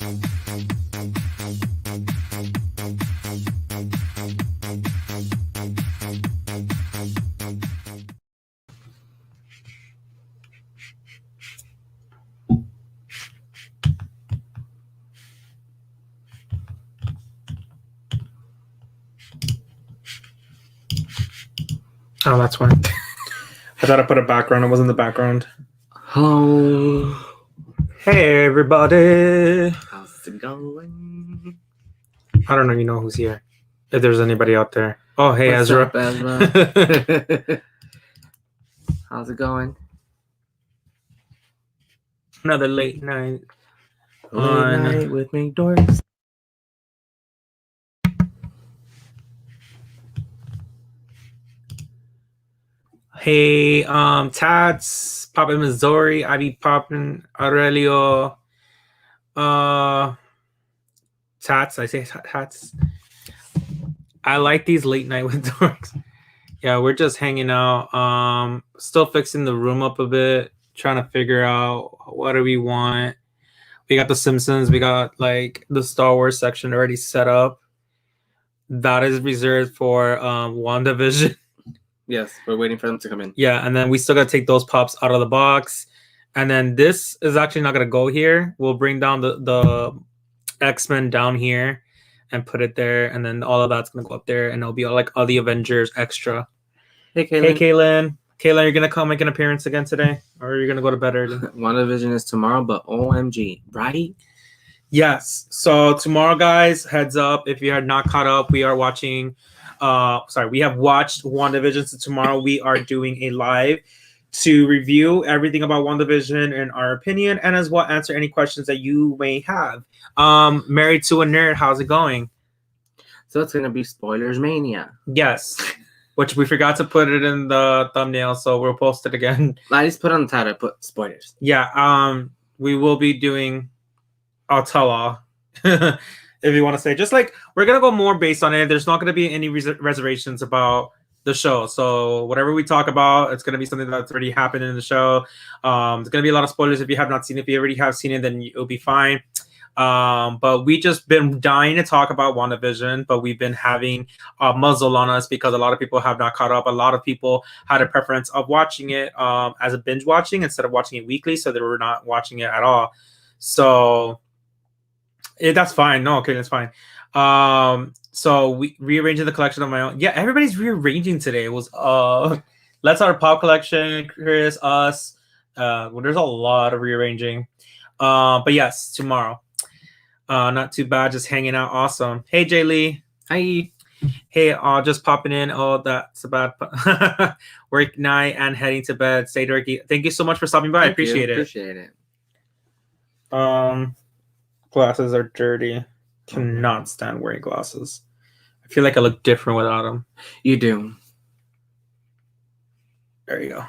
Oh, that's why. I thought I put a background. It wasn't the background. Hello. Hey, everybody. How's it going? I don't even know who's here. If there's anybody out there. Oh, hey, What's Ezra. up, Ezra? How's it going? Another late night. Late night with MCdorks. Hey, Tats, poppin' Missouri, I be poppin' Aurelio. Tats, I say Tats. I like these late night with dorks. Yeah, we're just hanging out. Still fixing the room up a bit, trying to figure out what do we want. We got the Simpsons, we got like the Star Wars section already set up. That is reserved for WandaVision. Yes, we're waiting for them to come in. Yeah, and then we still gotta take those pops out of the box. And then this is actually not gonna go here. We'll bring down the X-Men down here and put it there, and then all of that's gonna go up there, and it'll be all like all the Avengers extra. Hey, Kaylin. Hey, Kaylin. Kaylin, you're gonna come make an appearance again today, or you're gonna go to bed early? WandaVision is tomorrow, but OMG, right? Yes. So tomorrow, guys, heads up. If you are not caught up, we are watching. We have watched WandaVision. So tomorrow we are doing a live to review everything about WandaVision and our opinion, and as well answer any questions that you may have. Married to a Nerd, how's it going? So it's gonna be spoilers mania. Yes. Which we forgot to put it in the thumbnail, so we'll post it again. I just put on the title, put spoilers. Yeah. We will be doing. I'll tell all. If you want to say, just like we're gonna go more based on it. There's not gonna be any reservations about the show. So whatever we talk about, it's gonna be something that's already happened in the show. There's gonna be a lot of spoilers if you have not seen it. If you already have seen it, then it'll be fine. But we just been dying to talk about WandaVision, but we've been having a muzzle on us because a lot of people have not caught up. A lot of people had a preference of watching it as a binge watching instead of watching it weekly, so they were not watching it at all. So that's fine. No, okay, that's fine. So we rearranging the collection of my own. Yeah, everybody's rearranging today. It was Let's Our Pop collection, Chris, us. Well, there's a lot of rearranging. But yes, tomorrow. Not too bad, just hanging out. Awesome. Hey, Jay Lee. Hi. Hey, just popping in. Oh, that's a bad work night and heading to bed. Stay dorky. Thank you so much for stopping by. I appreciate it. Appreciate it. Glasses are dirty. Cannot stand wearing glasses. I feel like I look different without them. You do. There you go.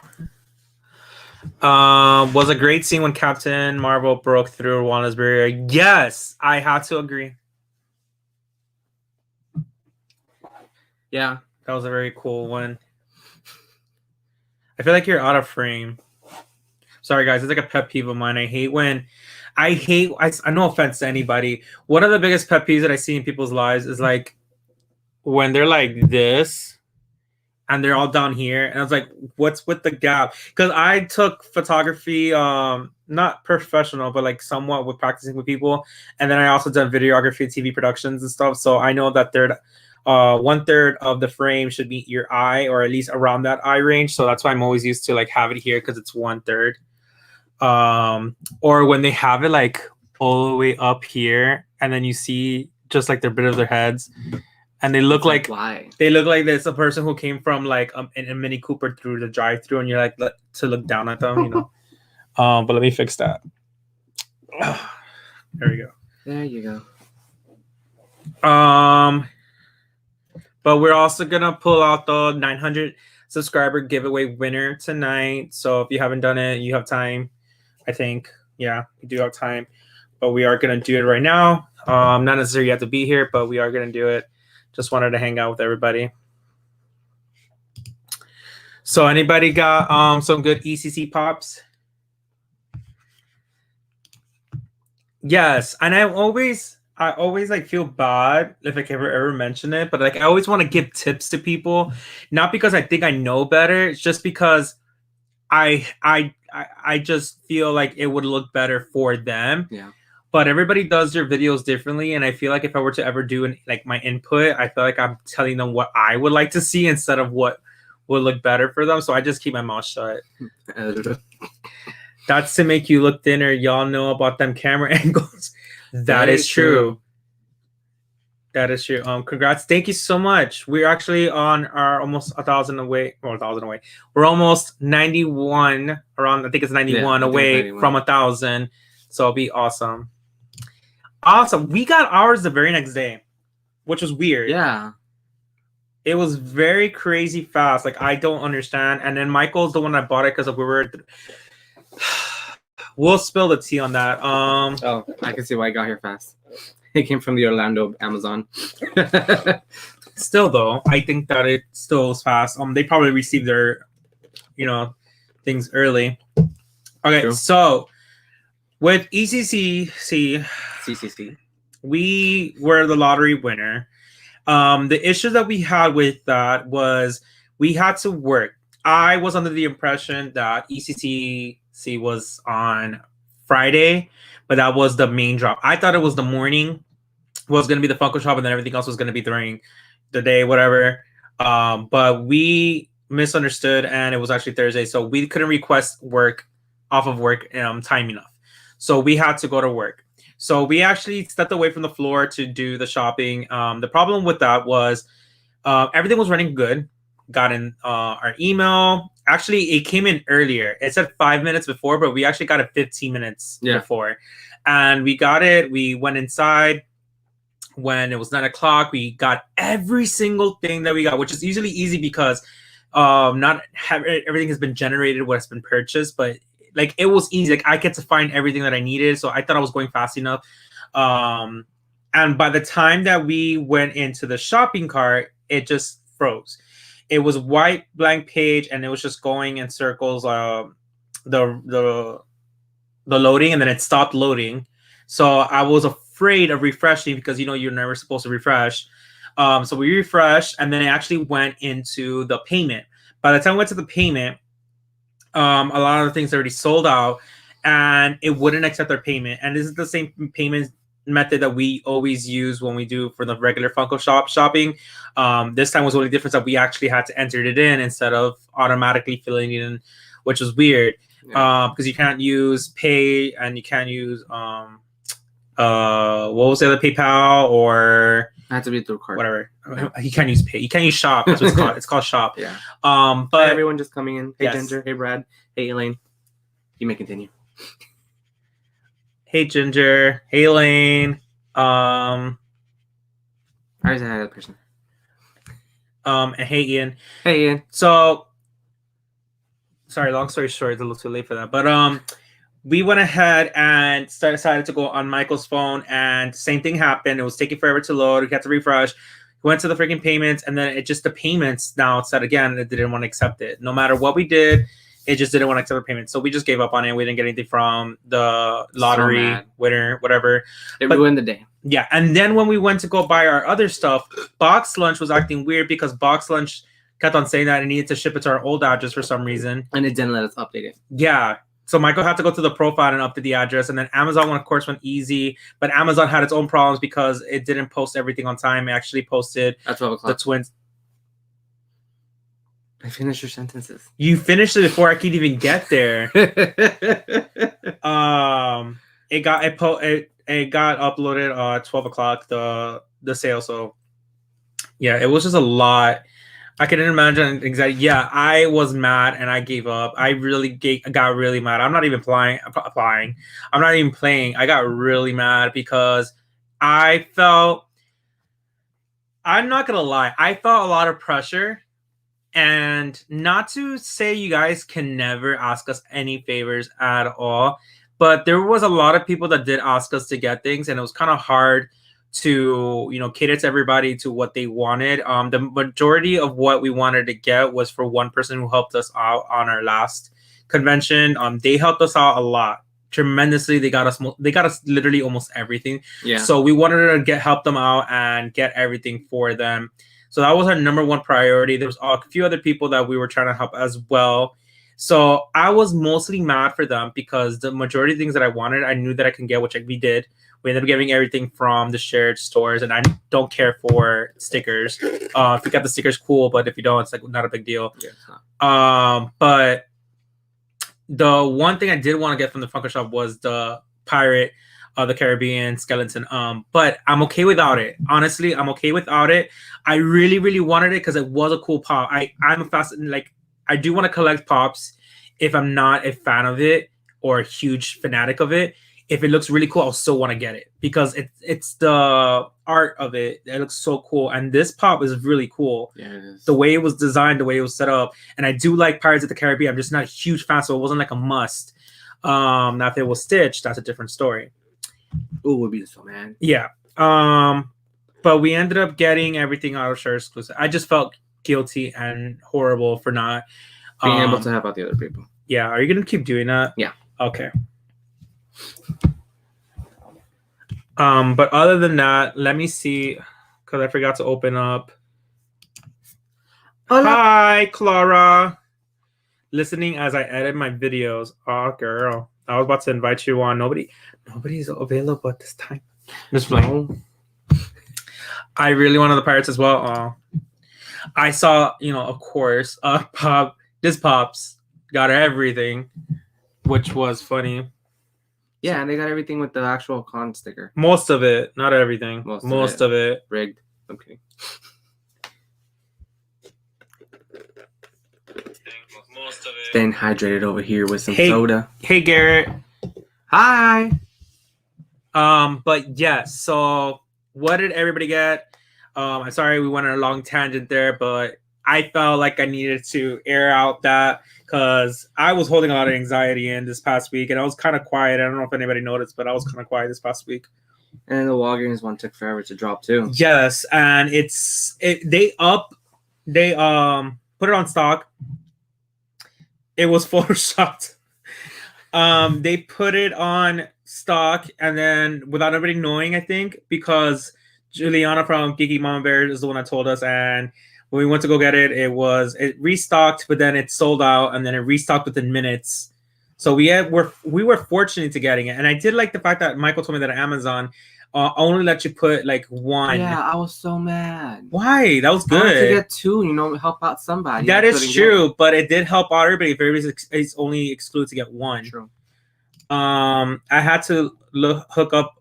Was a great scene when Captain Marvel broke through Wanda's barrier. Yes, I had to agree. Yeah, that was a very cool one. I feel like you're out of frame. Sorry, guys. It's like a pet peeve of mine. I no offense to anybody. One of the biggest pet peeves that I see in people's lives is like when they're like this and they're all down here. And I was like, what's with the gap? Because I took photography, not professional, but like somewhat with practicing with people. And then I also done videography, TV productions and stuff. So I know that 1/3 of the frame should be your eye, or at least around that eye range. So that's why I'm always used to like have it here because it's 1/3. Or when they have it like all the way up here, and then you see just like the bit of their heads, and they look like why they look like there's a person who came from like in a Mini Cooper through the drive-through, and you're like to look down at them, you know. But let me fix that. There we go. There you go. But we're also gonna pull out the 900 subscriber giveaway winner tonight. So if you haven't done it, you have time. I think, yeah, we do have time, but we are gonna do it right now. Not necessarily you have to be here, but we are gonna do it. Just wanted to hang out with everybody. So anybody got some good ECC pops? Yes, and I always like feel bad if I ever mention it, but like I always want to give tips to people, not because I think I know better. It's just because I just feel like it would look better for them. Yeah. But everybody does their videos differently, and I feel like if I were to ever do like my input, I feel like I'm telling them what I would like to see instead of what would look better for them. So I just keep my mouth shut. That's to make you look thinner. Y'all know about them camera angles. That is true. That is true. Congrats. Thank you so much. We're actually on our almost 1,000 away. Or 1,000 away. We're almost 91 around. I think it's 91 away from 1,000. So it'll be awesome. Awesome. We got ours the very next day, which was weird. Yeah. It was very crazy fast. Like I don't understand. And then Michael's the one that bought it because we were. We'll spill the tea on that. Oh, I can see why it got here fast. It came from the Orlando Amazon. Still though, I think that it still is fast. They probably received their, things early. Okay, true. So with CCC, we were the lottery winner. The issue that we had with that was we had to work. I was under the impression that ECCC was on Friday, but that was the main drop. I thought it was the morning was going to be the Funko Shop, and then everything else was going to be during the day, whatever. But we misunderstood, and it was actually Thursday, so we couldn't request work off of work time enough. So we had to go to work. So we actually stepped away from the floor to do the shopping. The problem with that was everything was running good. Got in our email. Actually, it came in earlier. It said 5 minutes before, but we actually got it 15 minutes before. And we got it. We went inside. When it was 9 o'clock, we got every single thing that we got, which is usually easy because everything has been generated, what has been purchased, but like it was easy. Like I get to find everything that I needed, so I thought I was going fast enough. And by the time that we went into the shopping cart, it just froze. It was white blank page, and it was just going in circles. The loading, and then it stopped loading. So I was afraid of refreshing because you're never supposed to refresh. So we refreshed, and then it actually went into the payment. By the time we went to the payment, a lot of the things already sold out, and it wouldn't accept our payment. And this is the same payment method that we always use when we do for the regular Funko Shop shopping. This time was the only difference that we actually had to enter it in instead of automatically filling it in, which was weird. Because you can't use pay, and you can't use what was the other, PayPal, or I have to be through card. Whatever. You can't use pay. You can't use shop. That's what it's called. It's called shop. Yeah. But hi, everyone just coming in. Hey, Ginger. Hey, Brad. Hey, Elaine. You may continue. Hey, Ginger. Hey, Elaine. I always had that person. And hey, Ian. Hey, Ian. So, sorry. Long story short, it's a little too late for that. But we went ahead and decided to go on Michael's phone, and same thing happened. It was taking forever to load. We had to refresh. We went to the freaking payments, and then the payments now said again it didn't want to accept it. No matter what we did, it just didn't want to accept our payment. So we just gave up on it. We didn't get anything from the lottery winner, whatever. It ruined the day. Yeah, and then when we went to go buy our other stuff, Box Lunch was acting weird because Box Lunch kept on saying that it needed to ship it to our old address for some reason. And it didn't let us update it. Yeah. So Michael had to go to the profile and update the address, and then Amazon of course went easy, but Amazon had its own problems because it didn't post everything on time. It actually posted at 12 o'clock. The twins. I finished your sentences. You finished it before I could even get there. It got uploaded 12 o'clock the sale. So yeah, it was just a lot. I couldn't imagine exactly. Yeah, I was mad and I gave up. I really got really mad. I'm not even applying. I'm not even playing. I got really mad because I felt, I'm not going to lie, I felt a lot of pressure. And not to say you guys can never ask us any favors at all, but there was a lot of people that did ask us to get things, and it was kind of hard to cater to everybody to what they wanted. The majority of what we wanted to get was for one person who helped us out on our last convention. They helped us out a lot. tremendously. They got us literally almost everything. Yeah. So we wanted to help them out and get everything for them. So that was our number one priority. There was a few other people that we were trying to help as well. So I was mostly mad for them because the majority of things that I wanted, I knew that I can get, which we did. We ended up getting everything from the shared stores, and I don't care for stickers. If you got the stickers, cool, but if you don't, it's like not a big deal. Yeah, but the one thing I did want to get from the Funko Shop was the Pirate of the Caribbean skeleton. But I'm okay without it. Honestly, I'm okay without it. I really, really wanted it because it was a cool pop. I'm a I do want to collect pops if I'm not a fan of it or a huge fanatic of it. If it looks really cool, I'll still want to get it because it's the art of it. It looks so cool. And this pop is really cool. Yeah, it is. The way it was designed, the way it was set up. And I do like Pirates of the Caribbean. I'm just not a huge fan, so it wasn't like a must. Now if it was Stitch, that's a different story. Ooh, would be so mad. Yeah. But we ended up getting everything out of Share Exclusive. I just felt guilty and horrible for not being able to help out the other people. Yeah. Are you gonna keep doing that? Yeah. Okay. But other than that, let me see, because I forgot to open up. Hola. Hi, Clara. Listening as I edit my videos. Oh, girl. I was about to invite you on. Nobody's available at this time. Just playing. I really wanted the Pirates as well. Oh. I saw, of course, this Pops got everything, which was funny. Yeah, and they got everything with the actual con sticker. Most of it, not everything. Most of it. Rigged. I'm kidding. Most of it. Staying hydrated over here with some soda. Hey, Garrett. Hi. But yeah, so what did everybody get? I'm sorry we went on a long tangent there, but I felt like I needed to air out that because I was holding a lot of anxiety in this past week, and I was kind of quiet. I don't know if anybody noticed, but I was kind of quiet this past week. And the Walgreens one took forever to drop too. Yes, and they put it on stock. It was photoshopped. They put it on stock, and then without everybody knowing, I think, because Juliana from Geeky Mama Bear is the one that told us, and when we went to go get it, it restocked, but then it sold out, and then it restocked within minutes. So we were fortunate to getting it, and I did like the fact that Michael told me that Amazon only let you put like one. Yeah, I was so mad. Why? That was good. I had to get two, help out somebody. That is true, but it did help out everybody. If everybody's only excluded to get one. True. I had to hook up.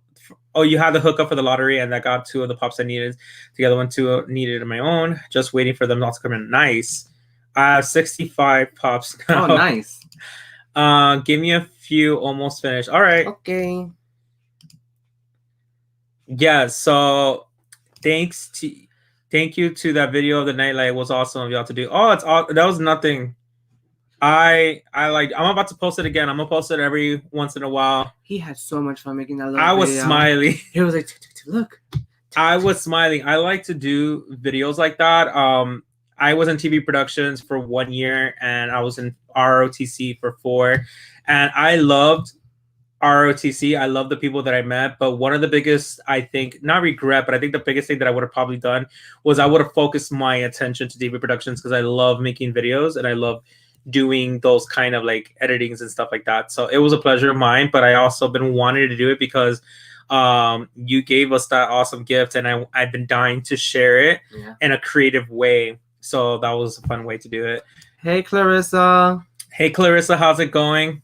Oh, you had the hookup for the lottery, and I got two of the pops I needed. The other one, two needed of my own. Just waiting for them all to come in. Nice. I have 65 pops now. Oh, nice. Give me a few. Almost finished. All right. Okay. Yeah. So, thank you to that video of the nightlight. It was awesome of y'all to do. Oh, that was nothing. I'm about to post it again. I'm gonna post it every once in a while. He had so much fun making that little I was video. smiling. He was like, look. I was smiling. I like to do videos like that. I was in TV productions for 1 year, and I was in ROTC for 4. And I loved ROTC. I love the people that I met. But one of the biggest, I think, not regret, but I think the biggest thing that I would have probably done was I would have focused my attention to TV productions because I love making videos and I love doing those kind of like editings and stuff like that. So it was a pleasure of mine, but I also been wanting to do it because you gave us that awesome gift, and I've been dying to share it in a creative way. So that was a fun way to do it. Hey, Clarissa. Hey, Clarissa, how's it going?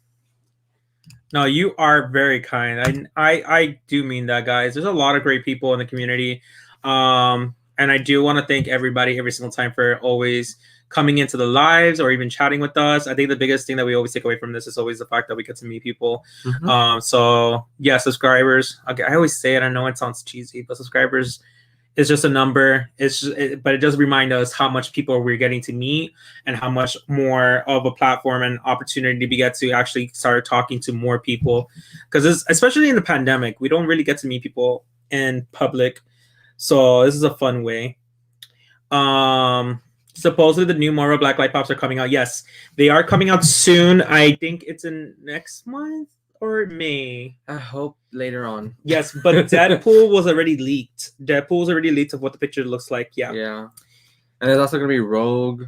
No, you are very kind. I do mean that, guys. There's a lot of great people in the community. And I do want to thank everybody every single time for always coming into the lives or even chatting with us. I think the biggest thing that we always take away from this is always the fact that we get to meet people. Mm-hmm. So yeah, subscribers. Okay, I always say it. I know it sounds cheesy, but subscribers is just a number. But it does remind us how much people we're getting to meet and how much more of a platform and opportunity we get to actually start talking to more people. Because especially in the pandemic, we don't really get to meet people in public. So this is a fun way. Supposedly the new Moro Blacklight Pops are coming out. Yes, they are coming out soon. I think it's in next month or May? I hope later on. Yes, but Deadpool was already leaked. Deadpool was already leaked of what the picture looks like. Yeah. Yeah. And there's also gonna be Rogue,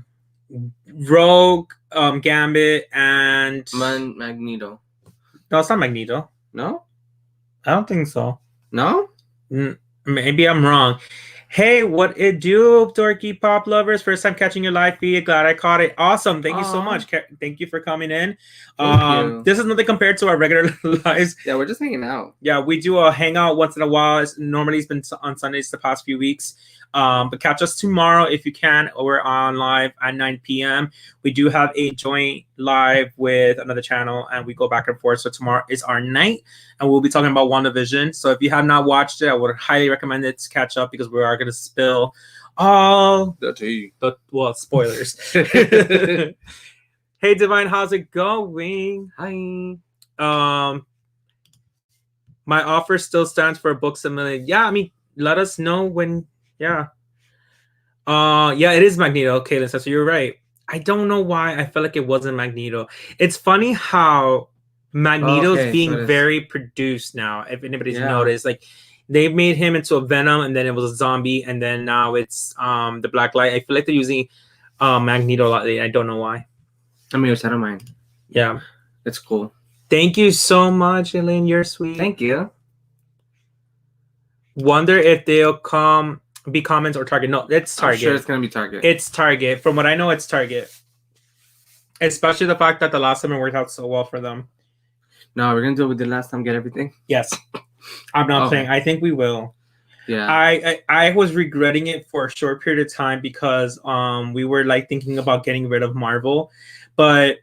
Gambit, and Magneto. no, it's not Magneto. No? I don't think so. No? Maybe I'm wrong. Hey, what it do, dorky pop lovers? First time catching your live feed. Glad I caught it. Awesome. Thank you so much. Thank you for coming in. Thank you. This is nothing compared to our regular lives. Yeah, we're just hanging out. Yeah, we do a hangout once in a while. Normally it's been on Sundays the past few weeks. But catch us tomorrow if you can. We're on live at 9 p.m. We do have a joint live with another channel, and we go back and forth. So tomorrow is our night, and we'll be talking about WandaVision. So if you have not watched it, I would highly recommend it to catch up because we are going to spill all the tea. Spoilers. Hey, Divine, how's it going? Hi. My offer still stands for books a million. Yeah, I mean, let us know when. Yeah. Yeah, it is Magneto. Okay, so you're right. I don't know why I felt like it wasn't Magneto. It's funny how Magneto's being very produced now. If anybody's noticed, like they made him into a Venom, and then it was a zombie, and then now it's the Black Light. I feel like they're using Magneto a lot. I don't know why. I mean, it's out of mine. Yeah, it's cool. Thank you so much, Elaine. You're sweet. Thank you. Wonder if they'll be comments or Target. No, it's Target. I'm sure it's gonna be Target. It's Target. From what I know, it's Target. Especially the fact that the last time it worked out so well for them. No, we're gonna do what we did last time. Get everything. Yes, I'm not saying. I think we will. Yeah. I was regretting it for a short period of time because we were like thinking about getting rid of Marvel, but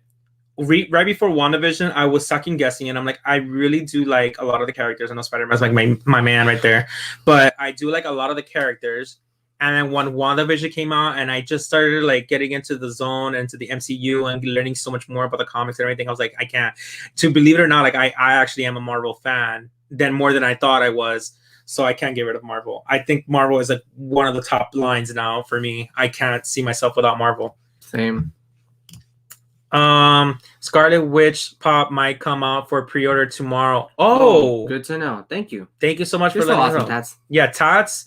right before WandaVision, I was second guessing, and I'm like, I really do like a lot of the characters. I know Spider-Man's like my man right there, but I do like a lot of the characters. And then when WandaVision came out, and I just started like getting into the zone and to the MCU and learning so much more about the comics and everything, I was like, I can't. To believe it or not, like I actually am a Marvel fan, more than I thought I was. So I can't get rid of Marvel. I think Marvel is like one of the top lines now for me. I can't see myself without Marvel. Same. Scarlet Witch pop might come out for pre-order tomorrow. Oh, good to know. Thank you. Thank you so much for letting us know. Tats. Yeah, Tats,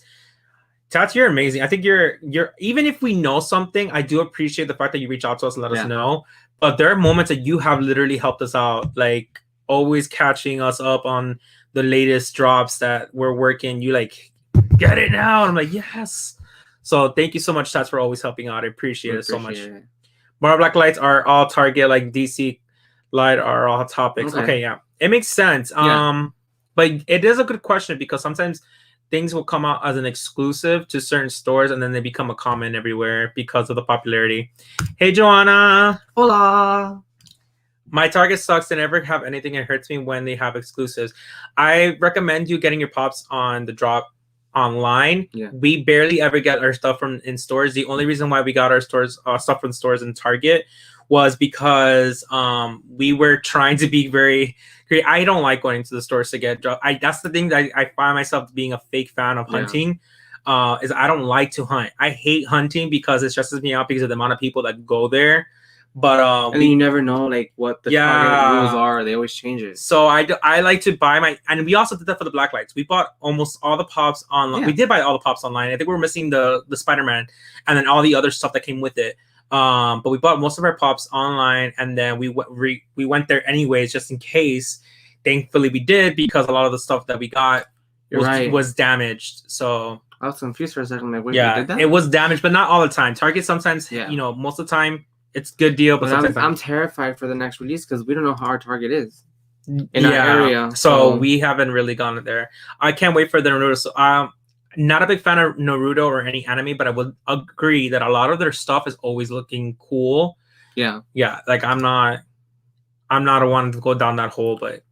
you're amazing. I think you're even if we know something, I do appreciate the fact that you reach out to us and let us know. But there are moments that you have literally helped us out, like always catching us up on the latest drops that we're working. You like get it now. And I'm like, yes. So thank you so much, Tats, for always helping out. I appreciate it so much. Marvel Black Lights are all Target, like DC Light are all topics. Okay, yeah. It makes sense. But it is a good question because sometimes things will come out as an exclusive to certain stores and then they become a common everywhere because of the popularity. Hey, Joanna. Hola. My Target sucks. They never have anything. It hurts me when they have exclusives. I recommend you getting your pops on the drop online. We barely ever get our stuff from in stores. The only reason why we got our stuff from stores in Target was because we were trying to be very great. I don't like going to the stores to get drop. That's the thing that I find myself being a fake fan of hunting. Is I don't like to hunt. I hate hunting because it stresses me out because of the amount of people that go there. But and then you never know like what the Target rules are. They always change it. So I like to buy and we also did that for the Black Lights. We bought almost all the pops online. We did buy all the pops online. I think we were missing the Spider-Man and then all the other stuff that came with it. But we bought most of our pops online, and then we went there anyways just in case. Thankfully we did, because a lot of the stuff that we got was damaged. So I was confused for a second. Like, wait, yeah, we did that? It was damaged, but not all the time. Target sometimes, most of the time. It's a good deal, but I'm terrified for the next release because we don't know how our Target is in our area. So we haven't really gone there. I can't wait for the Naruto. So not a big fan of Naruto or any anime, but I would agree that a lot of their stuff is always looking cool. Yeah. Like I'm not a one to go down that hole, but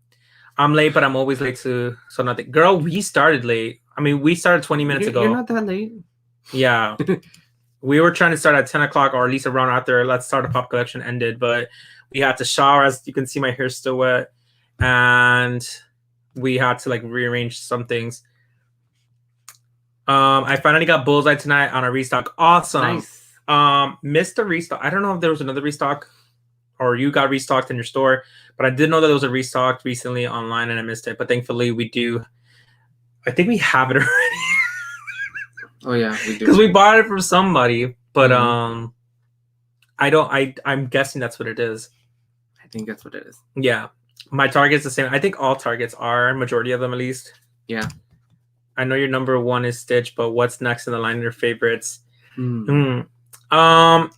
I'm late, but I'm always late so nothing. Girl, we started late. I mean, we started 20 minutes ago. You're not that late. Yeah. We were trying to start at 10 o'clock or at least around after Let's Start a Pop collection ended, but we had to shower. As you can see, my hair's still wet, and we had to like rearrange some things. I finally got Bullseye tonight on a restock. Awesome. Nice. Missed the restock. I don't know if there was another restock. or you got restocked in your store. But I did know that it was a restocked recently online, and I missed it. But thankfully, we do. I think we have it already. Oh yeah, we do. Because we bought it from somebody, but Mhm. I'm guessing that's what it is. I think that's what it is. Yeah, my Target's the same. I think all Targets are, majority of them at least. Yeah. I know your number one is Stitch, but what's next in the line of your favorites? Mm.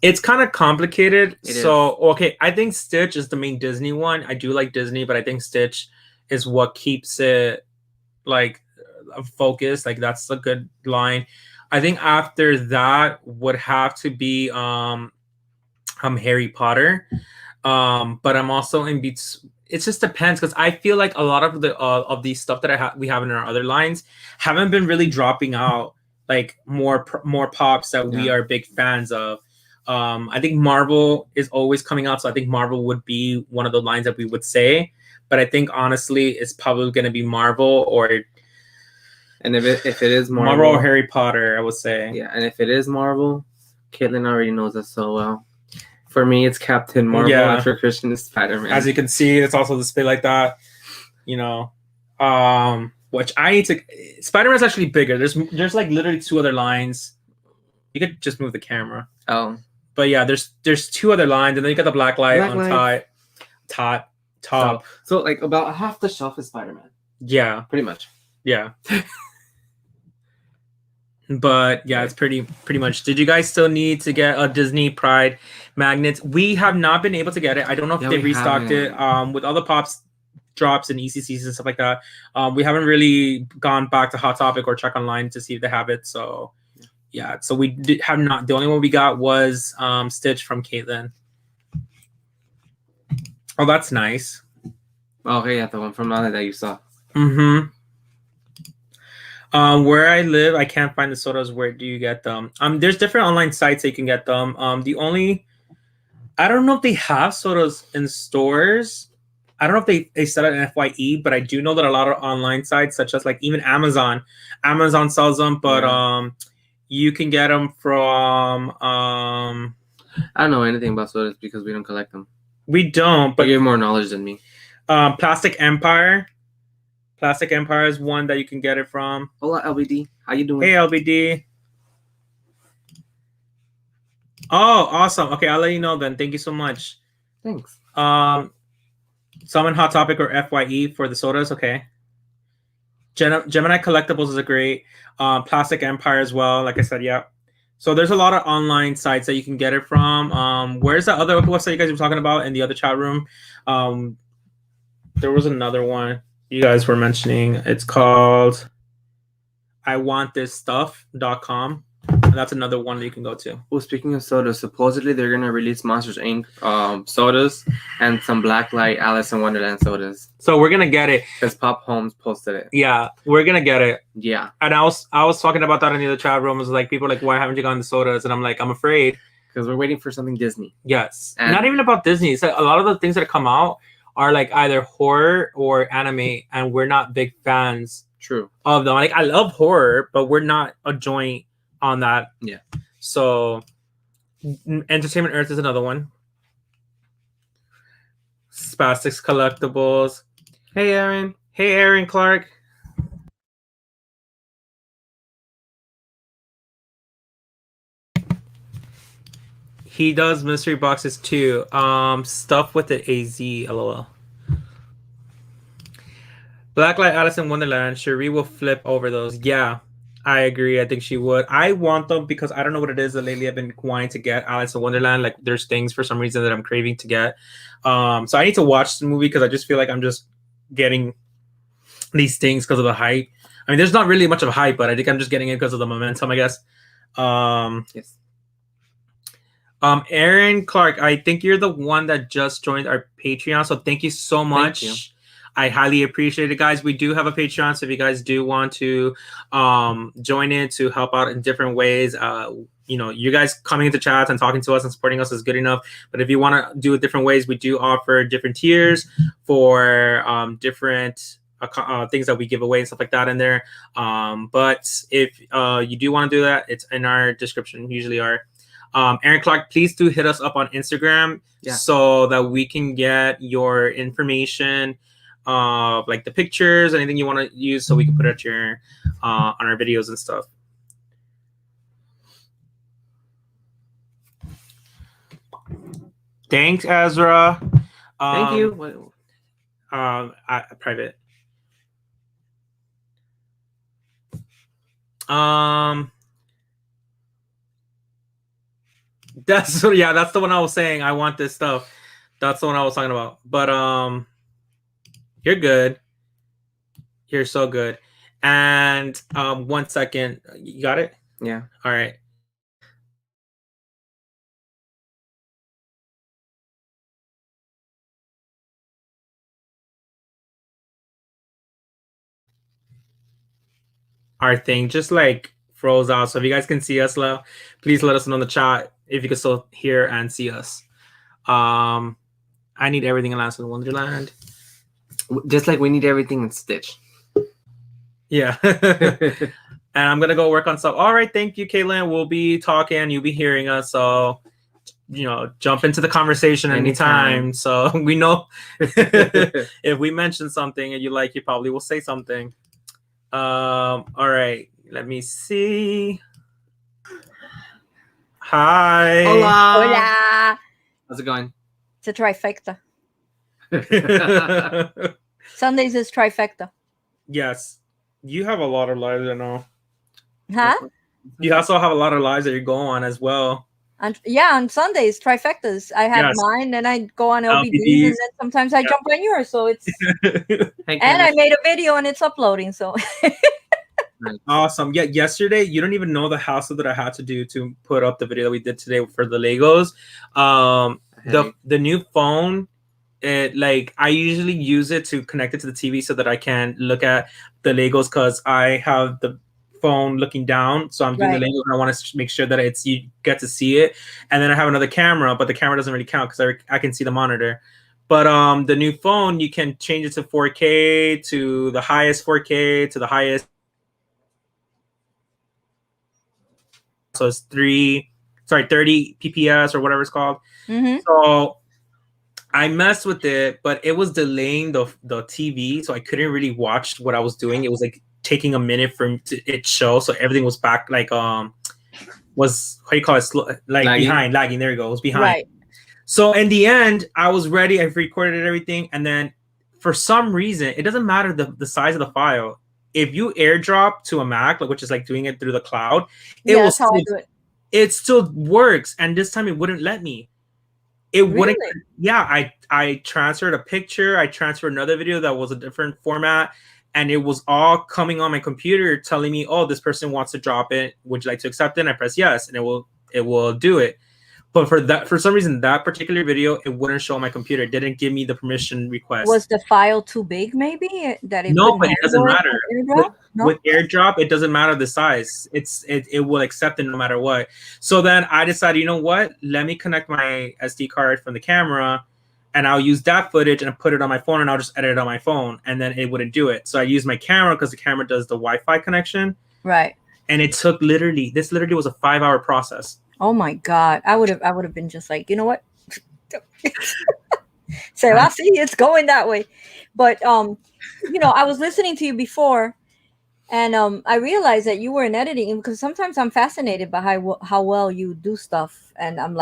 It's kind of complicated. It so okay, I think Stitch is the main Disney one. I do like Disney, but I think Stitch is what keeps it like focused. Like that's a good line. I think after that would have to be Harry Potter. But I'm also in beats. It just depends because I feel like a lot of the stuff that we have in our other lines haven't been really dropping out like more pops that we are big fans of. I think Marvel is always coming out, so I think Marvel would be one of the lines that we would say. But I think honestly, it's probably going to be Marvel or. And if it is Marvel or Harry Potter, I would say. Yeah, and if it is Marvel, Caitlin already knows us so well. For me, it's Captain Marvel. Yeah. And for Christian, it's Spider-Man. As you can see, it's also displayed like that. You know, which I need to. Spider-Man's actually bigger. There's like literally two other lines. You could just move the camera. Oh. But yeah, there's two other lines, and then you got the black light on top. So like about half the shelf is Spider-Man. Yeah. Pretty much. Yeah. But yeah, it's pretty much. Did you guys still need to get a Disney Pride magnet? We have not been able to get it. I don't know if they restocked it. With all the pops drops and ECCs and stuff like that. We haven't really gone back to Hot Topic or check online to see if they have it. So yeah, so we have not. The only one we got was Stitch from Caitlin. Oh, that's nice. Oh, okay, yeah, the one from Lana that you saw. Mm-hmm. Where I live, I can't find the sodas. Where do you get them? There's different online sites that you can get them. I don't know if they have sodas in stores. I don't know if they sell it in FYE, but I do know that a lot of online sites, such as like even Amazon sells them, but you can get them from I don't know anything about sodas because we don't collect them. We don't, but you have more knowledge than me. Plastic Empire. Plastic Empire is one that you can get it from. Hola, LBD. How you doing? Hey, LBD. Oh, awesome. Okay, I'll let you know then. Thank you so much. Thanks. Some in Hot Topic or FYE for the sodas. Okay. Gemini Collectibles is a great. Plastic Empire as well. Like I said, yeah. So there's a lot of online sites that you can get it from. Where's that other website you guys were talking about in the other chat room? There was another one you guys were mentioning. It's called iwantthisstuff.com. And that's another one that you can go to. Well, speaking of sodas, supposedly they're going to release Monsters, Inc. Sodas and some Blacklight Alice in Wonderland sodas. So we're going to get it. Because Pop Holmes posted it. Yeah, we're going to get it. Yeah. And I was talking about that in the other chat room. It was like, people are like, why haven't you gotten the sodas? And I'm like, I'm afraid. Because we're waiting for something Disney. Yes. And not even about Disney. It's like a lot of the things that come out are like either horror or anime, and we're not big fans of them. Like, I love horror, but we're not a joint on that. Yeah. So Entertainment Earth is another one. Spastics Collectibles. Hey, Aaron. Hey, Aaron Clark. He does mystery boxes too. Stuff with the AZ, lol. Blacklight Alice in Wonderland. Cherie will flip over those. Yeah, I agree. I think she would. I want them because I don't know what it is that lately I've been wanting to get Alice in Wonderland. Like there's things for some reason that I'm craving to get. So I need to watch the movie because I just feel like I'm just getting these things because of the hype. I mean, there's not really much of a hype, but I think I'm just getting it because of the momentum, I guess. Yes. Aaron Clark, I think you're the one that just joined our Patreon. So thank you so much. Thank you. I highly appreciate it, guys. We do have a Patreon, so if you guys do want to join it to help out in different ways, you guys coming into chats and talking to us and supporting us is good enough. But if you want to do it different ways, we do offer different tiers for different things that we give away and stuff like that in there. But if you do want to do that, it's in our description, usually are. Aaron Clark, please do hit us up on Instagram so that we can get your information, like the pictures, anything you want to use, so we can put it at your on our videos and stuff. Thanks, Ezra. Thank you. Private. That's the one I was saying. I want this stuff. That's the one I was talking about. But you're good. You're so good. And 1 second. You got it? Yeah. All right. Our thing just like froze out. So if you guys can see us, please let us know in the chat if you can still hear and see us. I need everything in Alice in Wonderland. Just like we need everything in Stitch. Yeah. And I'm gonna go work on stuff. All right, thank you, Caitlin. We'll be talking. You'll be hearing us. So jump into the conversation anytime. So we know if we mention something and you like, you probably will say something. All right, let me see. Hi. Hola. Hola. How's it going? It's a trifecta. Sundays is trifecta. Yes. You have a lot of lives, I know. Huh? You also have a lot of lives that you go on as well. And on Sundays, trifectas. I have mine, and I go on LBDs, and then sometimes I jump on yours. So it's and I made a video, and it's uploading. So awesome. Yeah, yesterday you don't even know the hassle that I had to do to put up the video that we did today for the Legos. The new phone, I usually use it to connect it to the TV so that I can look at the Legos, because I have the phone looking down, so I'm doing the Legos and I want to make sure that you get to see it. And then I have another camera, but the camera doesn't really count because I can see the monitor. But the new phone, you can change it to 4K, to the highest 4K, to the highest. So it's 30 PPS or whatever it's called. Mm-hmm. So I messed with it, but it was delaying the TV, so I couldn't really watch what I was doing. It was like taking a minute for it show, so everything was back was how you call it, lagging. There you go. It was behind. Right. So in the end, I was ready. I've recorded everything, and then for some reason, it doesn't matter the size of the file. If you airdrop to a Mac, which is like doing it through the cloud, it still works. And this time it wouldn't let me. It wouldn't. Yeah, I transferred a picture. I transferred another video that was a different format, and it was all coming on my computer telling me, "Oh, this person wants to drop it. Would you like to accept it?" And I press yes, and it will do it. But for some reason, that particular video, it wouldn't show on my computer. It didn't give me the permission request. Was the file too big, maybe? No, but it doesn't matter. With AirDrop, it doesn't matter the size. It will accept it no matter what. So then I decided, you know what? Let me connect my SD card from the camera, and I'll use that footage and put it on my phone, and I'll just edit it on my phone, and then it wouldn't do it. So I used my camera because the camera does the Wi-Fi connection. Right. And it took this literally was a 5-hour process. Oh my God. I would have been just like, you know what? So I see it's going that way. But I was listening to you before, and I realized that you were in editing, because sometimes I'm fascinated by how well you do stuff, and I'm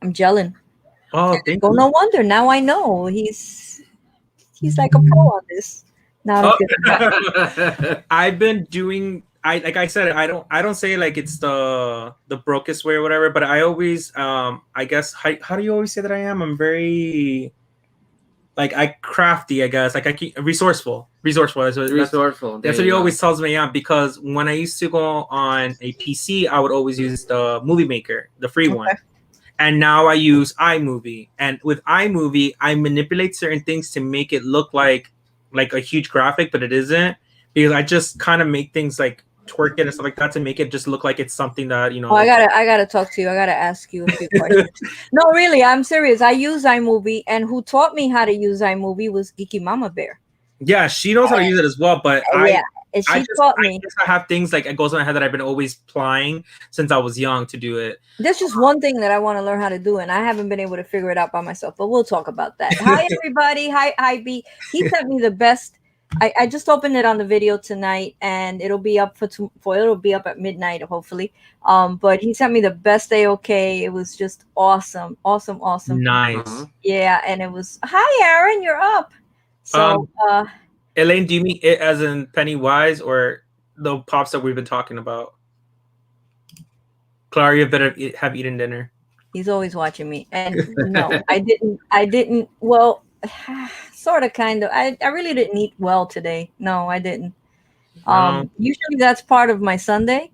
gelling. Oh, thank you. No wonder. Now I know he's like a pro on this. Now I've been doing. Like I said, I don't say like it's the brokest way or whatever, but I always I guess how do you always say that I am? I'm very crafty, I guess. Like I keep resourceful. That's what he always tells me. Yeah, because when I used to go on a PC, I would always use the Movie Maker, the free one. And now I use iMovie. And with iMovie, I manipulate certain things to make it look like a huge graphic, but it isn't, because I just kind of make things like twerk it and stuff like that to make it just look like it's something that, Oh, I gotta talk to you. I gotta ask you a few questions. No, really, I'm serious. I use iMovie, and who taught me how to use iMovie was Geeky Mama Bear. Yeah, she knows how to use it as well, but And she taught I me. guess I have things like it goes in my head that I've been always applying since I was young to do it. There's just one thing that I want to learn how to do, and I haven't been able to figure it out by myself. But we'll talk about that. Hi, everybody. Hi, B. He sent me the best. I just opened it on the video tonight, and it'll be up it'll be up at midnight, hopefully. But he sent me the best A-OK. It was just awesome. Nice. Yeah, and it was. Hi, Aaron. You're up. So, Elaine, do you mean it as in Pennywise or the pops that we've been talking about? Clara, you better have eaten dinner. He's always watching me. And no, I didn't. Well, sort of, kind of. I really didn't eat well today. No, I didn't. Usually that's part of my Sunday.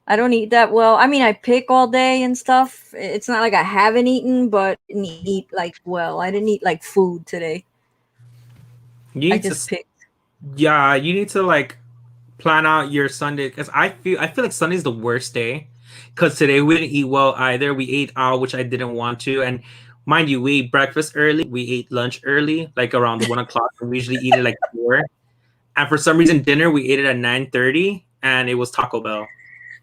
I don't eat that well. I mean, I pick all day and stuff. It's not like I haven't eaten, but I didn't eat like well. I didn't eat like food today. I just picked. Yeah, you need to like plan out your Sunday because I feel like Sunday's the worst day because today we didn't eat well either. We ate out, which I didn't want to, and mind you, we ate breakfast early, we ate lunch early, like around 1 o'clock. And we usually eat it like 4, and for some reason, dinner we ate it at 9:30, and it was Taco Bell.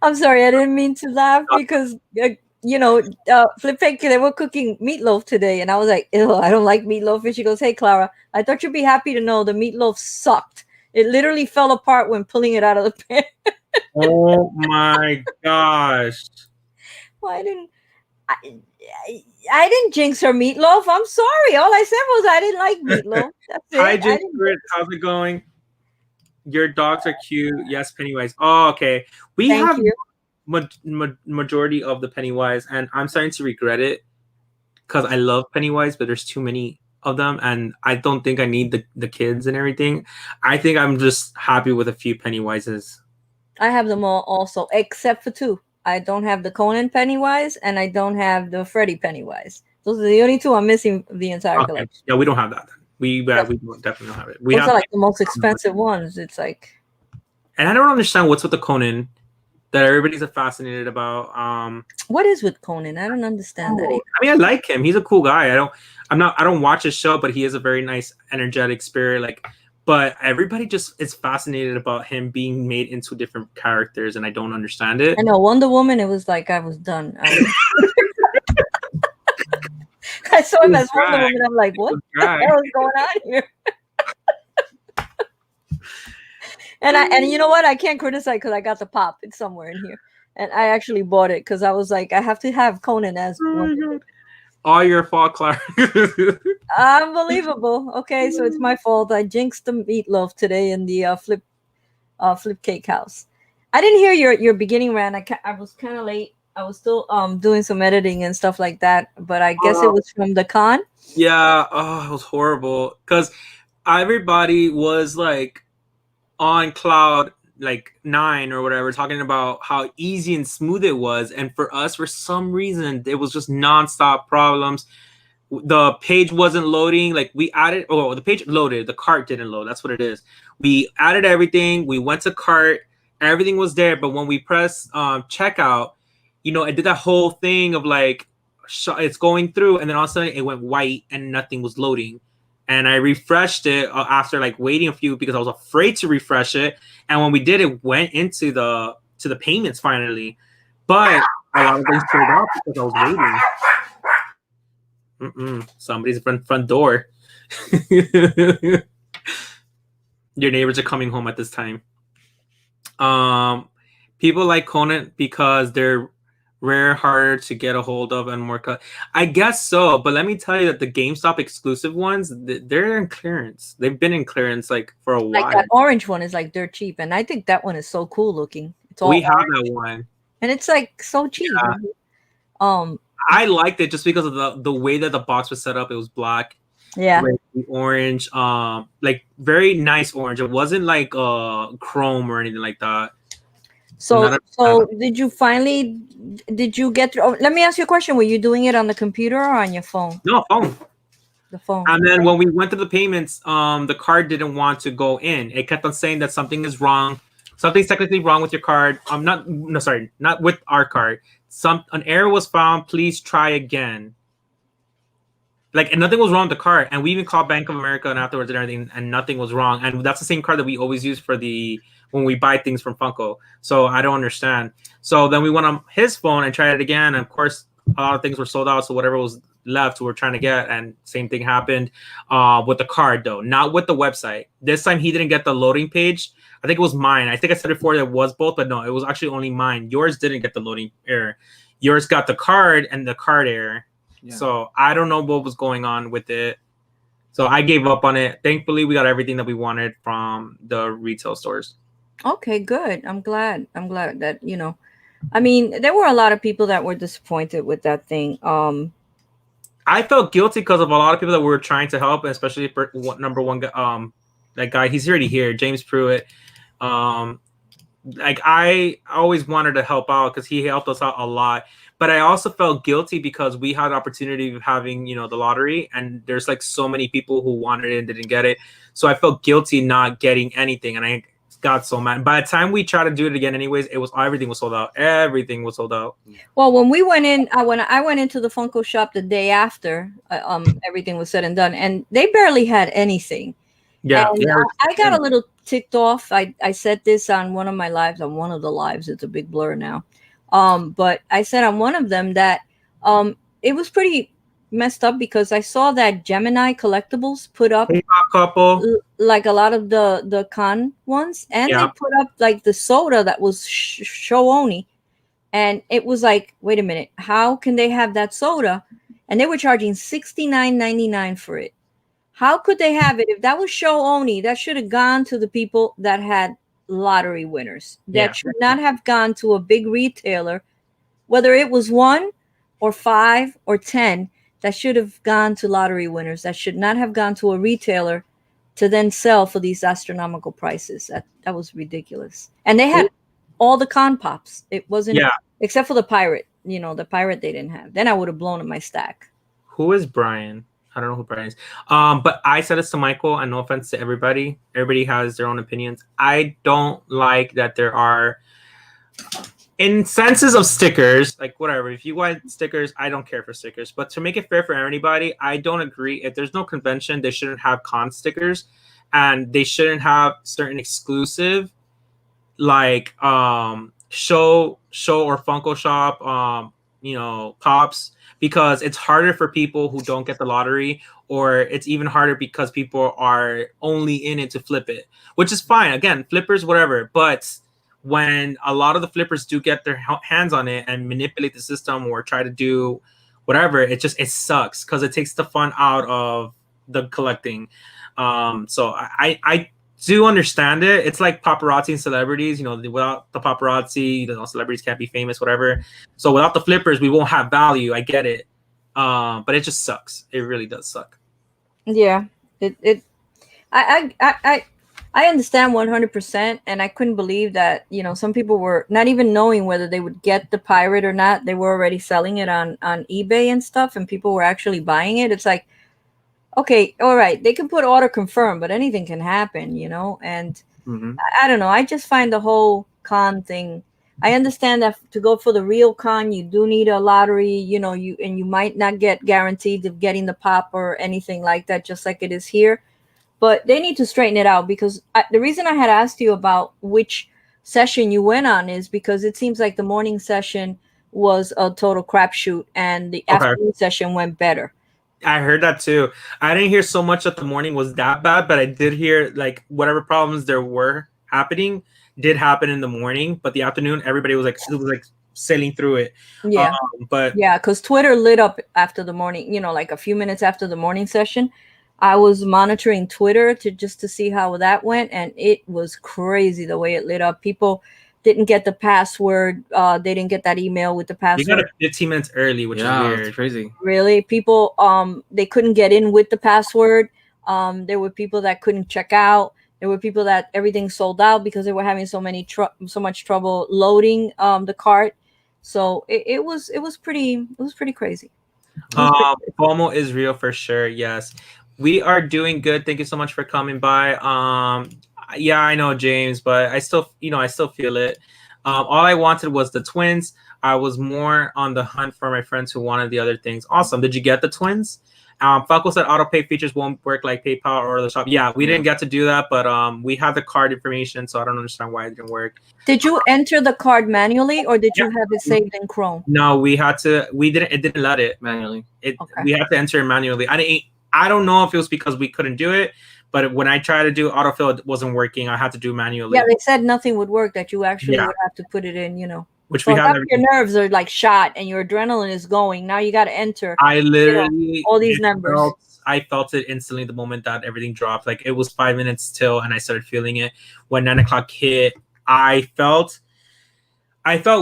I'm sorry, I didn't mean to laugh because Flip, they were cooking meatloaf today, and I was like, ew, I don't like meatloaf. And she goes, hey, Clara, I thought you'd be happy to know the meatloaf sucked. It literally fell apart when pulling it out of the pan. Oh my gosh. Well, I didn't jinx her meatloaf. I'm sorry. All I said was I didn't like meatloaf. That's it. Hi, Ginger. How's it going? Your dogs are cute. Yes, Pennywise. Oh, okay. We have majority of the Pennywise, and I'm starting to regret it because I love Pennywise, but there's too many of them, and I don't think I need the kids and everything. I think I'm just happy with a few Pennywises. I have them all also, except for 2. I don't have the Conan Pennywise, and I don't have the Freddy Pennywise. Those are the only 2 I'm missing the entire collection. Yeah, we don't have that. We definitely don't have it. Those are like the most expensive ones. It's like, and I don't understand what's with the Conan that everybody's fascinated about. What is with Conan? I don't understand that either. I mean, I like him. He's a cool guy. I don't watch his show, but he is a very nice, energetic spirit. Like, but everybody just is fascinated about him being made into different characters, and I don't understand it. I know Wonder Woman. It was like I was done. I saw him as Wonder Woman. I'm like, what the hell is going on here? and you know what? I can't criticize because I got the pop. It's somewhere in here, and I actually bought it because I was like, I have to have Conan as Wonder. All your fault, Clark. Unbelievable. Okay, so it's my fault. I jinxed the meatloaf today in the flip cake house. I didn't hear your beginning rant. I was kind of late. I was still doing some editing and stuff like that, but I guess it was from the con. Yeah, it was horrible because everybody was like on cloud like 9 or whatever, talking about how easy and smooth it was, and for us, for some reason, it was just nonstop problems. The page wasn't loading. Like we added, the page loaded, the cart didn't load. That's what it is. We added everything. We went to cart. Everything was there, but when we pressed checkout, it did that whole thing of like it's going through, and then all of a sudden it went white and nothing was loading. And I refreshed it after like waiting a few because I was afraid to refresh it. And when we did, it went into the payments finally. But a lot of things turned off because I was waiting. Somebody's front door. Your neighbors are coming home at this time. People like Conan because they're rare, harder to get a hold of, and more cut. I guess so, but let me tell you that the GameStop exclusive ones, they're in clearance. They've been in clearance like for a while. Like that orange one is like dirt cheap, and I think that one is so cool looking. It's all we have that one, and it's like so cheap. Yeah. I liked it just because of the way that the box was set up. It was black. Yeah. With the orange, like very nice orange. It wasn't like chrome or anything like that. So did you get through? Let me ask you a question. Were you doing it on the computer or on your phone? No, phone. The phone. And then when we went through the payments, the card didn't want to go in. It kept on saying that something is wrong. Something's technically wrong with your card. Not with our card. An error was found. Please try again. Like, and nothing was wrong with the card. And we even called Bank of America and afterwards and everything, and nothing was wrong. And that's the same card that we always use for the when we buy things from Funko. So I don't understand. So then we went on his phone and tried it again. And of course, a lot of things were sold out. So whatever was left, we were trying to get. And same thing happened with the card, though, not with the website. This time he didn't get the loading page. I think it was mine. I think I said before that it was both, but no, it was actually only mine. Yours didn't get the loading error. Yours got the card and the card error. Yeah. So I don't know what was going on with it. So I gave up on it. Thankfully, we got everything that we wanted from the retail stores. Okay, good. I'm glad that, you know, I mean, there were a lot of people that were disappointed with that thing. I felt guilty because of a lot of people that we were trying to help, especially for number one, that guy. He's already here, James Pruitt. Like I always wanted to help out because he helped us out a lot. But I also felt guilty because we had the opportunity of having, you know, the lottery, and there's like so many people who wanted it and didn't get it. So I felt guilty not getting anything, and I got so mad. By the time we tried to do it again, anyways, it was everything was sold out. Everything was sold out. Well, when we went in, when I went into the Funko shop the day after, everything was said and done, and they barely had anything. Yeah, and, I got a little ticked off. I said this on one of my lives. On one of the lives, it's a big blur now. But I said on one of them that it was pretty messed up because I saw that Gemini Collectibles put up a couple, like a lot of the con ones, and they put up like the soda that was show only, and it was like, wait a minute, how can they have that soda? And they were charging $69.99 for it. How could they have it? If that was show only, that should have gone to the people that had lottery winners. That should not have gone to a big retailer, whether it was 1 or 5 or 10. That should have gone to lottery winners. That should not have gone to a retailer to then sell for these astronomical prices. That was ridiculous. And they had all the con pops. It wasn't except for the pirate. You know, the pirate they didn't have. Then I would have blown up my stack. Who is Brian? I don't know who Brian is. But I said this to Michael, and no offense to everybody. Everybody has their own opinions. I don't like that there are instances of stickers, like whatever. If you want stickers, I don't care for stickers. But to make it fair for anybody, I don't agree. If there's no convention, they shouldn't have con stickers, and they shouldn't have certain exclusive, like show or Funko Shop, you know, pops. Because it's harder for people who don't get the lottery, or it's even harder because people are only in it to flip it, which is fine. Again, flippers, whatever. But when a lot of the flippers do get their hands on it and manipulate the system or try to do whatever, it sucks because it takes the fun out of the collecting. So I do understand it. It's like paparazzi and celebrities. You know, without the paparazzi, you know, celebrities can't be famous, whatever. So without the flippers, we won't have value. I get it, but it just sucks. It really does suck. Yeah, I understand 100%, and I couldn't believe that, you know, some people were not even knowing whether they would get the pirate or not. They were already selling it on eBay and stuff, and people were actually buying it. It's like, okay, all right, they can put order confirmed, but anything can happen, you know? And I don't know. I just find the whole con thing. I understand that to go for the real con, you do need a lottery, you know, you might not get guaranteed of getting the pop or anything like that, just like it is here. But they need to straighten it out, because the reason I had asked you about which session you went on is because it seems like the morning session was a total crapshoot and the afternoon session went better. I heard that too. I didn't hear so much that the morning was that bad, but I did hear like whatever problems there were happening did happen in the morning, but the afternoon, everybody was like, it was like sailing through it. Yeah. But yeah, because Twitter lit up after the morning, you know, like a few minutes after the morning session. I was monitoring Twitter to see how that went, and it was crazy the way it lit up. People didn't get the password. They didn't get that email with the password. You got it 15 minutes early, which is weird. It's crazy. Really, people they couldn't get in with the password. There were people that couldn't check out. There were people that everything sold out because they were having so much trouble loading the cart. So it was pretty crazy. FOMO is real for sure. Yes. We are doing good. Thank you so much for coming by. Yeah, I know, James, but I still feel it. All I wanted was the twins. I was more on the hunt for my friends who wanted the other things. Awesome. Did you get the twins? Falco said auto pay features won't work like PayPal or the shop. Yeah, we didn't get to do that, but we had the card information, so I don't understand why it didn't work. Did you enter the card manually, or did you have it saved in Chrome? No, we had to. We didn't. It didn't let it manually. Okay. We had to enter it manually. I don't know if it was because we couldn't do it, but when I tried to do autofill, it wasn't working. I had to do manually. Yeah, they said nothing would work. That you actually would have to put it in. You know. Which So we have. your nerves are like shot, and your adrenaline is going. Now you got to enter. I literally all these numbers. I felt it instantly the moment that everything dropped. Like it was 5 minutes till, and I started feeling it. When 9 o'clock hit, I felt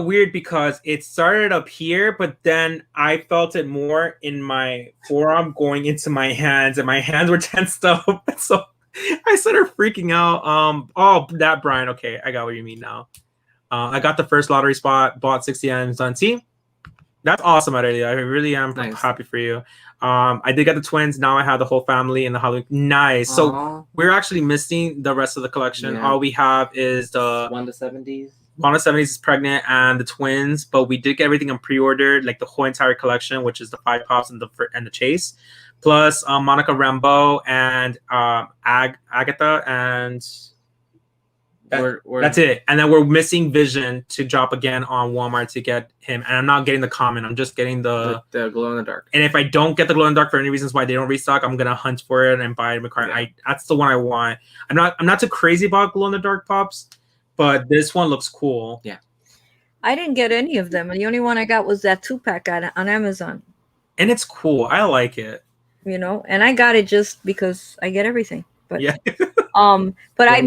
weird because it started up here, but then I felt it more in my forearm going into my hands, and my hands were tensed up. So I started freaking out. Oh, that Brian. Okay, I got what you mean now. I got the first lottery spot, bought 60 items on team. That's awesome, Adelia. I really am happy for you. I did get the twins. Now I have the whole family in the Halloween. Nice. So we're actually missing the rest of the collection. Yeah. All we have is the Wanda 70s. Wanda 70s is pregnant and the twins, but we did get everything on pre-order, like the whole entire collection, which is the 5 pops and the chase, plus Monica Rambeau and Agatha and. That's it. And then we're missing Vision to drop again on Walmart to get him. And I'm not getting the common. I'm just getting the glow in the dark. And if I don't get the glow in the dark for any reasons why they don't restock, I'm gonna hunt for it and buy it. Yeah. That's the one I want. I'm not too crazy about glow in the dark pops, but this one looks cool. Yeah. I didn't get any of them. The only one I got was that 2-pack on Amazon. And it's cool. I like it. You know, and I got it just because I get everything. But yeah. But I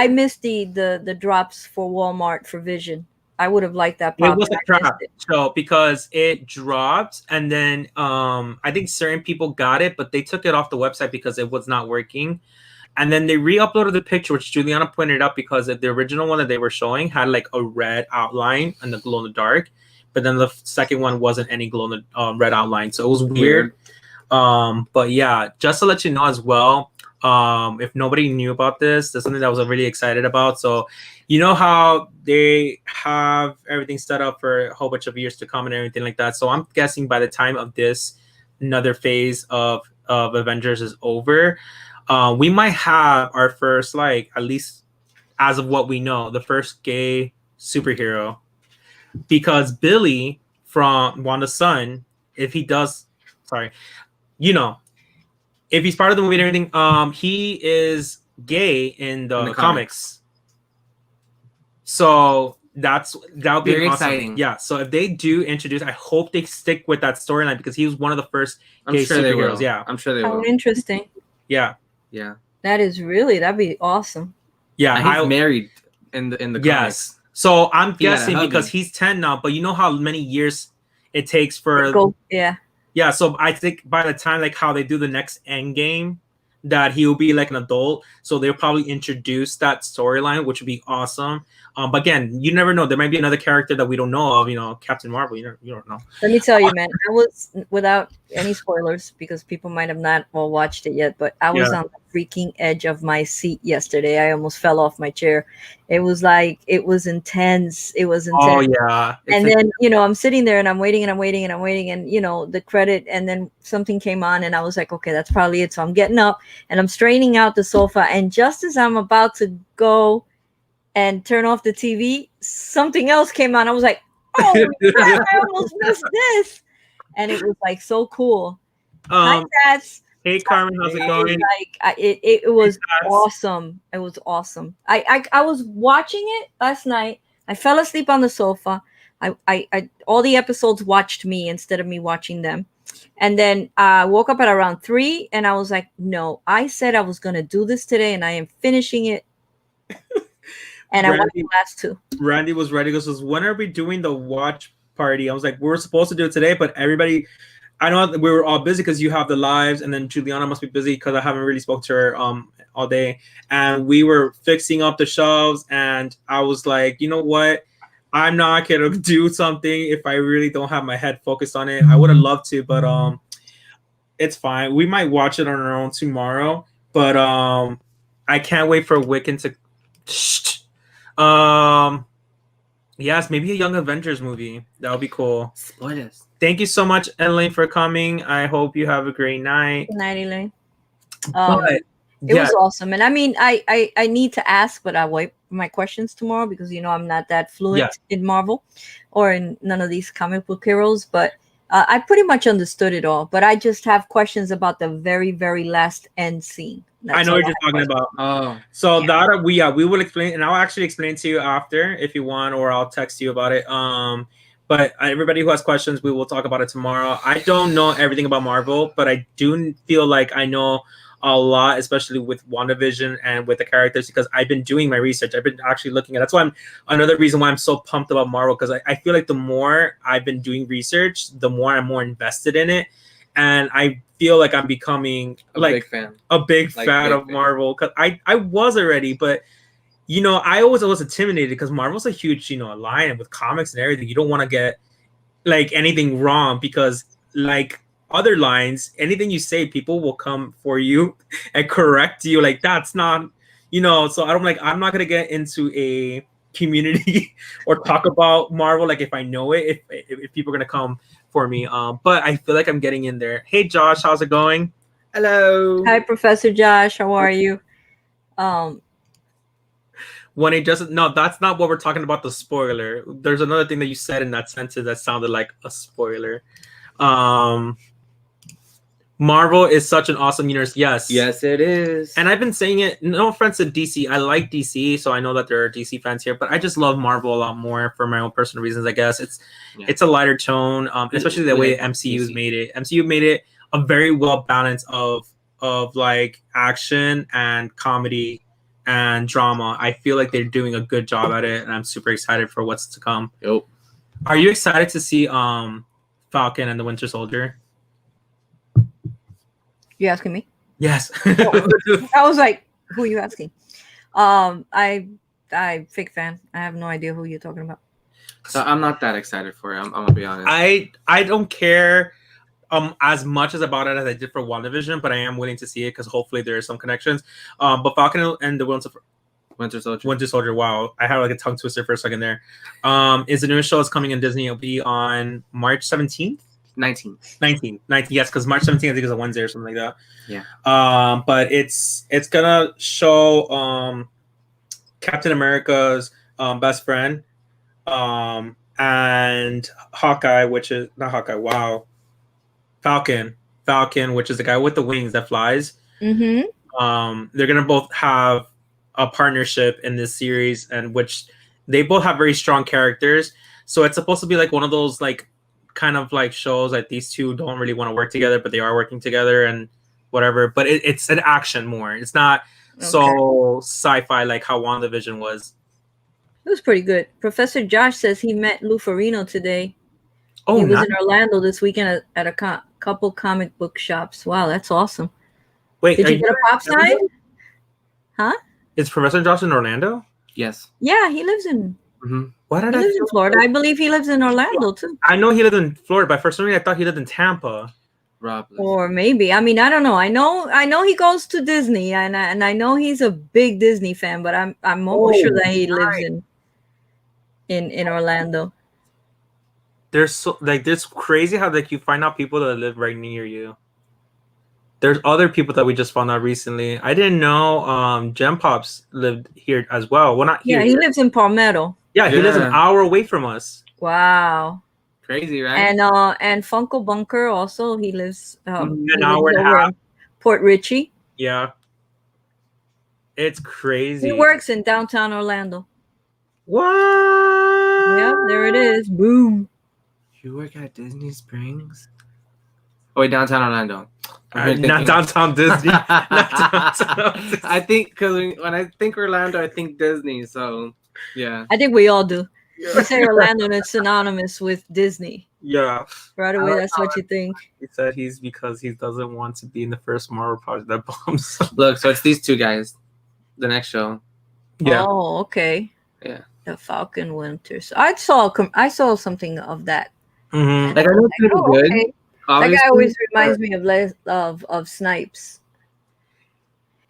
missed the drops for Walmart for Vision. I would have liked that pop. It was a trap. So because it dropped and then I think certain people got it, but they took it off the website because it was not working. And then they re-uploaded the picture, which Juliana pointed out, because the original one that they were showing had like a red outline and the glow in the dark, but then the second one wasn't any glow in the red outline. So it was weird. But yeah, just to let you know as well, if nobody knew about this, that's something that I was really excited about. So you know how they have everything set up for a whole bunch of years to come and everything like that. So I'm guessing by the time of this, another phase of Avengers is over, we might have our first, like, at least as of what we know, the first gay superhero, because Billy from Wanda's son, if he does, if he's part of the movie and everything, he is gay in the comics. So that'll be very awesome. exciting. Yeah. So if they do introduce, I hope they stick with that storyline because he was one of the first gay superheroes. Yeah, I'm sure they will. Oh, interesting. Yeah. Yeah. That'd be awesome. Yeah, and he's married in the comics. Yes. So I'm guessing because he's 10 now, but you know how many years it takes for Yeah, so I think by the time like how they do the next end game, that he will be like an adult. So they'll probably introduce that storyline, which would be awesome. But again, you never know. There might be another character that we don't know of. You know, Captain Marvel. You don't know. Let me tell you, man. I was, without any spoilers, because people might have not all watched it yet, but I was on the freaking edge of my seat yesterday. I almost fell off my chair. It was intense. It was intense. Oh yeah. And then I'm sitting there and I'm waiting and I'm waiting and I'm waiting, and the credit, and then something came on and I was like, okay, that's probably it. So I'm getting up and I'm straightening out the sofa, and just as I'm about to go and turn off the TV, something else came on. I was like, oh God, I almost missed this. And it was like so cool. Hi, Tats. Hey Carmen, how's it going? It was awesome. It was awesome. I was watching it last night. I fell asleep on the sofa. I all the episodes watched me instead of me watching them. And then I woke up at around 3 and I was like, no, I said I was gonna do this today and I am finishing it. And I watched the last 2. Randy was ready. He goes, when are we doing the watch party? I was like, we're supposed to do it today, but everybody, I know we were all busy because you have the lives, and then Juliana must be busy because I haven't really spoke to her all day. And we were fixing up the shelves, and I was like, you know what? I'm not gonna do something if I really don't have my head focused on it. I would have loved to, but it's fine. We might watch it on our own tomorrow, but I can't wait for Wiccan to Yes, maybe a Young Avengers movie. That would be cool. Spoilers. Thank you so much, Elaine, for coming. I hope you have a great night. Good night, Elaine. But It yeah, was awesome, and I mean, I need to ask, but I wipe my questions tomorrow because I'm not that fluent Yeah. in Marvel or in none of these comic book heroes. But I pretty much understood it all. But I just have questions about the very, very last end scene. I That's know all what you're talking about. Oh, So Yeah. that we will explain, and I'll actually explain to you after if you want, or I'll text you about it. But everybody who has questions, we will talk about it tomorrow. I don't know everything about Marvel, but I do feel like I know a lot, especially with WandaVision and with the characters, because I've been doing my research. I've been actually looking at. That's why I'm another reason why I'm so pumped about Marvel, because I feel like the more I've been doing research, the more I'm more invested in it, and I feel like I'm becoming a like big fan. a big Like, fan big of fan. Marvel, because I was already, but I always was intimidated because Marvel's a huge line with comics and everything. You don't want to get like anything wrong because like other lines, anything you say, people will come for you and correct you. Like that's not So I'm not gonna get into a community or talk about Marvel like if I know it if people are gonna come for me. But I feel like I'm getting in there. Hey Josh, how's it going? Hello. Hi, Professor Josh. How are you? Um, When it doesn't, no, that's not what we're talking about. The spoiler. There's another thing that you said in that sentence that sounded like a spoiler. Um, Marvel is such an awesome universe. Yes. Yes, it is. And I've been saying it. No offense to DC. I like DC, so I know that there are DC fans here, but I just love Marvel a lot more for my own personal reasons. I guess it's a lighter tone, especially the way MCU's made it. MCU made it a very well balance of like action and comedy and drama. I feel like they're doing a good job at it, and I'm super excited for what's to come. Yep. Are you excited to see Falcon and the Winter Soldier? you asking me? Yes. I was like, who are you asking? I fake fan. I have no idea who you're talking about. So I'm not that excited for it. I'm gonna be honest. I don't care as much as about it as I did for WandaVision, but I am willing to see it because hopefully there are some connections. But Falcon and the Winter Soldier. Winter Soldier. Wow, I had like a tongue twister for a second there. Is the new show is coming in Disney? It'll be on March 17th. 19. 19. Yes, because March 17th I think is a Wednesday or something like that. Yeah. But it's gonna show Captain America's best friend, and Hawkeye, which is not Hawkeye. Wow, Falcon, which is the guy with the wings that flies. Mm-hmm. They're gonna both have a partnership in this series, and which they both have very strong characters. So it's supposed to be like one of those like kind of like shows that these two don't really want to work together, but they are working together and whatever. But it's an action more. It's not so sci-fi like how WandaVision was. It was pretty good. Professor Josh says he met Lou Ferrigno today. Oh, he was nice. in Orlando this weekend at a couple comic book shops. Wow, that's awesome. Wait, did you get a pop sign? Huh? Is Professor Josh in Orlando? Yes. Yeah, he lives in. Mm-hmm. Why did he lives in Florida? I believe he lives in Orlando too. I know he lived in Florida, but for some reason I thought he lived in Tampa. Or maybe. I mean, I don't know. I know he goes to Disney, and I know he's a big Disney fan, but I'm almost sure that he lives in Orlando. There's so like it's crazy how like you find out people that live right near you. There's other people that we just found out recently. I didn't know Gem Pops lived here as well. Well, not here. Yeah, he lives in Palmetto. Yeah, he lives an hour away from us. Wow. Crazy, right? And Funko Bunker also, he lives an hour and a half. Port Richey. Yeah. It's crazy. He works in downtown Orlando. What? Yep, there it is. Boom. You work at Disney Springs? Oh, wait, downtown Orlando. Not downtown Disney. Not downtown Disney. I think because when I think Orlando, I think Disney. So, yeah. I think we all do. You say Orlando and it's synonymous with Disney. Yeah. Right away, that's what you think. He said he's because he doesn't want to be in the first Marvel project that bombs. Look, so it's these two guys. The next show. Yeah. Oh, okay. Yeah. The Falcon Winter. So I saw something of that. Mm-hmm. Like I know it's pretty good. Okay. That guy always reminds me of Snipes.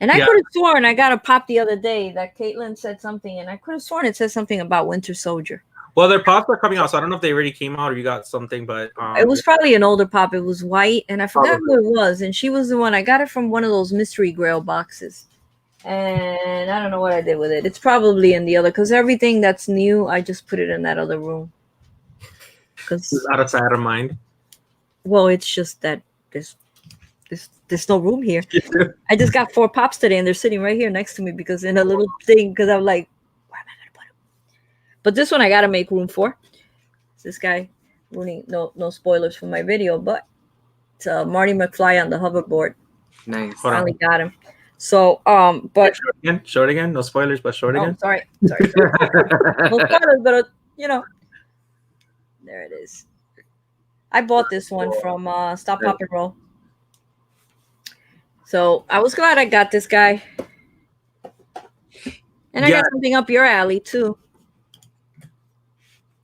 And I could have sworn I got a pop the other day that Caitlin said something, and I could have sworn it said something about Winter Soldier. Well, their pops are coming out, so I don't know if they already came out or you got something, but It was probably an older pop. It was white, and I forgot who it was. And she was the one. I got it from one of those mystery grail boxes. And I don't know what I did with it. It's probably in the other, because everything that's new, I just put it in that other room. Because out of sight, out of mind. Well, it's just that there's no room here. I just got 4 pops today, and they're sitting right here next to me because in a little thing. Because I'm like, where am I gonna put them? But this one I gotta make room for. This guy, ruining no spoilers for my video, but it's Marty McFly on the hoverboard. Nice. Finally got him. So, but show it again. No spoilers, but show it again. Sorry. No spoilers, but there it is. I bought this one from Stop Pop and Roll. So I was glad I got this guy, and I got something up your alley too.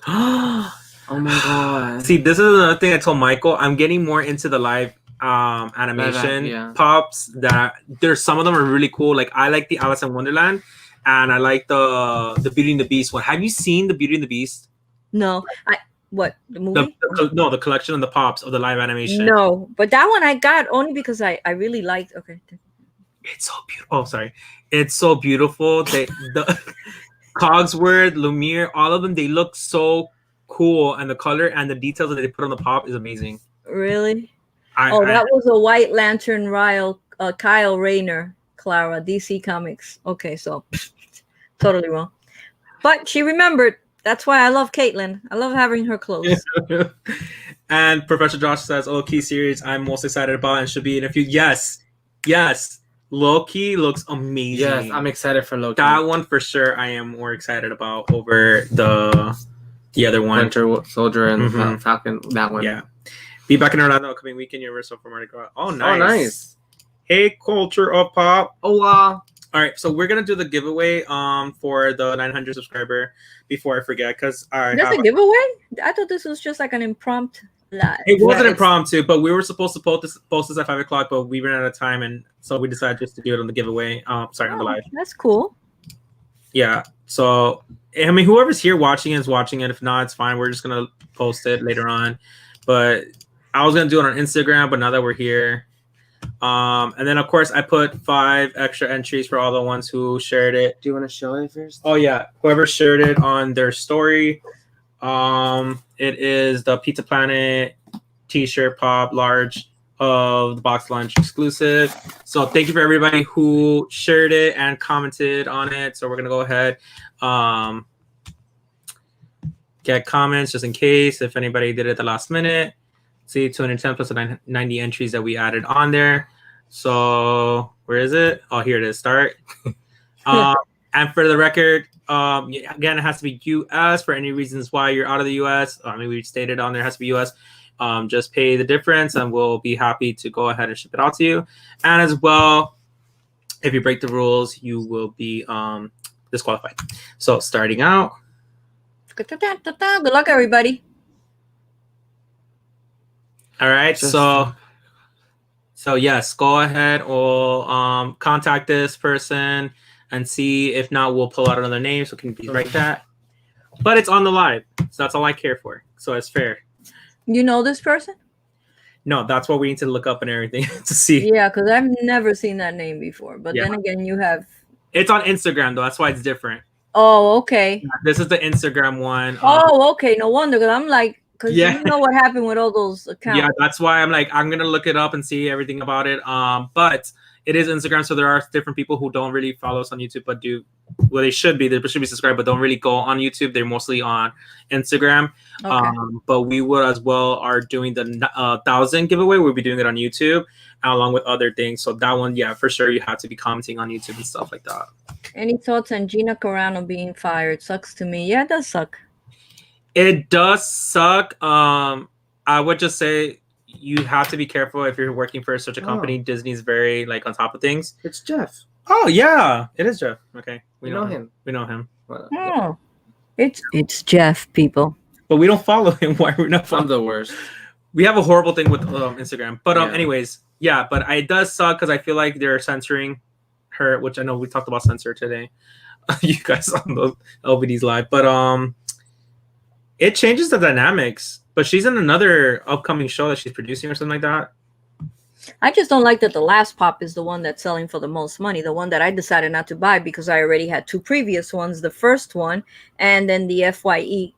Oh my god! See, this is another thing I told Michael. I'm getting more into the live animation pops. That there's some of them are really cool. Like I like the Alice in Wonderland, and I like the Beauty and the Beast one. Have you seen the Beauty and the Beast? No, what the movie? The collection of the pops of the live animation. No, but that one I got only because I really liked. Okay, it's so beautiful. Oh, sorry, it's so beautiful. The Cogsworth, Lumiere, all of them, they look so cool, and the color and the details that they put on the pop is amazing. Really? That was a White Lantern Kyle Rayner, Clara, DC Comics. Okay, so totally wrong. But she remembered. That's why I love Caitlin. I love having her clothes. And Professor Josh says, Loki series I'm most excited about and should be in a few. Yes. Loki looks amazing. Yes, I'm excited for Loki. That one for sure I am more excited about over the other one. Winter Soldier and Falcon, that one. Yeah. Be back in Orlando upcoming weekend, Universal for Mardi Gras. Oh, nice. Oh, nice. Hey, Culture of Pop. Oh, wow. All right, so we're gonna do the giveaway for the 900 subscriber before I forget, because there's a giveaway. I thought this was just like an impromptu live. It wasn't impromptu, but we were supposed to post this at 5 o'clock, but we ran out of time, and so we decided just to do it on the giveaway. On the live. That's cool. Yeah. So I mean, whoever's here watching is watching it. If not, it's fine. We're just gonna post it later on. But I was gonna do it on Instagram, but now that we're here. And then of course I put 5 extra entries for all the ones who shared it. Do you want to show it first? Oh yeah, whoever shared it on their story. It is the Pizza Planet t-shirt pop large of the Box Lunch exclusive. So thank you for everybody who shared it and commented on it. So we're gonna go ahead get comments just in case if anybody did it at the last minute. See, 210 plus the 90 entries that we added on there. So where is it? Oh, here it is. Start. And for the record, again, it has to be U.S. for any reasons why you're out of the U.S. I mean, we stated on there it has to be U.S. Just pay the difference, and we'll be happy to go ahead and ship it out to you. And as well, if you break the rules, you will be disqualified. So starting out. Good luck, everybody. All right, so yes, go ahead or contact this person and see. If not, we'll pull out another name so can be like that. But it's on the live, so that's all I care for. So it's fair. You know this person? No, that's what we need to look up and everything to see. Yeah, because I've never seen that name before. But then again, you have. It's on Instagram though. That's why it's different. Oh, okay. This is the Instagram one. Oh, okay. No wonder, because I'm like. Because you know what happened with all those accounts. Yeah, that's why I'm like, I'm going to look it up and see everything about it. But it is Instagram, so there are different people who don't really follow us on YouTube, but they should be subscribed, but don't really go on YouTube. They're mostly on Instagram. Okay. But we would as well are doing the 1,000 giveaway. We'll be doing it on YouTube along with other things. So that one, yeah, for sure, you have to be commenting on YouTube and stuff like that. Any thoughts on Gina Carano being fired? Sucks to me. Yeah, it does suck. It does suck. I would just say you have to be careful if you're working for such a company. Disney's very like on top of things. It's Jeff. Oh yeah, it is Jeff. Okay, we know him. We know him. Oh, it's Jeff, people. But we don't follow him. Why we're not? I'm the worst. We have a horrible thing with Instagram. But anyways, yeah. But it does suck because I feel like they're censoring her, which I know we talked about censor today. You guys on the LVD's live, but it changes the dynamics. But she's in another upcoming show that she's producing or something like that. I just don't like that the last pop is the one that's selling for the most money. The one that I decided not to buy because I already had two previous ones. The first one, and then the FYE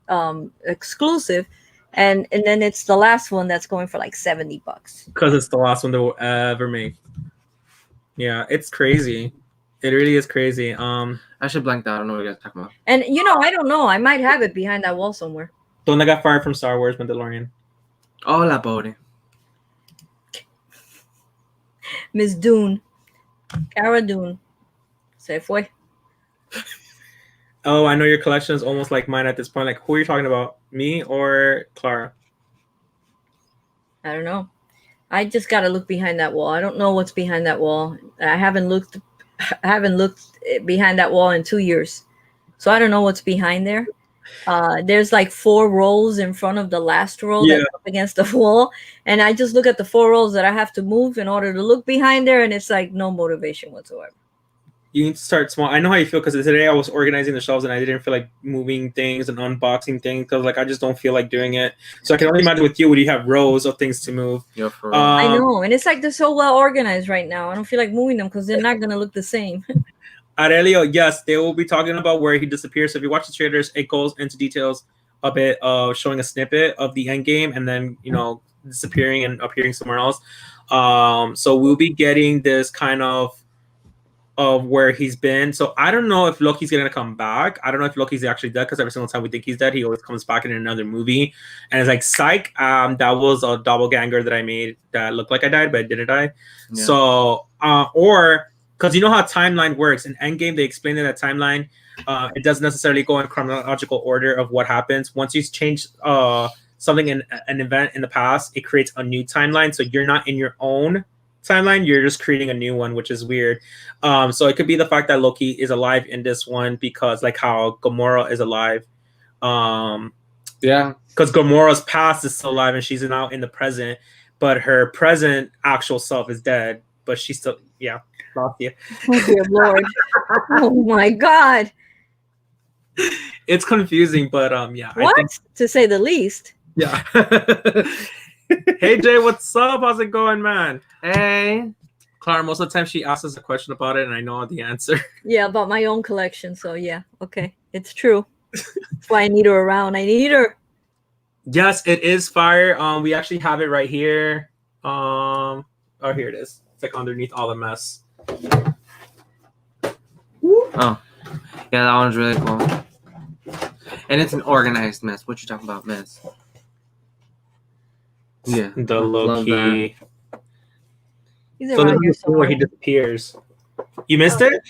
exclusive, and then it's the last one that's going for like $70. Because it's the last one they will ever make. Yeah, it's crazy. It really is crazy. I should blank that. I don't know what you guys are talking about. And you know, I don't know. I might have it behind that wall somewhere. The one that got fired from Star Wars Mandalorian. Oh, la pobre. Miss Dune, Cara Dune, se fue. Oh, I know your collection is almost like mine at this point. Like, who are you talking about? Me or Clara? I don't know. I just gotta look behind that wall. I don't know what's behind that wall. I haven't looked behind that wall in 2 years, so I don't know what's behind there. There's like 4 rolls in front of the last roll that's up against the wall, and I just look at the 4 rolls that I have to move in order to look behind there, and it's like no motivation whatsoever. You need to start small. I know how you feel because today I was organizing the shelves and I didn't feel like moving things and unboxing things because like I just don't feel like doing it. So I can only imagine with you when you have rows of things to move. Yeah, for real. I know, and it's like they're so well organized right now. I don't feel like moving them because they're not gonna look the same. Aurelio, yes, they will be talking about where he disappears. So if you watch the trailers, it goes into details a bit of showing a snippet of the end game and then disappearing and appearing somewhere else. So we'll be getting this kind of where he's been. So I don't know if Loki's gonna come back. I don't know if Loki's actually dead because every single time we think he's dead, he always comes back in another movie. And it's like psych. That was a doppelganger that I made that looked like I died, but I didn't die. Yeah. So or because you know how timeline works in Endgame, they explained that timeline. It doesn't necessarily go in chronological order of what happens. Once you change something in an event in the past, it creates a new timeline. So you're not in your own timeline, you're just creating a new one, which is weird. So it could be the fact that Loki is alive in this one because like how Gamora is alive. Yeah. Because Gamora's past is still alive and she's now in the present, but her present actual self is dead, but she's still, yeah. Lost you. Oh dear Lord. Oh my God. It's confusing, but yeah. What? I think, to say the least. Yeah. Hey Jay, what's up? How's it going, man? Hey. Clara, most of the time she asks us a question about it and I know the answer. Yeah, about my own collection. So yeah, okay. It's true. That's why I need her around. I need her. Yes, it is fire. We actually have it right here. Oh, here it is. It's like underneath all the mess. Oh. Yeah, that one's really cool. And it's an organized mess. What you talking about, mess? Yeah. The Loki. He's around here somewhere. Where he disappears. You missed it?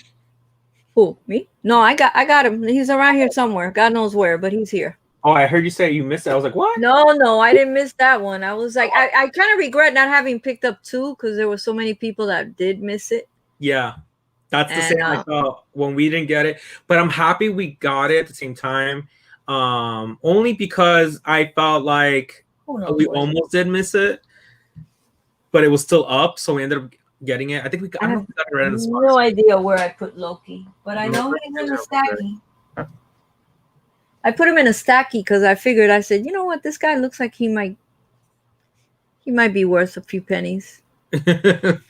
Who? Me? No, I got him. He's around here somewhere. God knows where, but he's here. Oh, I heard you say you missed it. I was like, what? No, I didn't miss that one. I was like, I kind of regret not having picked up 2 because there were so many people that did miss it. Yeah. That's the same I felt when we didn't get it. But I'm happy we got it at the same time. Only because I felt like we almost did miss it. But it was still up, so we ended up getting it. I think we got, I have no idea where I put Loki, but I know he's in a stacky. I put him in a stacky because I figured, I said, you know what, this guy looks like he might be worth a few pennies. The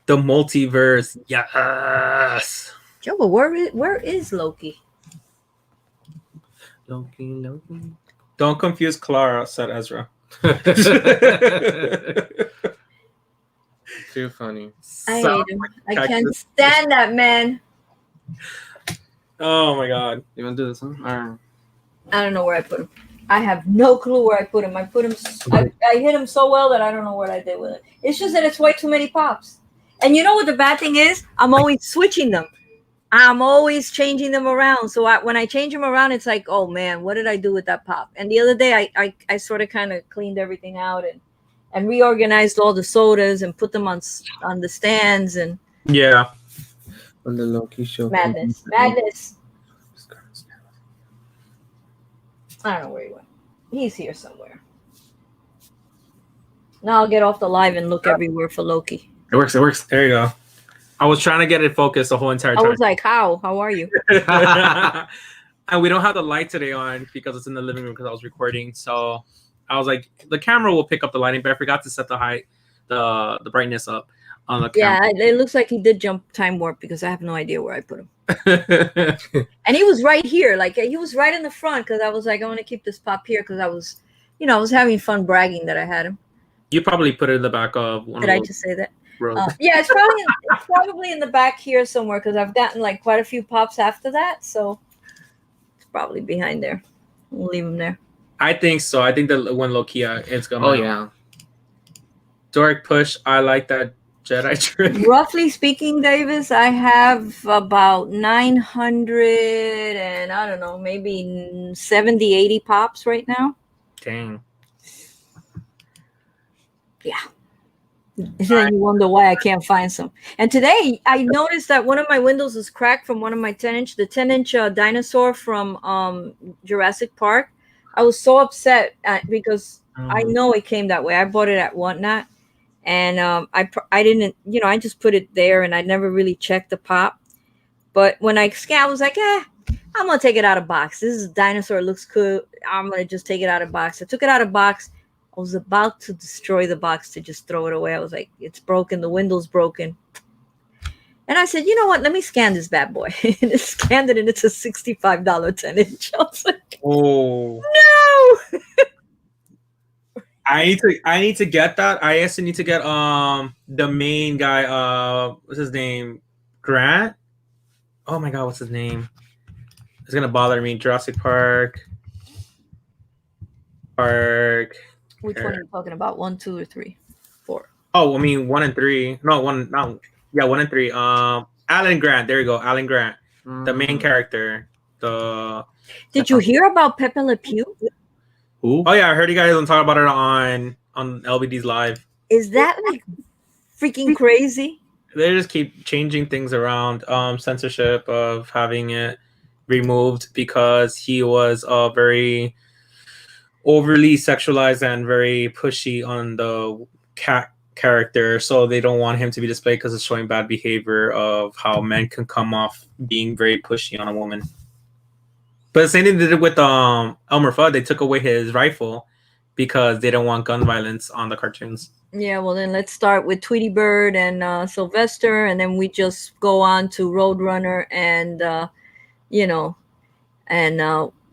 multiverse, yes. Joe, but where is Loki? Loki. Don't confuse Clara, said Ezra. Too funny. I hate him. I can't stand that man. Oh my God. You want to do this one? Or... I don't know where I put him. I have no clue where I put him. I hit him so well that I don't know what I did with it. It's just that it's way too many pops. And you know what the bad thing is? I'm always switching them. I'm always changing them around. So when I change them around, it's like, oh man, what did I do with that pop? And the other day, I sort of kind of cleaned everything out and reorganized all the sodas and put them on the stands and yeah. On the Loki show. Madness. I don't know where he went. He's here somewhere. Now I'll get off the live and look everywhere for Loki. It works. There you go. I was trying to get it focused the whole entire time. I was like, how are you? And we don't have the light today on because it's in the living room because I was recording. So I was like, the camera will pick up the lighting, but I forgot to set the height, the brightness up on the Yeah, camera. it looks like he did jump time warp because I have no idea where I put him. And he was right here, like he was right in the front because I was like, I want to keep this pop here because I was, I was having fun bragging that I had him. You probably put it in the back of one Did of I those just say that? rows. Yeah, it's probably in the back here somewhere because I've gotten like quite a few pops after that, so it's probably behind there. We'll leave him there. I think so. I think that when Lokia, it's gonna. Oh yeah. Dork push. I like that Jedi trick. Roughly speaking, Davis, I have about 900 and I don't know, maybe 70, 80 pops right now. Dang. Yeah. And then you wonder why I can't find some. And today I noticed that one of my windows is cracked from one of my 10-inch, the 10-inch dinosaur from Jurassic Park. I was so upset because I know it came that way. I bought it at Whatnot. And I didn't, I just put it there and I never really checked the pop. But when I scanned, I was like, I'm going to take it out of box. This is a dinosaur. It looks cool. I'm going to just take it out of box. I took it out of box. I was about to destroy the box to just throw it away. I was like, it's broken. The window's broken. And I said, you know what? Let me scan this bad boy. And I scanned it and it's a $65 10-inch. I was like, oh no. I need to get that. I also need to get the main guy, what's his name? Grant? Oh my god, what's his name? It's gonna bother me. Jurassic Park. Which one are you talking about? 1, 2, or 3, 4? Oh, I mean 1 and 3. No, 1 no. Yeah, 1 and 3. Alan Grant. There you go. Alan Grant. The main character. Did you hear about Pepe Le Pew? Who? Oh yeah, I heard you guys talk about it on LBD's live. Is that like freaking crazy? They just keep changing things around. Censorship of having it removed because he was very overly sexualized and very pushy on the cat character, so they don't want him to be displayed because it's showing bad behavior of how men can come off being very pushy on a woman. But the same thing they did with Elmer Fudd. They took away his rifle because they don't want gun violence on the cartoons. Yeah, well then let's start with Tweety Bird and Sylvester, and then we just go on to Roadrunner and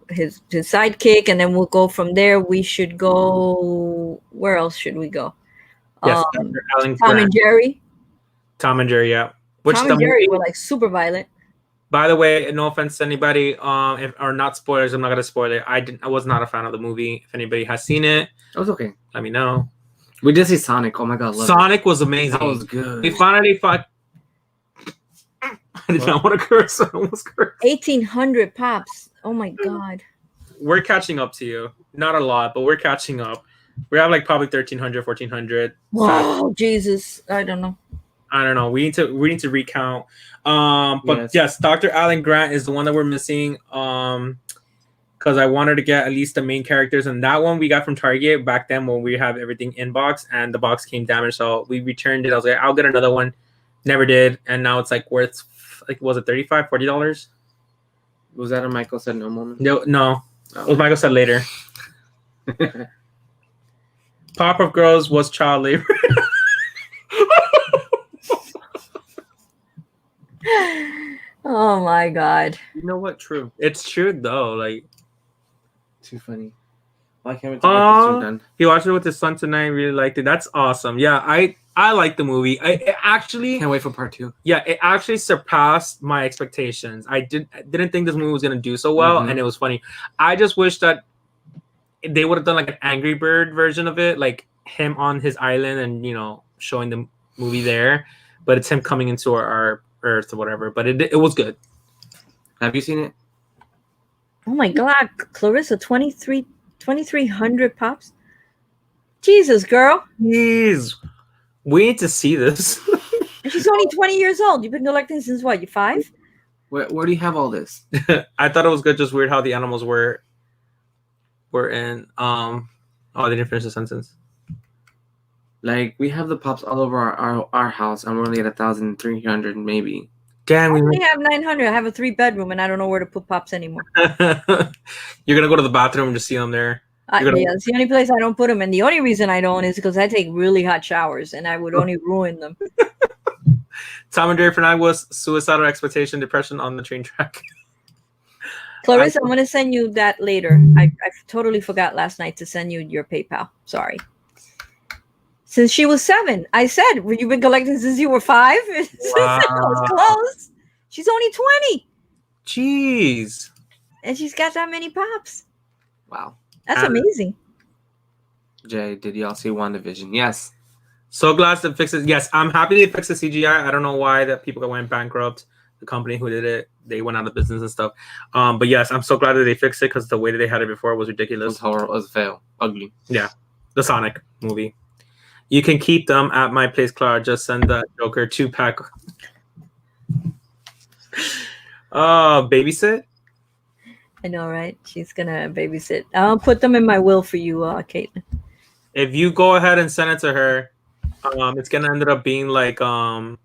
his sidekick, and then we'll go from there. We should go. Where else should we go? Yes, Tom and Jerry. Tom and Jerry, yeah. Tom and Jerry were like super violent. By the way, no offense to anybody, or not spoilers. I'm not gonna spoil it. I was not a fan of the movie. If anybody has seen it, It was okay. let me know. We did see Sonic. Oh my god, Sonic was amazing. That was good. We finally fought. I did not want to curse. I almost cursed. 1,800 pops. Oh my god. We're catching up to you. Not a lot, but we're catching up. We have like probably 1,300, 1,400. Whoa, Jesus! I don't know. We need to recount. But yes, Dr. Alan Grant is the one that we're missing. Because I wanted to get at least the main characters, and that one we got from Target back then when we have everything in box, and the box came damaged, so we returned it. I was like, I'll get another one. Never did, and now it's like worth like, was it $35, $40? Was that a Michael said no moment? No. It was Michael said later. Pop-Up Girls was child labor. Oh my god. You know what? True. It's true though. Like, too funny. Why can't we talk about this done? He watched it with his son tonight. Really liked it. That's awesome. Yeah, I like the movie. It actually can't wait for part 2. Yeah, it actually surpassed my expectations. I didn't think this movie was gonna do so well, and it was funny. I just wish that they would have done like an Angry Bird version of it, like him on his island and showing the movie there. But it's him coming into our Earth or whatever. But it was good. Have you seen it? Oh my god, Clarissa, 2,300 pops. Jesus, girl. Jeez. We need to see this. And she's only 20 years old. You've been collecting since what? You 5? Where do you have all this? I thought it was good. Just weird how the animals were in. Oh, they didn't finish the sentence. Like, we have the pops all over our house, and we're only at 1,300 maybe. Gang, I we only have 900. I have a 3-bedroom, and I don't know where to put Pops anymore. You're gonna go to the bathroom and just see them there. Yeah, it's the only place I don't put them. And the only reason I don't is because I take really hot showers, and I would only ruin them. Tom and Jerry for night was suicidal expectation, depression on the train track. Clarissa, I'm going to send you that later. I totally forgot last night to send you your PayPal. Sorry. Since she was 7. I said, you've been collecting since you were 5? Wow. I was close. She's only 20. Jeez. And she's got that many Pops. Wow. That's amazing. Jay, did y'all see WandaVision? Yes. So glad to fix it. Yes, I'm happy they fixed the CGI. I don't know why that people that went bankrupt. The company who did it, they went out of business and stuff. But yes, I'm so glad that they fixed it because the way that they had it before was ridiculous. It was horrible. It was a fail. Ugly. Yeah. The Sonic movie. You can keep them at my place, Clara. Just send that Joker 2-pack. Babysit? I know, right? She's going to babysit. I'll put them in my will for you, Caitlin. If you go ahead and send it to her, it's going to end up being like the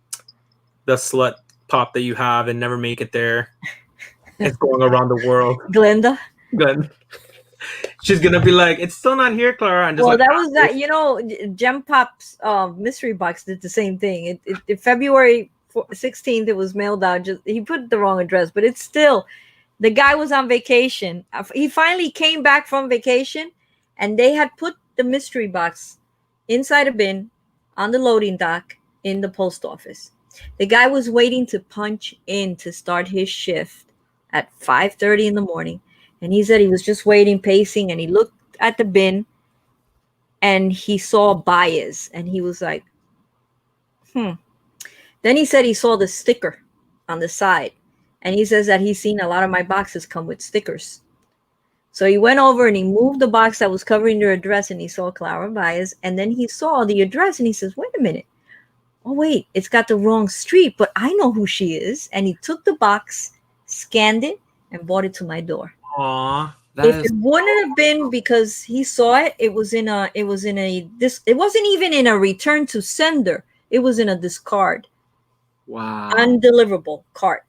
slut pop that you have and never make it there. It's going around the world. Glenda? Good. She's gonna be like, it's still not here, Clara. And just well, like, that was that. You know, Gem Pop's mystery box did the same thing. It February 16th, it was mailed out. Just he put the wrong address, but it's still. The guy was on vacation. He finally came back from vacation, and they had put the mystery box inside a bin on the loading dock in the post office. The guy was waiting to punch in to start his shift at 5:30 in the morning. And he said he was just waiting, pacing, and he looked at the bin and he saw buyers. And he was like, Then he said he saw the sticker on the side. And he says that he's seen a lot of my boxes come with stickers. So he went over and he moved the box that was covering their address and he saw Clara Baez. And then he saw the address and he says, wait a minute. Oh, wait, it's got the wrong street, but I know who she is. And he took the box, scanned it, and brought it to my door. Aww. If it wouldn't have been because he saw it, it wasn't even in a return to sender. It was in a discard. Wow. Undeliverable cart.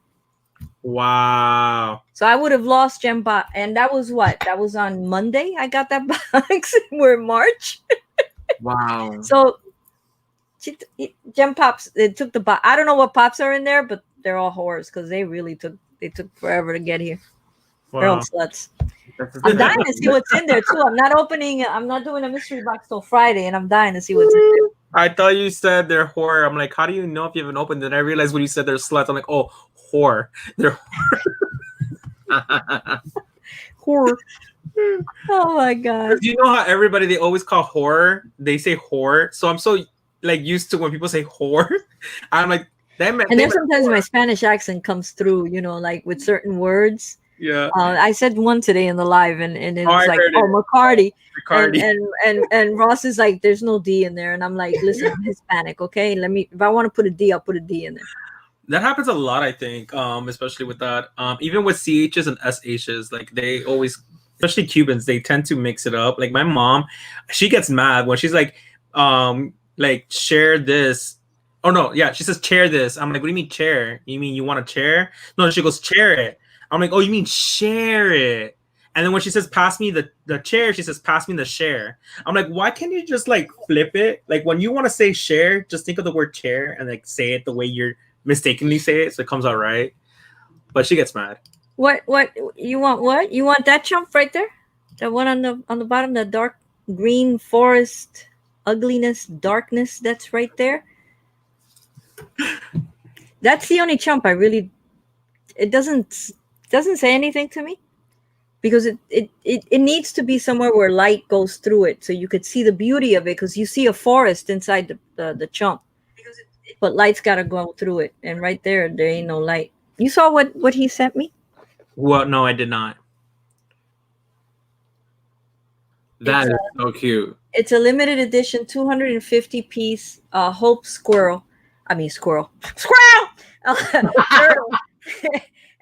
Wow. So I would have lost Gem Pop. And that was what? That was on Monday. I got that box. We're in March. Wow. So Gem Pops, it took the box. I don't know what pops are in there, but they're all whores because they took forever to get here. Wow. They're all sluts. I'm dying to see what's in there too. I'm not doing a mystery box till Friday, and I'm dying to see what's in there. I thought you said they're whore. I'm like, how do you know if you haven't opened it? And I realized when you said they're sluts, I'm like, oh, whore. They're whore. Oh my god. You know how everybody they always call whore? They say whore. So I'm so like used to when people say whore. I'm like, and then sometimes my Spanish accent comes through, you know, like with certain words. Yeah. I said one today in the live, and it was like, McCarty. And Ross is like, there's no D in there, and I'm like, listen, I'm Hispanic, okay? If I want to put a D, I'll put a D in there. That happens a lot, I think, especially with that. Even with CHs and SHs, like they always, especially Cubans, they tend to mix it up. Like my mom, she gets mad when she's like share this. Oh no, yeah, she says chair this. I'm like, what do you mean chair? You mean you want a chair? No, she goes chair it. I'm like, oh, you mean share it? And then when she says pass me the chair, she says pass me the share. I'm like, why can't you just like flip it? Like when you want to say share, just think of the word chair and like say it the way you're mistakenly say it, so it comes out right. But she gets mad. What you want? What you want? That chump right there, the one on the bottom, the dark green forest ugliness, darkness. That's right there. That's the only chump I really. It doesn't say anything to me because it needs to be somewhere where light goes through it so you could see the beauty of it, because you see a forest inside the chump, but light's got to go through it, and right there ain't no light. You saw what he sent me? Well, no, I did not. That is so cute. It's a limited edition 250 piece Hope squirrel turtle.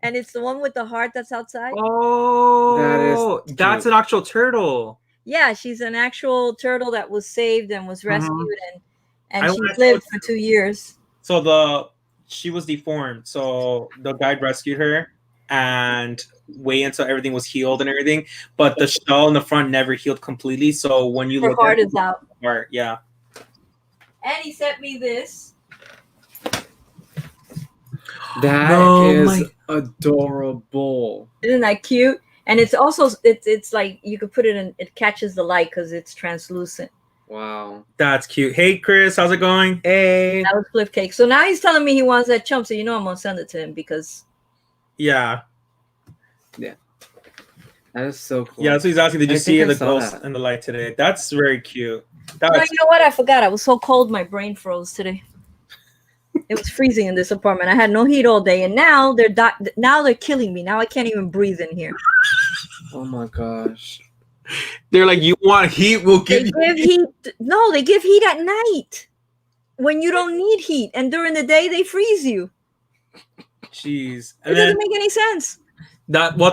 And it's the one with the heart that's outside. Oh, that's an actual turtle. Yeah, she's an actual turtle that was saved and was rescued, and she lived for 2 years. So she was deformed, so the guy rescued her and wait until everything was healed and everything. But the shell in the front never healed completely. So when you Her look heart at is out. the heart, yeah, And he sent me this. That is adorable. Isn't that cute? And it's also it's like you could put it in. It catches the light because it's translucent. Wow. that's cute. Hey, Chris, how's it going? Hey. That was flip cake. So now he's telling me he wants that chump. So you know I'm gonna send it to him because Yeah, That is so cool. yeah. So he's asking, did you I see think I the saw ghost that. in the light today? That's very cute. no, That's you know what? I forgot. I was so cold, my brain froze today. It was freezing in this apartment. I had no heat all day, and now they're killing me. Now I can't even breathe in here. Oh my gosh. they're like, you want heat? We'll They give you. give heat. No, they give heat at night when you don't need heat, and during the day they freeze you. Jeez. It And doesn't then make any sense.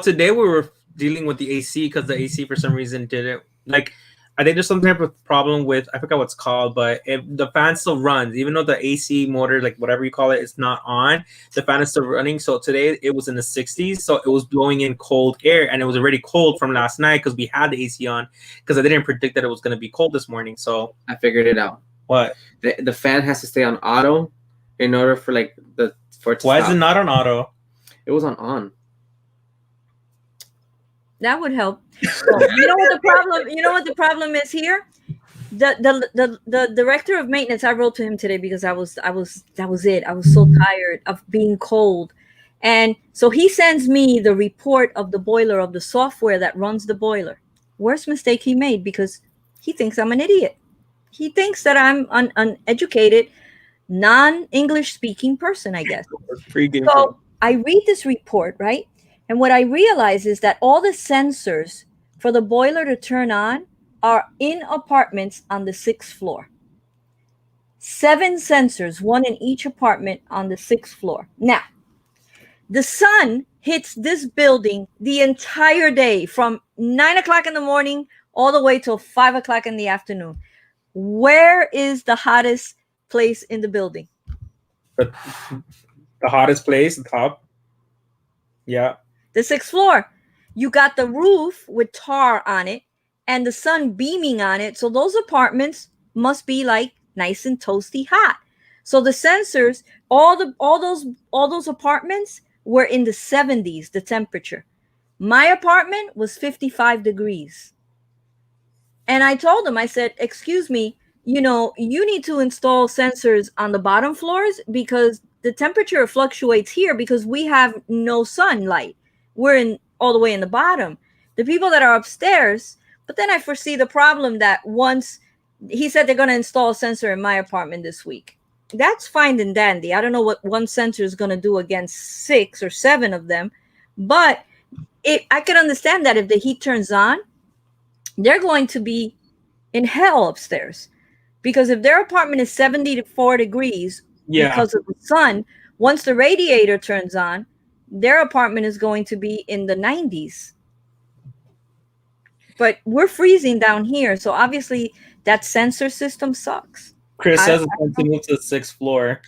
today we were dealing with the AC because the AC for some reason didn't like. I think there's some type of problem with, I forgot what it's called, but the fan still runs even though the AC motor, like whatever you call it, is not on. The fan is still running. So today it was in the 60s, so it was blowing in cold air, and it was already cold from last night because we had the AC on because I didn't predict that it was going to be cold this morning. So I figured it out. what? The fan has to stay on auto in order for it to Why stop. is it not on auto? It was on. That would help. So, you know what the problem? You know what the problem is here? The director of maintenance. I wrote to him today because that was it. I was so tired of being cold, and so he sends me the report of the boiler, of the software that runs the boiler. Worst mistake he made because he thinks I'm an idiot. He thinks that I'm an uneducated, non-English speaking person, I guess. Free game. So I read this report, right? And what I realize is that all the sensors for the boiler to turn on are in apartments on the 6th floor. 7 sensors, one in each apartment on the 6th floor. Now, the sun hits this building the entire day from 9 o'clock in the morning all the way till 5 o'clock in the afternoon. Where is the hottest place in the building? The hottest place, the top. Yeah. The 6th floor. You got the roof with tar on it and the sun beaming on it. So those apartments must be like nice and toasty hot. So the sensors, all those apartments were in the 70s, the temperature. My apartment was 55 degrees. And I told him, I said, excuse me, you need to install sensors on the bottom floors because the temperature fluctuates here because we have no sunlight. We're in all the way in the bottom. The people that are upstairs, but then I foresee the problem that once he said they're going to install a sensor in my apartment this week. That's fine and dandy. I don't know what one sensor is going to do against 6 or 7 of them, but I can understand that if the heat turns on, they're going to be in hell upstairs because if their apartment is 74 degrees because of the sun, once the radiator turns on, their apartment is going to be in the 90s. But we're freezing down here, so obviously that sensor system sucks. Chris says it's going to move to the 6th floor.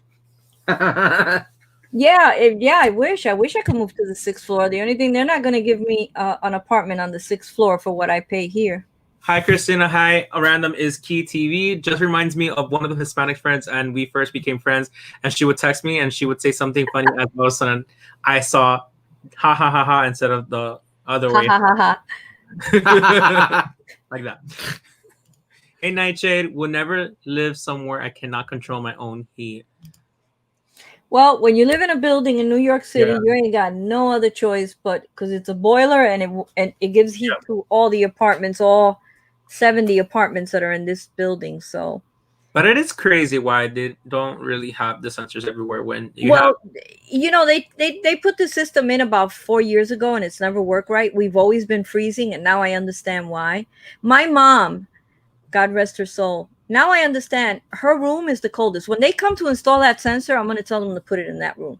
Yeah, I wish I could move to the 6th floor. The only thing, they're not going to give me an apartment on the 6th floor for what I pay here. Hi, Christina. Hi, a random is Key TV. Just reminds me of one of the Hispanic friends, and we first became friends. And she would text me, and she would say something funny, as all of a sudden I saw "ha ha ha ha" instead of the other way, Ha ha ha. like that. Hey, Nightshade, will never live somewhere I cannot control my own heat. Well, when you live in a building in New York City, you ain't got no other choice but because it's a boiler and it gives heat to all the apartments, all 70 apartments that are in this building. So, but it is crazy why they don't really have the sensors everywhere when they put the system in about 4 years ago and it's never worked right. We've always been freezing, and now I understand why. My mom, God rest her soul, now I understand her room is the coldest. When they come to install that sensor, I'm going to tell them to put it in that room.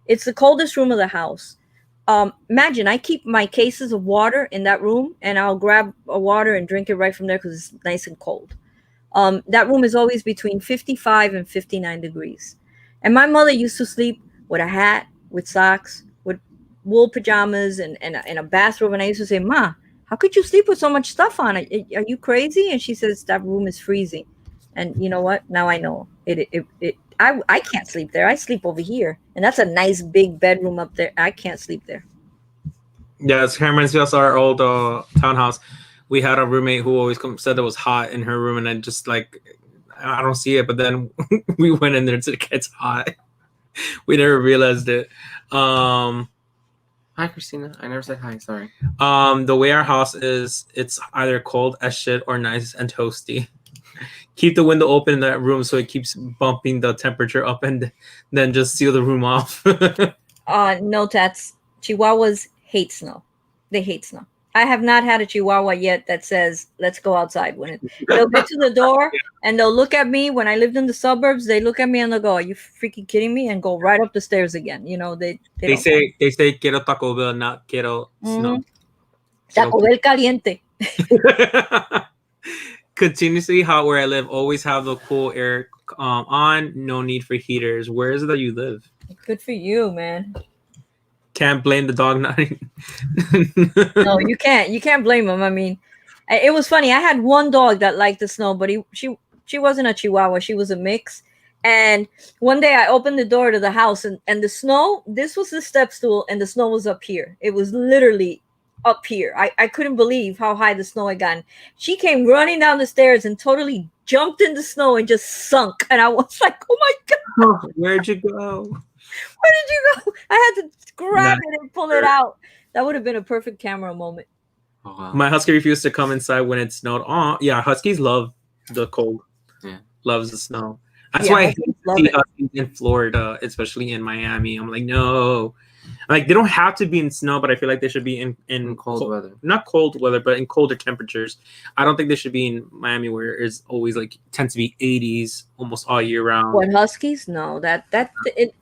It's the coldest room of the house. Imagine I keep my cases of water in that room and I'll grab a water and drink it right from there because it's nice and cold. That room is always between 55 and 59 degrees. And my mother used to sleep with a hat, with socks, with wool pajamas, and a bathrobe. And I used to say, Ma, how could you sleep with so much stuff on it? Are you crazy? And she says, that room is freezing. And you know what? Now I know I can't sleep there. I sleep over here. And that's a nice big bedroom up there. I can't sleep there. Yeah, it's kind of reminds me of our old townhouse. We had a roommate who always said it was hot in her room, and I just like, I don't see it. But then we went in there and said it gets hot. We never realized it. Hi, Christina. I never said hi. Sorry. The way our house is, it's either cold as shit or nice and toasty. Keep the window open in that room so it keeps bumping the temperature up, and then just seal the room off. No, Tats. Chihuahuas hate snow. They hate snow. I have not had a Chihuahua yet that says, let's go outside. When they'll get to the door and they'll look at me. When I lived in the suburbs, they look at me and they'll go, are you freaking kidding me? And go right up the stairs again. You know, they say quiero Taco Bell, not quiero snow. Taco Bell caliente. Continuously hot where I live. Always have the cool air on. No need for heaters. Where is it that you live? Good for you, man. Can't blame the dog. No, you can't. You can't blame him. I mean, it was funny. I had one dog that liked the snow, but she wasn't a Chihuahua. She was a mix. And one day I opened the door to the house, and the snow, this was the step stool, and the snow was up here. It was literally up here. I couldn't believe how high the snow had gotten. She came running down the stairs and totally jumped in the snow and just sunk. And I was like, oh my God. Where'd you go? Where did you go? I had to grab it and pull it out. That would have been a perfect camera moment. Oh, wow. My husky refused to come inside when it snowed. Oh, yeah, huskies love the cold. Yeah, loves the snow. That's why I see huskies in Florida, especially in Miami. I'm like, no, like they don't have to be in snow, but I feel like they should be in cold weather. Not cold weather, but in colder temperatures. I don't think they should be in Miami where it's always like tends to be 80s almost all year round. What, huskies? No,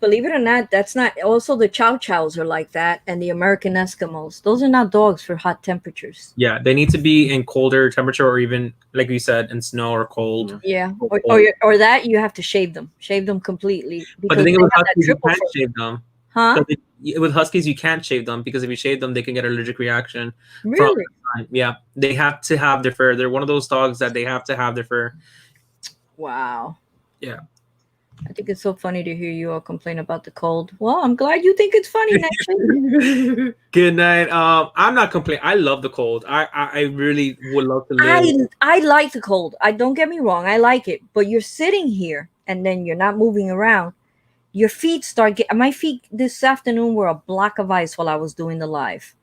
believe it or not, that's not. Also, the chow chows are like that, and the American Eskimos. Those are not dogs for hot temperatures. Yeah, they need to be in colder temperature, or even like we said, in snow or cold. Yeah, or that you have to shave them completely. But the thing with huskies, you can't shave them. Huh? With huskies, you can't shave them because if you shave them, they can get an allergic reaction. Really? Yeah, they have to have their fur. They're one of those dogs that they have to have their fur. Wow. Yeah. I think it's so funny to hear you all complain about the cold. Well, I'm glad you think it's funny, naturally. Good night. I'm not complaining. I love the cold. I really would love to live. I like the cold. Don't get me wrong. I like it. But you're sitting here and then you're not moving around. Your feet my feet this afternoon were a block of ice while I was doing the live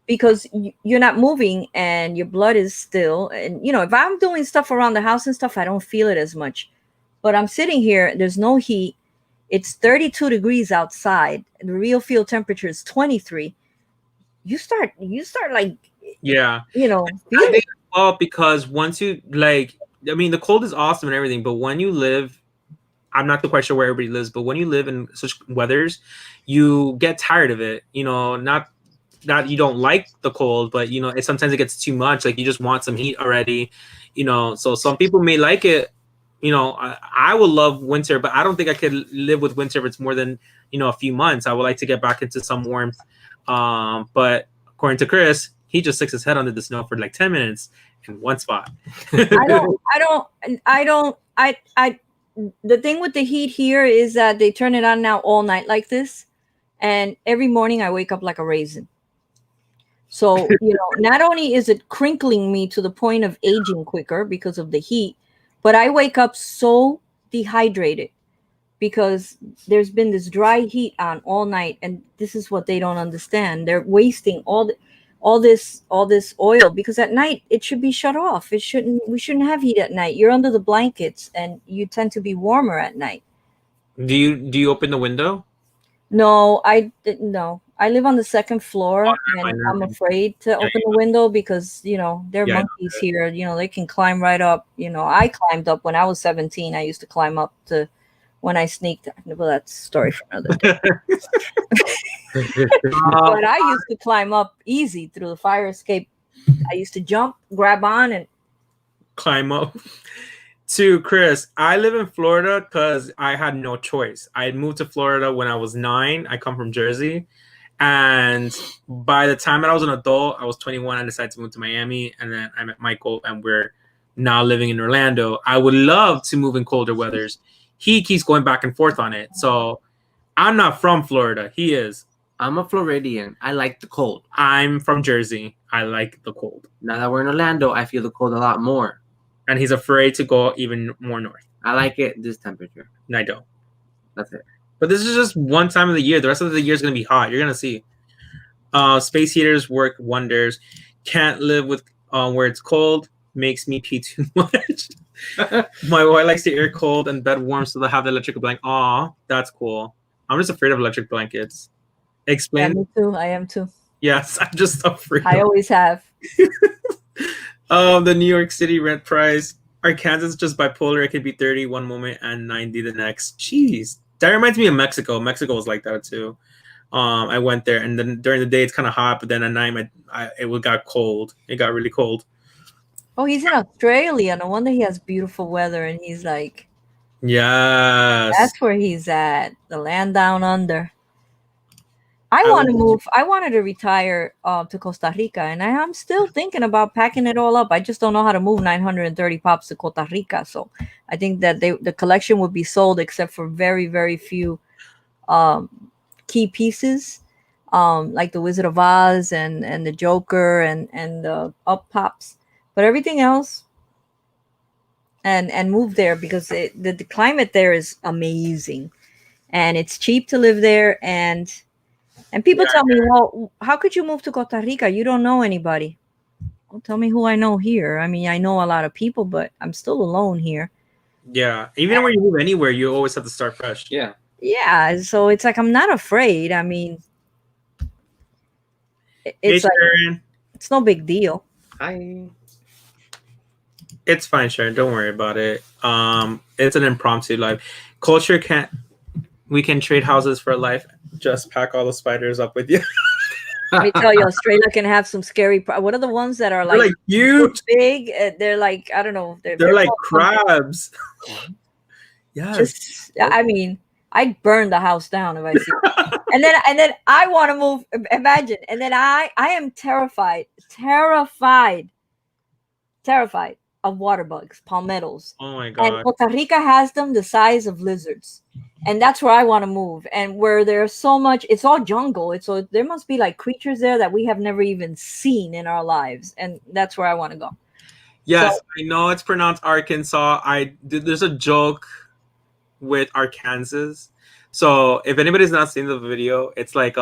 because you're not moving and your blood is still. And, you know, if I'm doing stuff around the house and stuff, I don't feel it as much. But I'm sitting here. There's no heat. It's 32 degrees outside. The real field temperature is 23. You start like, yeah, you know, I think, well, because once you like, I mean, the cold is awesome and everything, but when you live, I'm not quite sure where everybody lives, but when you live in such weathers, you get tired of it. You know, not that you don't like the cold, but you know, sometimes it gets too much. Like you just want some heat already. You know, so some people may like it. You know, I would love winter, but I don't think I could live with winter if it's more than, you know, a few months. I would like to get back into some warmth. But according to Chris, he just sticks his head under the snow for like 10 minutes in one spot. The thing with the heat here is that they turn it on now all night like this. And every morning I wake up like a raisin. So, you know, not only is it crinkling me to the point of aging quicker because of the heat, but I wake up so dehydrated because there's been this dry heat on all night. And this is what they don't understand. They're wasting all this oil because at night it should be shut off. We shouldn't have heat at night. You're under the blankets and you tend to be warmer at night. Do you open the window? No, I live on the second floor and I'm afraid to open the window because, you know, there are monkeys here, you know, they can climb right up. You know, I climbed up when I was 17. I used to climb up to when I sneaked. Well, that's a story for another day. But I used to climb up easy through the fire escape. I used to jump, grab on, and climb up. To Chris, I live in Florida because I had no choice. I moved to Florida when I was 9. I come from Jersey. And by the time that I was an adult, I was 21. I decided to move to Miami. And then I met Michael, and we're now living in Orlando. I would love to move in colder weathers. He keeps going back and forth on it. So I'm not from Florida. He is. I'm a Floridian. I like the cold. I'm from Jersey. I like the cold. Now that we're in Orlando, I feel the cold a lot more. And he's afraid to go even more north. I like it this temperature. And I don't. That's it. But this is just one time of the year. The rest of the year is going to be hot. You're going to see. Space heaters work wonders. Can't live with where it's cold. Makes me pee too much. My wife likes the air cold and bed warm, so they have the electric blanket. Aw, that's cool. I'm just afraid of electric blankets. Explain. Yeah, me too. I am too. Yes, I'm just afraid. I always have. The New York City rent price. Arkansas is just bipolar. It could be 30 one moment and 90 the next. Jeez. That reminds me of Mexico. Mexico was like that too. I went there, and then during the day it's kind of hot, but then at night it got cold. It got really cold. Oh, he's in Australia. No wonder he has beautiful weather, and he's like, yes, that's where he's at. The land down under. I want to move. I wanted to retire to Costa Rica, and I'm still thinking about packing it all up. I just don't know how to move 930 pops to Costa Rica. So I think that the collection would be sold except for very, very few key pieces, like the Wizard of Oz and the Joker and the Up Pops. But everything else, and move there because the climate there is amazing, and it's cheap to live there. And people tell me, well, how could you move to Costa Rica? You don't know anybody. Well, tell me who I know here. I mean, I know a lot of people, but I'm still alone here. Yeah. Even when you move anywhere, you always have to start fresh. Yeah. Yeah. So it's like, I'm not afraid. I mean, it's like, it's no big deal. Hi. It's fine, Sharon. Don't worry about it. It's an impromptu life. Culture we can trade houses for life. Just pack all the spiders up with you. Let me tell you, Australia can have some scary. What are the ones that are like huge, big? They're like, I don't know. They're like crabs. Yeah. I mean, I'd burn the house down if I see it. and then I want to move. Imagine. And then I am terrified of water bugs, palmettos. Oh my god. And Costa Rica has them the size of lizards. And that's where I want to move. And where there's so much, it's all jungle. So there must be like creatures there that we have never even seen in our lives. And that's where I want to go. Yes, so, I know it's pronounced Arkansas. There's a joke with Arkansas. So if anybody's not seen the video, it's like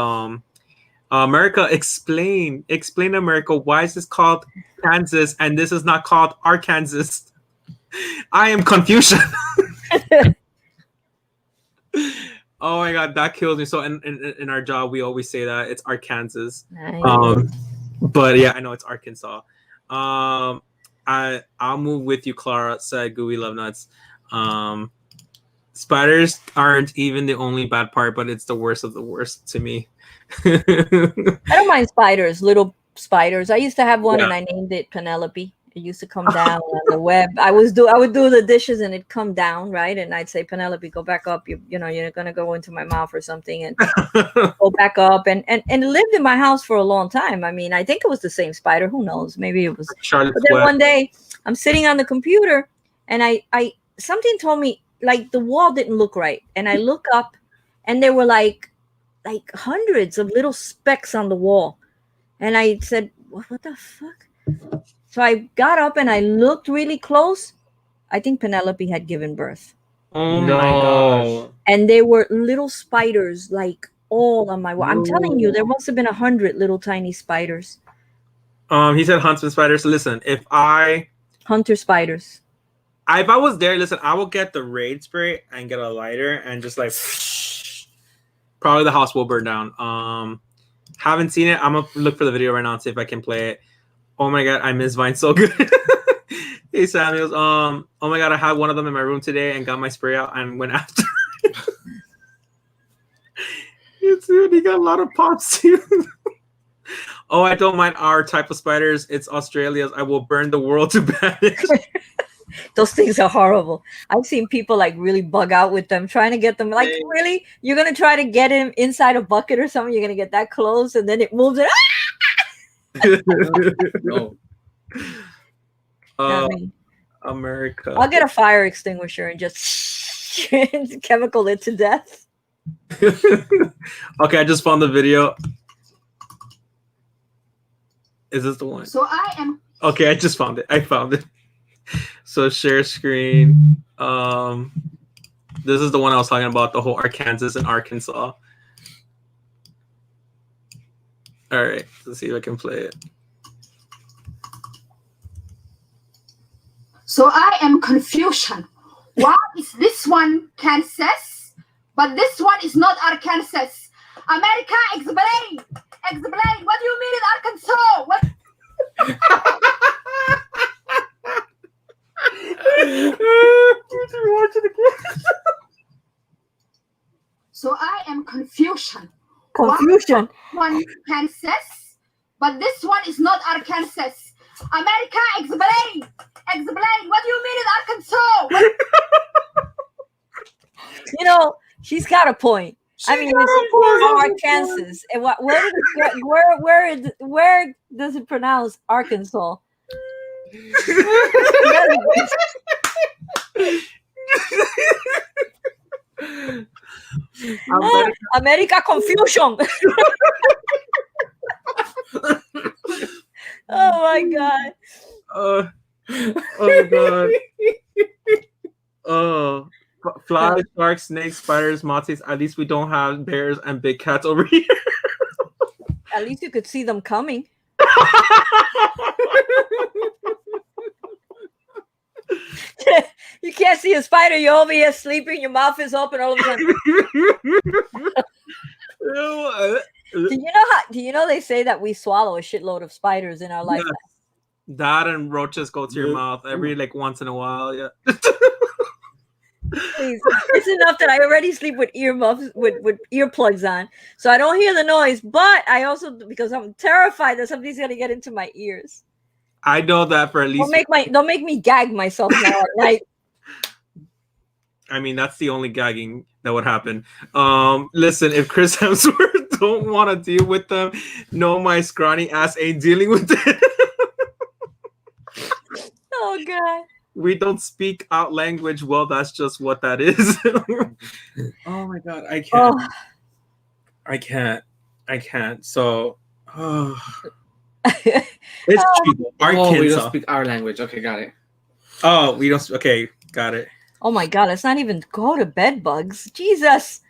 America, explain America, why is this called Kansas and this is not called Arkansas? I am Confucian. Oh my god, that kills me. So in our job we always say that it's Arkansas. Nice. But yeah, I know it's Arkansas. I'll move with you, Clara, said Gooey Love Nuts. Spiders aren't even the only bad part, but it's the worst of the worst to me. I don't mind spiders, little spiders. I used to have one and I named it Penelope. It used to come down on the web. I would do the dishes and it'd come down, right? And I'd say, Penelope, go back up. You're gonna go into my mouth or something, and go back up. And it lived in my house for a long time. I mean, I think it was the same spider. Who knows? Maybe it was. But then one day, I'm sitting on the computer, and I something told me like the wall didn't look right, and I look up, and there were like hundreds of little specks on the wall, and I said, what the fuck? So I got up and I looked really close. I think Penelope had given birth. Oh my gosh. And there were little spiders like all on my wall. I'm telling you, there must have been 100 little tiny spiders. He said huntsman spiders. Listen, hunter spiders. If I was there, listen, I will get the raid spray and get a lighter and just like probably the house will burn down. Haven't seen it. I'm gonna look for the video right now and see if I can play it. Oh my god, I miss Vine so good. Hey Samuels, oh my god, I had one of them in my room today and got my spray out and went after. He got a lot of pops too. Oh, I don't mind our type of spiders. It's Australia's. I will burn the world to banish. Those things are horrible. I've seen people like really bug out with them, trying to get them. Like, really, you're gonna try to get him inside a bucket or something? You're gonna get that close, and then it moves it. No. I mean, America. I'll get a fire extinguisher and just chemical it to death. Okay, I just found the video. Is this the one? So I am. Okay, I just found it. I found it. So share screen. This is the one I was talking about, the whole Arkansas and Arkansas. All right, let's see if I can play it. So I am confusion. Why is this one Kansas, but this one is not Arkansas? America, explain. Explain. What do you mean in Arkansas? What? So I am confusion. Confusion. One Kansas, but this one is not Arkansas. America, explain. Explain. What do you mean in Arkansas? What? You know, she's got a point. I mean, it's Arkansas. And where does it pronounce Arkansas? America confusion. Oh my god. Oh god. Oh, flies, sharks, snakes, spiders, moths. At least we don't have bears and big cats over here. At least you could see them coming. You can't see a spider. You're over here sleeping. Your mouth is open. All of a sudden. Do you know they say that we swallow a shitload of spiders in our lifetime? That and roaches go to your mouth every like once in a while. Yeah. Please. It's enough that I already sleep with earmuffs with earplugs on, so I don't hear the noise. But I also, because I'm terrified that somebody's gonna get into my ears. I know that for at least. Don't make me gag myself now at night. I mean, that's the only gagging that would happen. Listen, if Chris Hemsworth don't want to deal with them, no, my scrawny ass ain't dealing with it. Oh god. We don't speak out language. Well, that's just what that is. Oh my god, I can't. Oh. I can't. So, it's true. Oh, we don't speak our language. Okay, got it. Oh, we don't. Okay, got it. Oh my god, let's not even go to bed bugs. Jesus.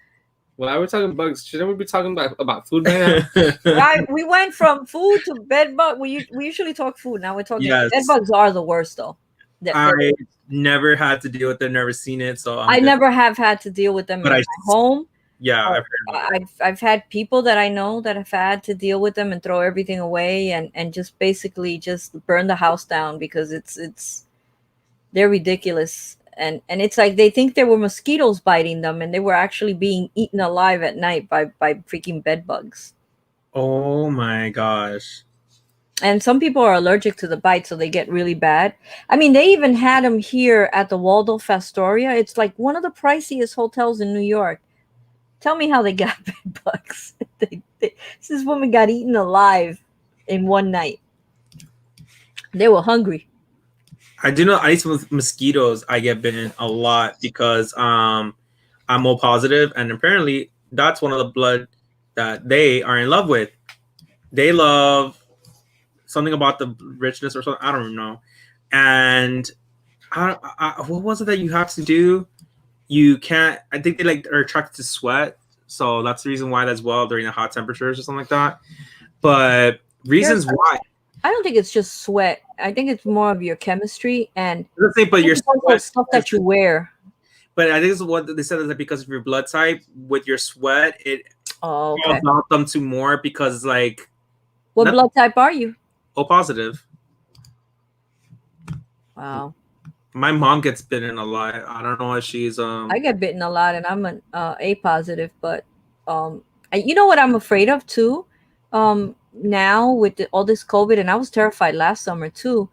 Well, I was talking bugs. Shouldn't we be talking about food right now? Right, we went from food to bed bug. We usually talk food. Now we're talking bed bugs are the worst though. I never had to deal with them, never seen it, so I never have had to deal with them in my home. Yeah, I've had people that I know that have had to deal with them and throw everything away and just basically just burn the house down because they're ridiculous. And it's like they think there were mosquitoes biting them and they were actually being eaten alive at night by freaking bed bugs. Oh my gosh. And some people are allergic to the bite, so they get really bad. I mean, they even had them here at the Waldorf Astoria. It's like one of the priciest hotels in New York. Tell me how they got bed bugs. This woman got eaten alive in one night. They were hungry. I do know, at least with mosquitoes, I get bitten a lot because I'm O positive, and apparently that's one of the blood that they are in love with. They love something about the richness or something. I don't know. And what was it that you have to do? You can't. I think they are attracted to sweat, so that's the reason why as well during the hot temperatures or something like that. But reasons why. I don't think it's just sweat. I think it's more of your chemistry and but your stuff that you wear. But I think it's what they said is that because of your blood type, with your sweat, it calls out them to more because like. What blood type are you? O positive. Wow. My mom gets bitten a lot. I don't know if she's I get bitten a lot, and I'm an A positive. But you know what I'm afraid of too. Now with all this COVID, and I was terrified last summer too.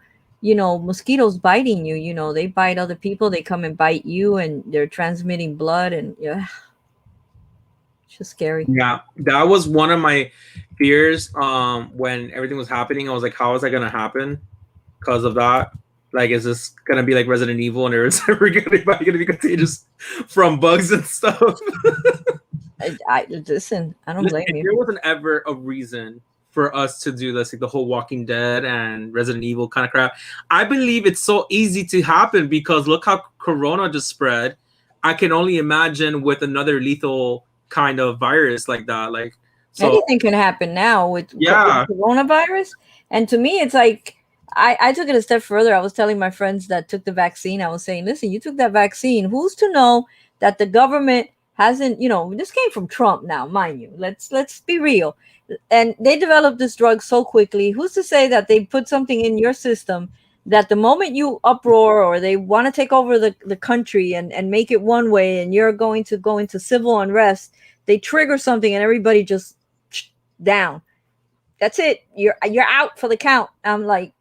mosquitoes biting you. They bite other people. They come and bite you, and they're transmitting blood, and yeah, it's just scary. Yeah, that was one of my fears. When everything was happening, I was like, how is that gonna happen? Because of that, like, is this gonna be like Resident Evil, and it's ever gonna be contagious from bugs and stuff? Listen, I don't blame If you. there wasn't ever a reason for us to do this, like the whole Walking Dead and Resident Evil kind of crap, I believe it's so easy to happen because look how Corona just spread. I can only imagine with another lethal kind of virus like that. Like, so Anything can happen now with Yeah. coronavirus. And to me, it's like I took it a step further. I was telling my friends that took the vaccine, I was saying, listen, you took that vaccine. Who's to know that the government hasn't, this came from Trump now, mind you. Let's be real. And they developed this drug so quickly. Who's to say that they put something in your system that the moment you uproar or they want to take over the country and make it one way and you're going to go into civil unrest, they trigger something and everybody just down. That's it. You're out for the count. I'm like,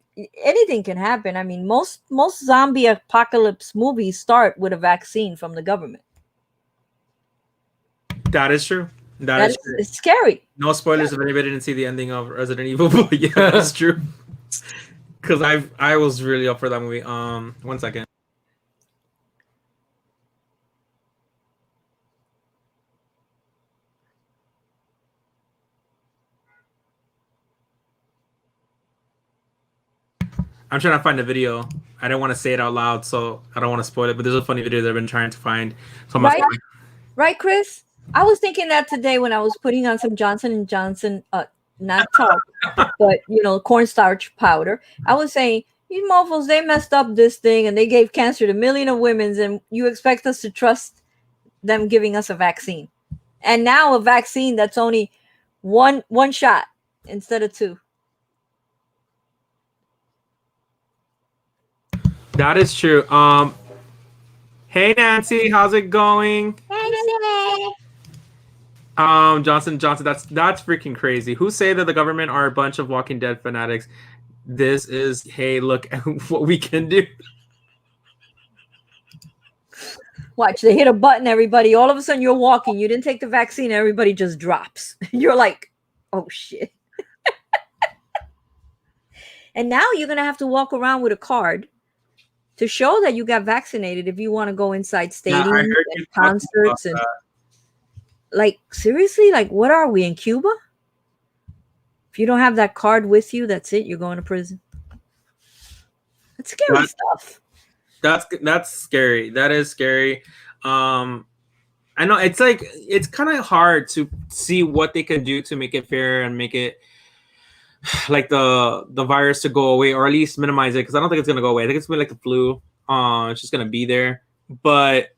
anything can happen. I mean, most zombie apocalypse movies start with a vaccine from the government. that is true. That is true. it's scary. No spoilers if anybody didn't see the ending of Resident Evil, but yeah, that's true. Because I was really up for that movie. 1 second. I'm trying to find the video. I don't want to say it out loud, so I don't want to spoil it. But there's a funny video that I've been trying to find. So Right, Chris? I was thinking that today when I was putting on some Johnson & Johnson, not talc, but, cornstarch powder. I was saying, these mofos, they messed up this thing and they gave cancer to millions of women, and you expect us to trust them giving us a vaccine. And now a vaccine that's only one shot instead of 2. That is true. Hey Nancy, how's it going? Johnson, that's freaking crazy. Who say that the government are a bunch of Walking Dead fanatics? This is, hey, look at what we can do. Watch, they hit a button, everybody. All of a sudden you're walking. You didn't take the vaccine, everybody just drops. You're like, oh shit. And now you're gonna have to walk around with a card to show that you got vaccinated if you want to go inside stadiums and concerts and like, seriously, like, what are we in Cuba? If you don't have that card with you, that's it. You're going to prison. That's scary stuff. That's scary. That is scary. I know it's kind of hard to see what they can do to make it fair and make it like the virus to go away, or at least minimize it, because I don't think it's gonna go away. I think it's gonna be like the flu. It's just gonna be there. But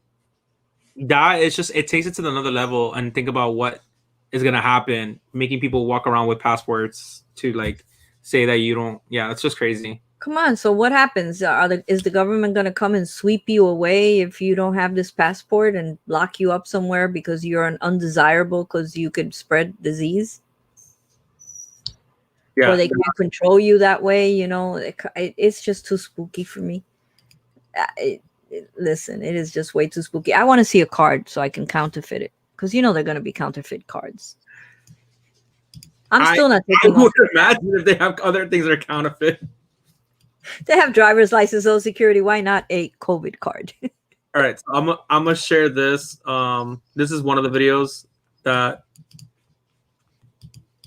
that is just, it takes it to another level, and think about what is gonna happen, making people walk around with passports to like say that you don't. Yeah, that's just crazy. Come on. So what happens? Is the government going to come and sweep you away if you don't have this passport and lock you up somewhere because you're an undesirable because you could spread disease? Yeah. Or they can't control you that way, it's just too spooky for me. Listen, it is just way too spooky. I want to see a card so I can counterfeit it, because they're going to be counterfeit cards. I'm still not taking. I would imagine if they have other things that are counterfeit. They have driver's license, Social Security. Why not a COVID card? All right, so I'm gonna share this. This is one of the videos that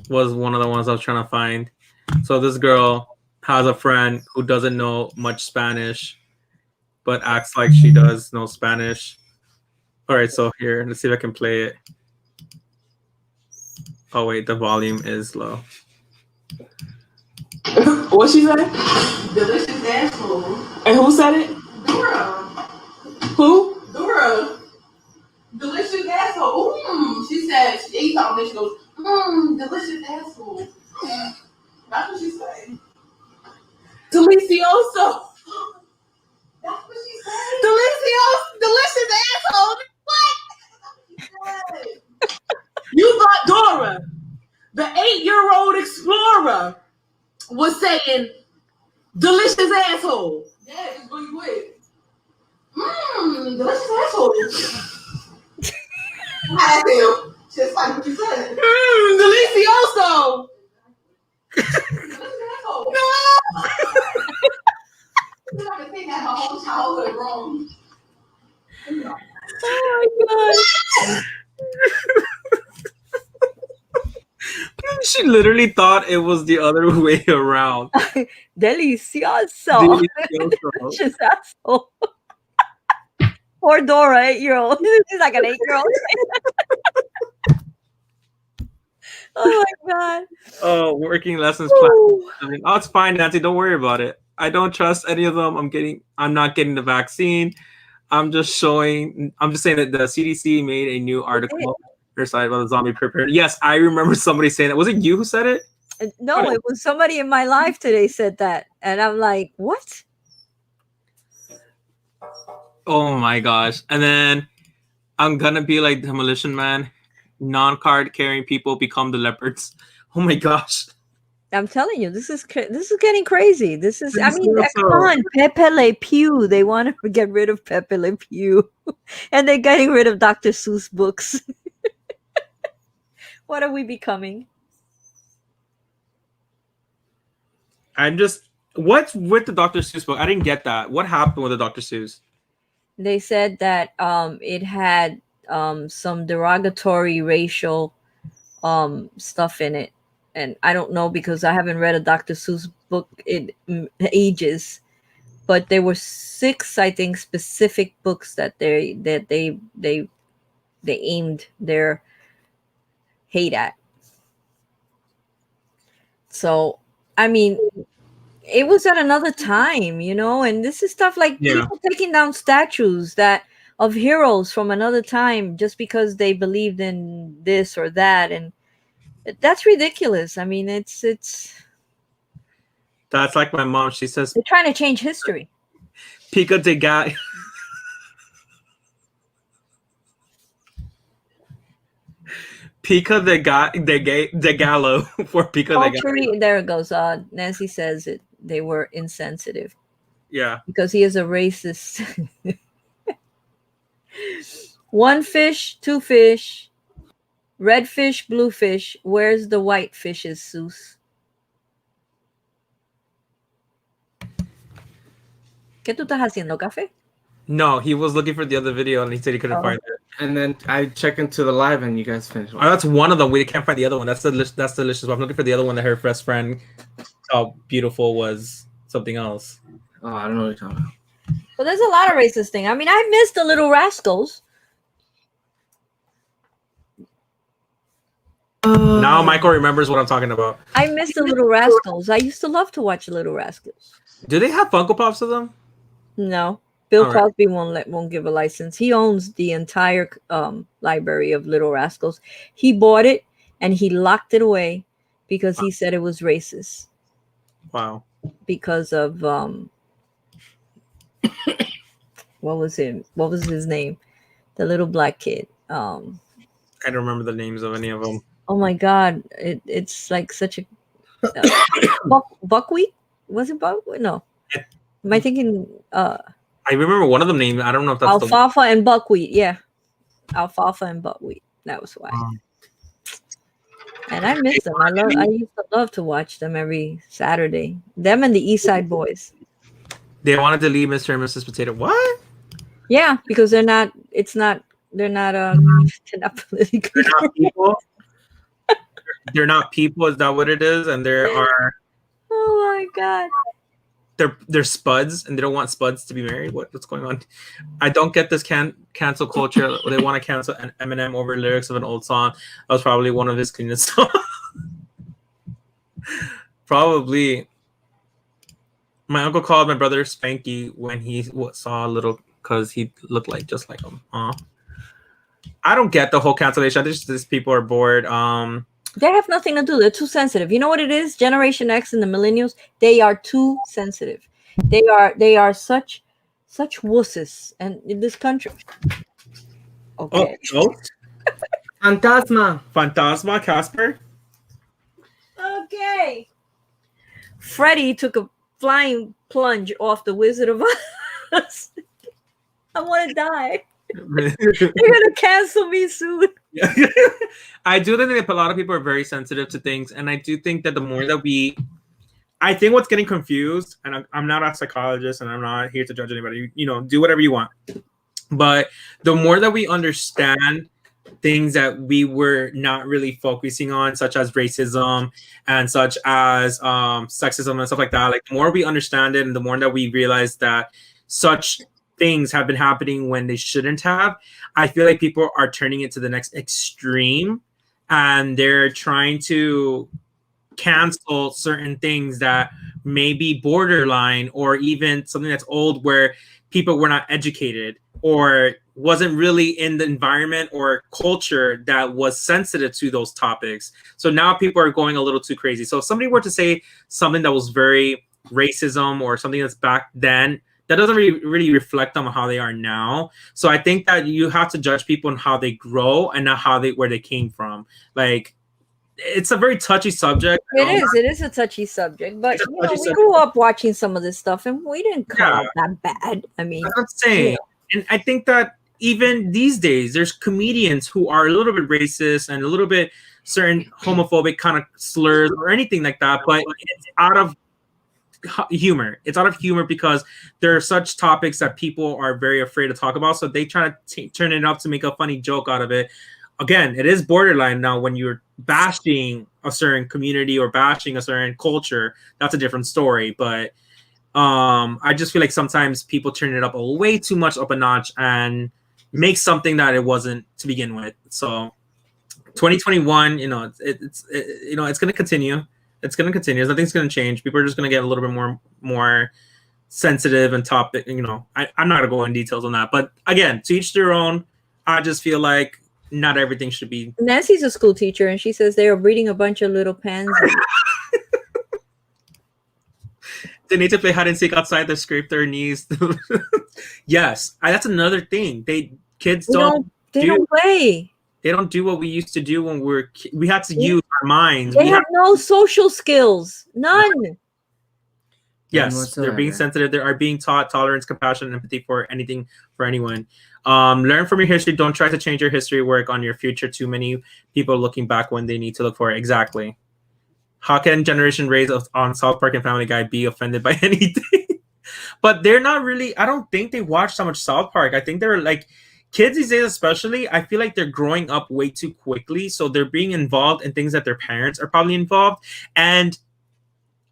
was one of the ones I was trying to find. So this girl has a friend who doesn't know much Spanish, but acts like she does know Spanish. All right, so here, let's see if I can play it. Oh wait, the volume is low. What she said? Delicious asshole. And who said it? Dora. Who? Dora. Delicious asshole. She said, she ate something and she goes, delicious asshole. That's what she said. Delicioso. That's what she said. Delicious asshole. What? You thought Dora, the 8-year-old explorer, was saying Delicious asshole. Yeah, just really quick. Delicious asshole. How that feel? Just like what you said. Delicioso. Delicious asshole. No. I can think that my whole childhood wrong. Oh my god. She literally thought it was the other way around. Delicioso. Delicioso. Delicious asshole. Poor Dora, 8-year-old. She's like an 8-year-old. Oh my god. Oh, working lessons plan. Woo. I mean, oh, it's fine, Nancy. Don't worry about it. I don't trust any of them. I'm not getting the vaccine. I'm just saying that the CDC made a new article or site about the zombie prepared. Yes, I remember somebody saying that. Was it you who said it? No, it was somebody in my life today said that. And I'm like, what? Oh my gosh. And then I'm gonna be like Demolition Man. Non-card carrying people become the leopards. Oh my gosh. I'm telling you, this is getting crazy. This is, I mean, Delicioso. come on, Pepe Le Pew. They want to get rid of Pepe Le Pew, and they're getting rid of Dr. Seuss books. What are we becoming? What's with the Dr. Seuss book? I didn't get that. What happened with the Dr. Seuss? They said that it had some derogatory racial stuff in it. And I don't know because I haven't read a Dr. Seuss book in ages, but there were 6, I think, specific books that they aimed their hate at. So, I mean, it was at another time, you know, and this is stuff like people taking down statues of heroes from another time just because they believed in this or that, and that's ridiculous. I mean, it's that's like my mom. She says they're trying to change history. Pico de Gallo. Pico de Gallo for Pico de Gallo. There it goes. Nancy says they were insensitive. Yeah. Because he is a racist. 1 fish, 2 fish. Red fish, blue fish. Where's the white fishes, Seuss? ¿Qué tú estás haciendo, café? No, he was looking for the other video and he said he couldn't find it. And then I check into the live and you guys finish. Oh, that's one of them. We can't find the other one. That's delicious. I'm looking for the other one that her best friend how beautiful was something else. Oh, I don't know what you're talking about. Well, there's a lot of racist things. I mean, I missed the Little Rascals. Now Michael remembers what I'm talking about. I miss the Little Rascals. I used to love to watch Little Rascals. Do they have Funko Pops of them? No, Bill All right. Cosby won't give a license. He owns the entire library of Little Rascals. He bought it and he locked it away because he said it was racist. Wow. Because of what was his name? The little black kid. I don't remember the names of any of them. Oh my God! It's like such a buckwheat. Was it buckwheat? No. Am I thinking? I remember one of them named. I don't know if that's alfalfa and buckwheat. Yeah, alfalfa and buckwheat. That was why. And I miss them. I used to love to watch them every Saturday. Them and the East Side Boys. They wanted to leave Mr. and Mrs. Potato. What? Yeah, because they're not. They're not politically. They're not people. They're not people. Is that what it is? And there are. Oh my God. They're spuds, and they don't want spuds to be married. What's going on? I don't get this cancel culture. They want to cancel an Eminem over lyrics of an old song. That was probably one of his cleanest songs. Probably. My uncle called my brother Spanky when he saw Little, because he looked just like him. I don't get the whole cancellation. I think these people are bored. They have nothing to do. They're too sensitive. You know what it is? Generation X and the millennials, they are too sensitive. They are such wusses. And in this country. Okay. Oh. Fantasma, Casper. Okay. Freddie took a flying plunge off the Wizard of Oz. I want to die. They're gonna cancel me soon. I do think that a lot of people are very sensitive to things, and I do think that the more that I think what's getting confused, and I'm not a psychologist, and I'm not here to judge anybody. Do whatever you want, but the more that we understand things that we were not really focusing on, such as racism and such as sexism and stuff like that, like the more we understand it, and the more that we realize that such things have been happening when they shouldn't have, I feel like people are turning it to the next extreme, and they're trying to cancel certain things that may be borderline, or even something that's old where people were not educated or wasn't really in the environment or culture that was sensitive to those topics. So now people are going a little too crazy. So if somebody were to say something that was very racism or something that's back then, that doesn't really reflect on how they are now. So I think that you have to judge people on how they grow and not where they came from. Like, it's a very touchy subject. It is a touchy subject, but we grew up watching some of this stuff, and we didn't call it that bad. I mean, that's what I'm saying. And I think that even these days, there's comedians who are a little bit racist and a little bit certain homophobic kind of slurs or anything like that, but it's out of humor. It's out of humor because there are such topics that people are very afraid to talk about, so they try to turn it up to make a funny joke out of it. Again, it is borderline now when you're bashing a certain community or bashing a certain culture. That's a different story, but I just feel like sometimes people turn it up way too much, up a notch, and make something that it wasn't to begin with. So 2021, it's going to continue. It's going to continue. Nothing's going to change. People are just going to get a little bit more sensitive and topic. I'm not going to go in details on that. But again, to each their own. I just feel like not everything should be. Nancy's a school teacher, and she says they are breeding a bunch of little pansies. They need to play hide and seek outside. They scrape their knees. Yes, that's another thing. Kids don't play. They don't do what we used to do when we had to use our minds. They have no social skills. None. Yes, they're being sensitive. They are being taught tolerance, compassion, and empathy for anything, for anyone. Learn from your history. Don't try to change your history. Work on your future. Too many people are looking back when they need to look for it. Exactly. How can generation raised on South Park and Family Guy be offended by anything? But they're not really. I don't think they watch so much South Park. I think they're like kids these days, especially. I feel like they're growing up way too quickly, so they're being involved in things that their parents are probably involved. And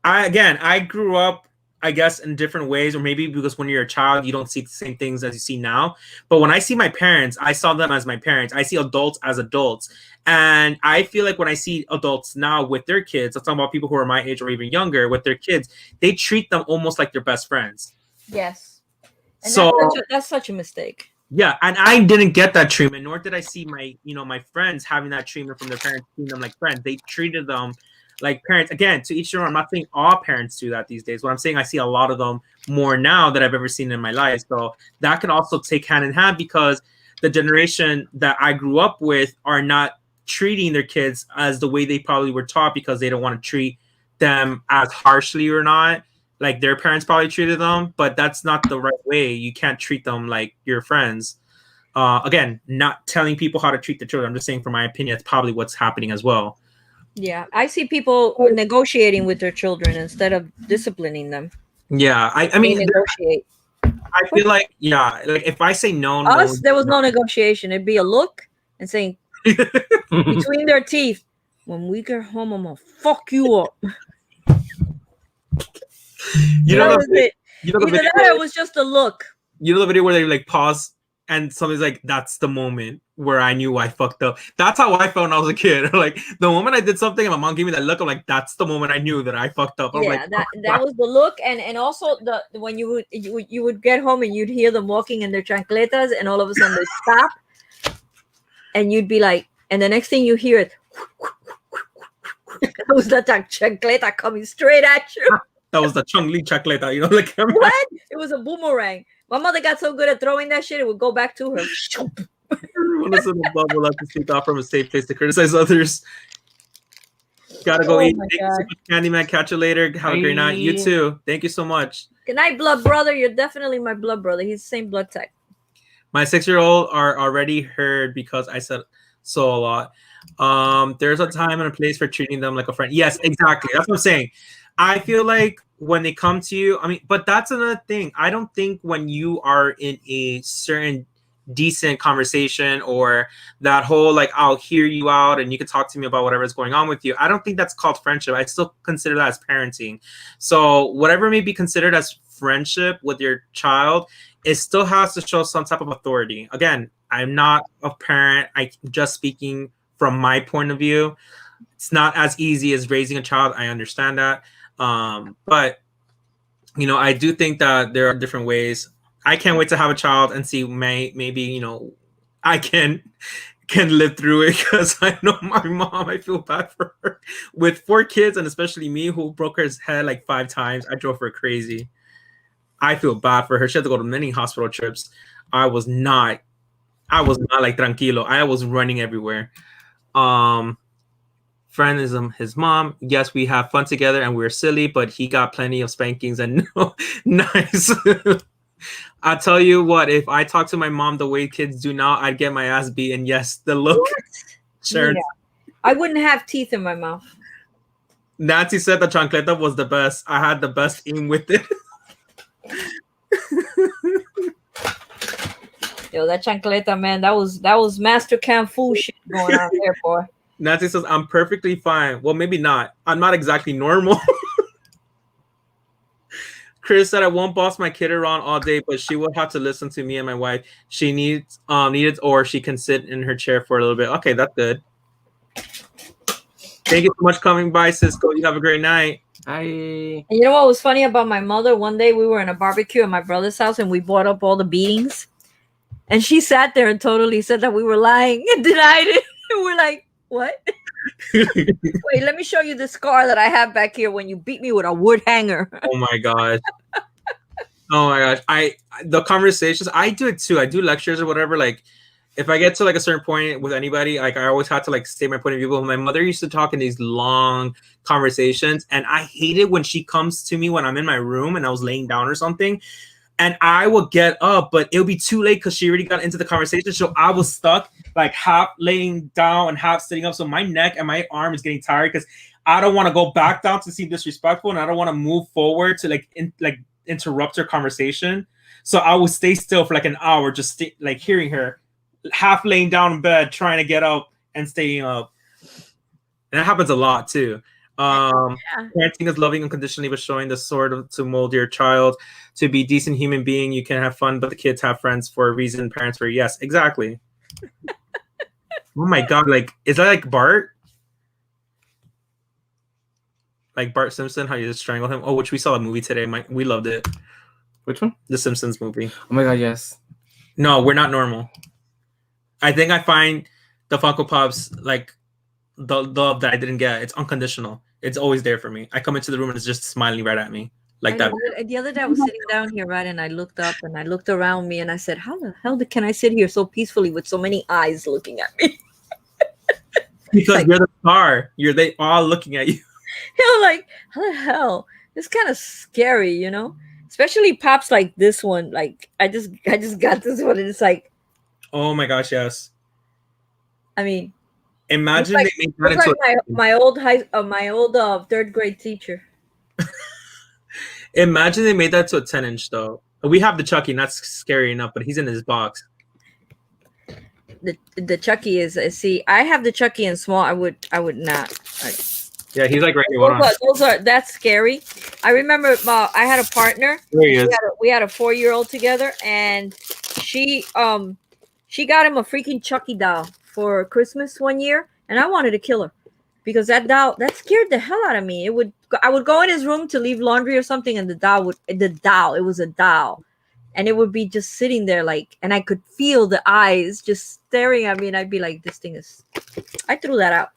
I grew up, I guess, in different ways, or maybe because when you're a child, you don't see the same things as you see now. But when I see my parents, I saw them as my parents. I see adults as adults. And I feel like when I see adults now with their kids, I'm talking about people who are my age or even younger with their kids, they treat them almost like their best friends. Yes. And so that's such a mistake. Yeah, and I didn't get that treatment, nor did I see my friends having that treatment from their parents, treating them like friends. They treated them like parents. Again, to each their own. I'm not saying all parents do that these days. What I'm saying, I see a lot of them more now than I've ever seen in my life. So that can also take hand in hand because the generation that I grew up with are not treating their kids as the way they probably were taught because they don't want to treat them as harshly or not. Like their parents probably treated them, but that's not the right way. You can't treat them like your friends. Again, not telling people how to treat their children. I'm just saying, from my opinion, it's probably what's happening as well. Yeah, I see people negotiating with their children instead of disciplining them. Yeah, I mean, they negotiate. I feel like, like if I say no, there was no negotiation. It'd be a look and saying between their teeth, "When we get home, I'm gonna fuck you up." Either that or it was just a look. You know the video where they like pause and somebody's like, "That's the moment where I knew I fucked up." That's how I felt when I was a kid. Like the moment I did something and my mom gave me that look, I'm like, "That's the moment I knew that I fucked up." Yeah, like, that was the look, and also the when you would get home and you'd hear them walking in their chancletas, and all of a sudden they stop, and you'd be like, and the next thing you hear it, that was that chancleta coming straight at you. That was the Chung-Li chancleta, like what? It was a boomerang. My mother got so good at throwing that shit, it would go back to her. Everyone is in the bubble, have to speak out from a safe place to criticize others. Gotta go Oh eat. my Thank you so God. much, Candyman. Catch you later. Have a great night. You Bye. too. Thank you so much. Good night, blood brother. You're definitely my blood brother. He's the same blood type. My 6-year-old are already heard because I said so a lot. There's a time and a place for treating them like a friend. Yes, exactly. That's what I'm saying. I feel like when they come to you, I mean, but that's another thing. I don't think when you are in a certain decent conversation or that whole like I'll hear you out and you can talk to me about whatever is going on with you, I don't think that's called friendship. I still consider that as parenting. So whatever may be considered as friendship with your child, it still has to show some type of authority. Again, I'm not a parent. I'm just speaking from my point of view. It's not as easy as raising a child. I understand that. But you know, I do think that there are different ways. I can't wait to have a child and see maybe, you know, I can live through it because I know my mom, I feel bad for her. With 4 kids and especially me who broke her head like 5 times, I drove her crazy. I feel bad for her. She had to go to many hospital trips. I was not like tranquilo. I was running everywhere. Friend is his mom. Yes, we have fun together and we're silly, but he got plenty of spankings and no, nice. I tell you what, if I talk to my mom the way kids do now, I'd get my ass beat. And yes, the look. Sure. Yeah. I wouldn't have teeth in my mouth. Nancy said the chancleta was the best. I had the best aim with it. Yo, that chancleta, man, that was master cam fool shit going on there, boy. Nancy says, I'm perfectly fine. Well, maybe not. I'm not exactly normal. Chris said, I won't boss my kid around all day, but she will have to listen to me and my wife. She needs or she can sit in her chair for a little bit. Okay, that's good. Thank you so much for coming by, Cisco. You have a great night. Bye. And you know what was funny about my mother? One day we were in a barbecue at my brother's house and we brought up all the beatings. And she sat there and totally said that we were lying and denied it. And we're like, what? Wait, let me show you the scar that I have back here when you beat me with a wood hanger. Oh my gosh. Oh my gosh. The conversations, I do it too. I do lectures or whatever. Like if I get to like a certain point with anybody, like I always have to like state my point of view. But my mother used to talk in these long conversations, and I hate it when she comes to me when I'm in my room and I was laying down or something. And I will get up, but it'll be too late because she already got into the conversation. So I was stuck, like half laying down and half sitting up. So my neck and my arm is getting tired because I don't want to go back down to seem disrespectful, and I don't want to move forward to interrupt her conversation. So I will stay still for like an hour, just like hearing her, half laying down in bed, trying to get up and staying up. And that happens a lot too. Parenting is loving unconditionally, but showing the sort of to mold your child to be a decent human being. You can have fun, but the kids have friends for a reason. Parents for yes, exactly. Oh my god, like is that like Bart? Like Bart Simpson, how you just strangle him? Oh, which we saw a movie today. We loved it. Which one? The Simpsons movie. Oh my god, yes. No, we're not normal. I think I find the Funko Pops like the love that I didn't get. It's unconditional. It's always there for me. I come into the room and it's just smiling right at me like that. The other day I was sitting down here, right, and I looked up and I looked around me and I said, how the hell can I sit here so peacefully with so many eyes looking at me? Because you're the star. They all looking at you. You're like, how the hell? It's kind of scary, you know? Especially pops like this one. Like I just got this one and it's like, oh my gosh, yes. I mean, imagine like, they made that into my old third grade teacher. Imagine they made that to a 10-inch though. We have the Chucky, and that's scary enough, but he's in his box. The Chucky is see, I have the Chucky in small. I would not. Yeah, he's like right here. That's scary. I remember I had a partner. There he is. We had a 4-year-old together, and she got him a freaking Chucky doll for Christmas one year, and I wanted to kill her because that scared the hell out of me. I would go in his room to leave laundry or something, and it was a doll, and it would be just sitting there like, and I could feel the eyes just staring at me, and I'd be like, this thing is. I threw that out.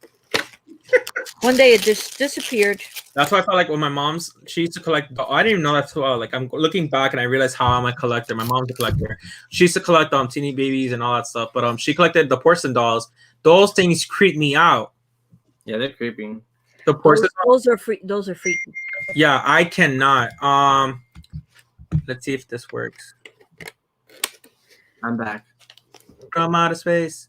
One day it just disappeared. That's why I felt like when my mom's, she used to collect. I didn't even know that too well. Like I'm looking back and I realized how I'm a collector. My mom's a collector. She used to collect teeny babies and all that stuff. But she collected the porcelain dolls. Those things creep me out. Yeah, they're creepy. The porcelain. Those are free. Those are freaky. Yeah, I cannot. Let's see if this works. I'm back. From outer space.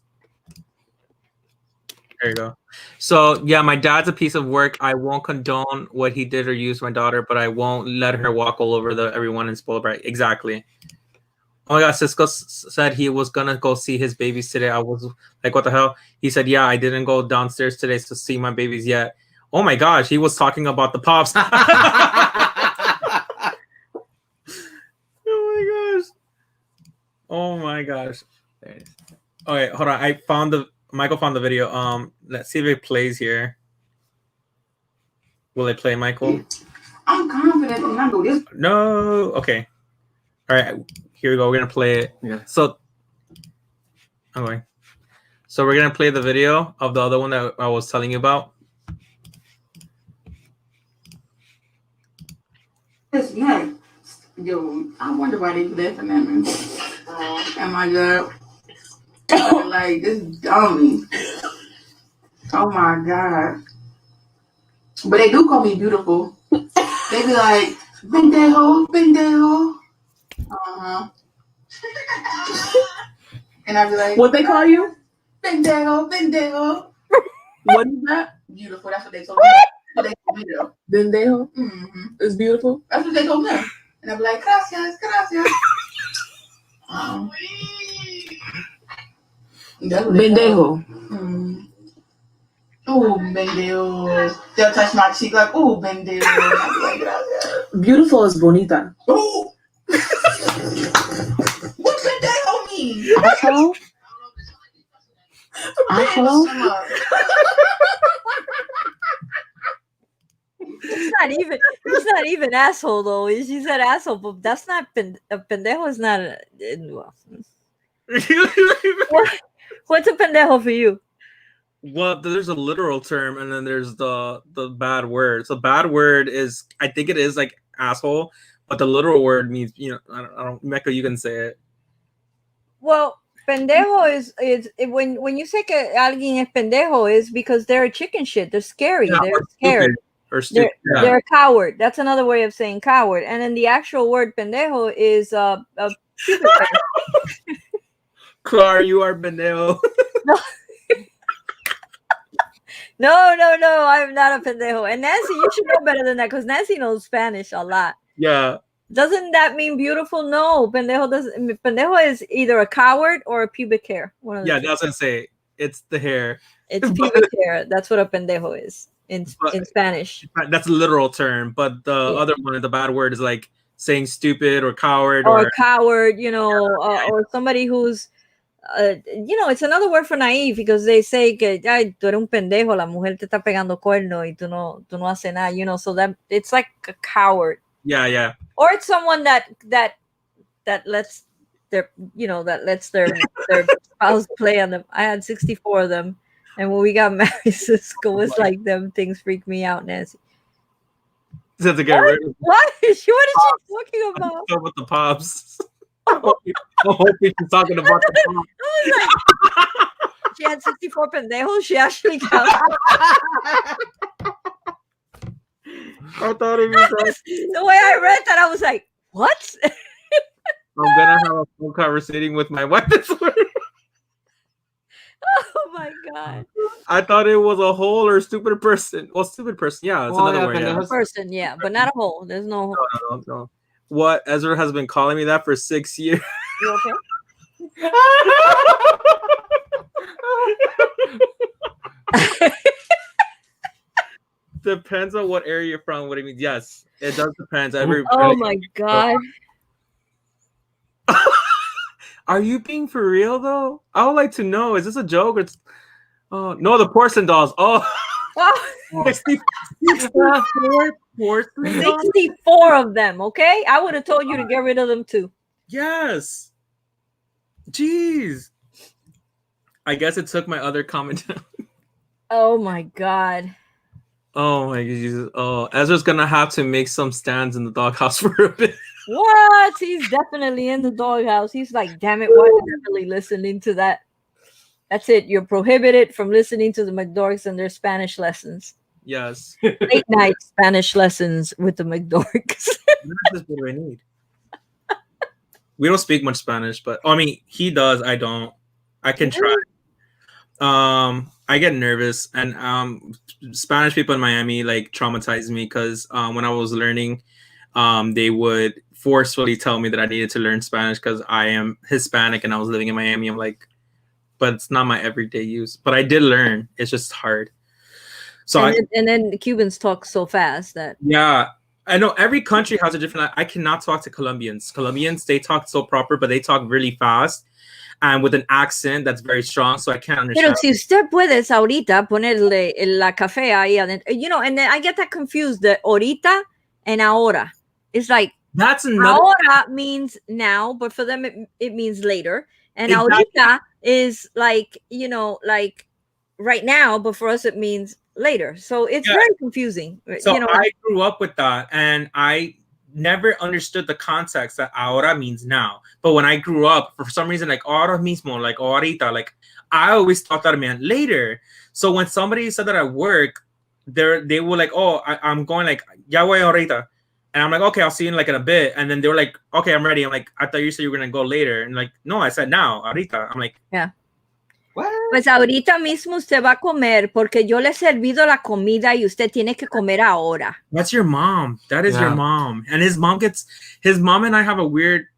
There you go. So yeah, my dad's a piece of work. I won't condone what he did or use my daughter, but I won't let her walk all over everyone in spoiled brat. Exactly. Oh my God, Cisco said he was gonna go see his babies today. I was like, what the hell? He said, yeah, I didn't go downstairs today to see my babies yet. Oh my gosh, he was talking about the pops. Oh my gosh. Oh my gosh. There it is. Okay, hold on. Michael found the video. Let's see if it plays here. Will it play, Michael? I'm confident when I do this. No. Okay. All right. Here we go. We're gonna play it. Yeah. So, okay. So we're gonna play the video of the other one that I was telling you about. This man, yo, I wonder why they do that for me. Oh my God. Like this dummy. Oh my God. But they do call me beautiful. They be like, pendejo, pendejo. Uh-huh. And I be like, What they call you? pendejo, pendejo. What is that? Beautiful. That's what they told me. That's what they told me though. Bendejo Mm-hmm. is beautiful. That's what they told me. And I be like, gracias, gracias. That's what they Bendejo. Mm. Ooh, pendejo. They'll touch my cheek like, ooh, pendejo. And I be like, gracias. Beautiful is bonita. Ooh. What pendejo mean? Asshole? Asshole? Shut up. It's not even asshole though. She said asshole, but that's not a pendejo is not a well. What's a pendejo for you? Well, there's a literal term, and then there's the bad word. So bad word is, I think it is like asshole, but the literal word means, you know, I don't Mecca, you can say it. Well, pendejo is when you say que alguien es pendejo is because they're a chicken shit. They're scary. Yeah, they're scared. Stupid. They're a coward. That's another way of saying coward. And then the actual word pendejo is a pubic hair. Clar, you are pendejo. No, I'm not a pendejo. And Nancy, you should know better than that because Nancy knows Spanish a lot. Yeah. Doesn't that mean beautiful? No, pendejo doesn't. Pendejo is either a coward or a pubic hair. One of the Yeah, two. that's what I'm saying. It's the hair. It's pubic hair. That's what a pendejo is in Spanish. That's a literal term, but the other one, the bad word, is like saying stupid or coward or coward, you know, or somebody who's, you know, it's another word for naive because they say que ay, tú eres un pendejo, la mujer te está pegando cuerno y tú no haces nada, you know, so that it's like a coward. Yeah. Or it's someone that lets their, you know, that lets their spouse play on them. I had 64 of them, and when we got married, Cisco was like, them things freak me out, Nancy. To get rid of What is she talking about? with the pops. I hope she's talking about the pops. I was like, she had 64 pendejos. She actually counted. I thought it was like, The way I read that, I was like, what? I'm gonna have a full conversation with my wife this morning. Oh my god. I thought it was a whole or stupid person. Well, stupid person, yeah, it's another word. Yeah. A person, yeah, but not a hole. There's no hole. No. What Ezra has been calling me that for 6 years. You okay? Depends on what area you're from. What it means. Yes, it does depend. Oh my god. Are you being for real though? I would like to know. Is this a joke? Or it's no, the porcelain dolls. Oh, 64 porcelain dolls? 64 of them. Okay, I would have told you to get rid of them too. Yes. Jeez. I guess it took my other comment down. Oh my god. Oh my Jesus. Oh, Ezra's gonna have to make some stands in the doghouse for a bit. What? He's definitely in the doghouse. He's like, damn it, why are you definitely listening to that? That's it. You're prohibited from listening to the McDorks and their Spanish lessons. Yes. Late night Spanish lessons with the McDorks. That's what I need. We don't speak much Spanish, but I mean, he does. I don't. I can try. I get nervous, and Spanish people in Miami like traumatized me because when I was learning, they would forcefully tell me that I needed to learn Spanish because I am Hispanic and I was living in Miami. I'm like, but it's not my everyday use. But I did learn. It's just hard. So and then the Cubans talk so fast that yeah, I know every country has a different. I cannot talk to Colombians. Colombians, they talk so proper, but they talk really fast and with an accent that's very strong. So I can't understand. Pero si usted puedes ahorita ponerle la café ahí adentro, you know, and then I get that confused. The ahorita and ahora. It's like that's another. Ahora means now, but for them it means later. And ahorita is like, you know, like right now, but for us it means later. So it's very confusing. So you know, I grew up with that, and I never understood the context that ahora means now. But when I grew up, for some reason, like ahora mismo, like ahorita, like I always thought that it meant later. So when somebody said that at work, they were like, "Oh, I'm going like ya voy ahorita," and I'm like, "Okay, I'll see you in like in a bit." And then they were like, "Okay, I'm ready." I'm like, "I thought you said you were gonna go later," and like, "No, I said now, ahorita." I'm like, yeah. What? Pues ahorita mismo usted va a comer porque yo le he servido la comida y usted tiene que comer ahora. That's your mom. That is your mom. And his mom and I have a weird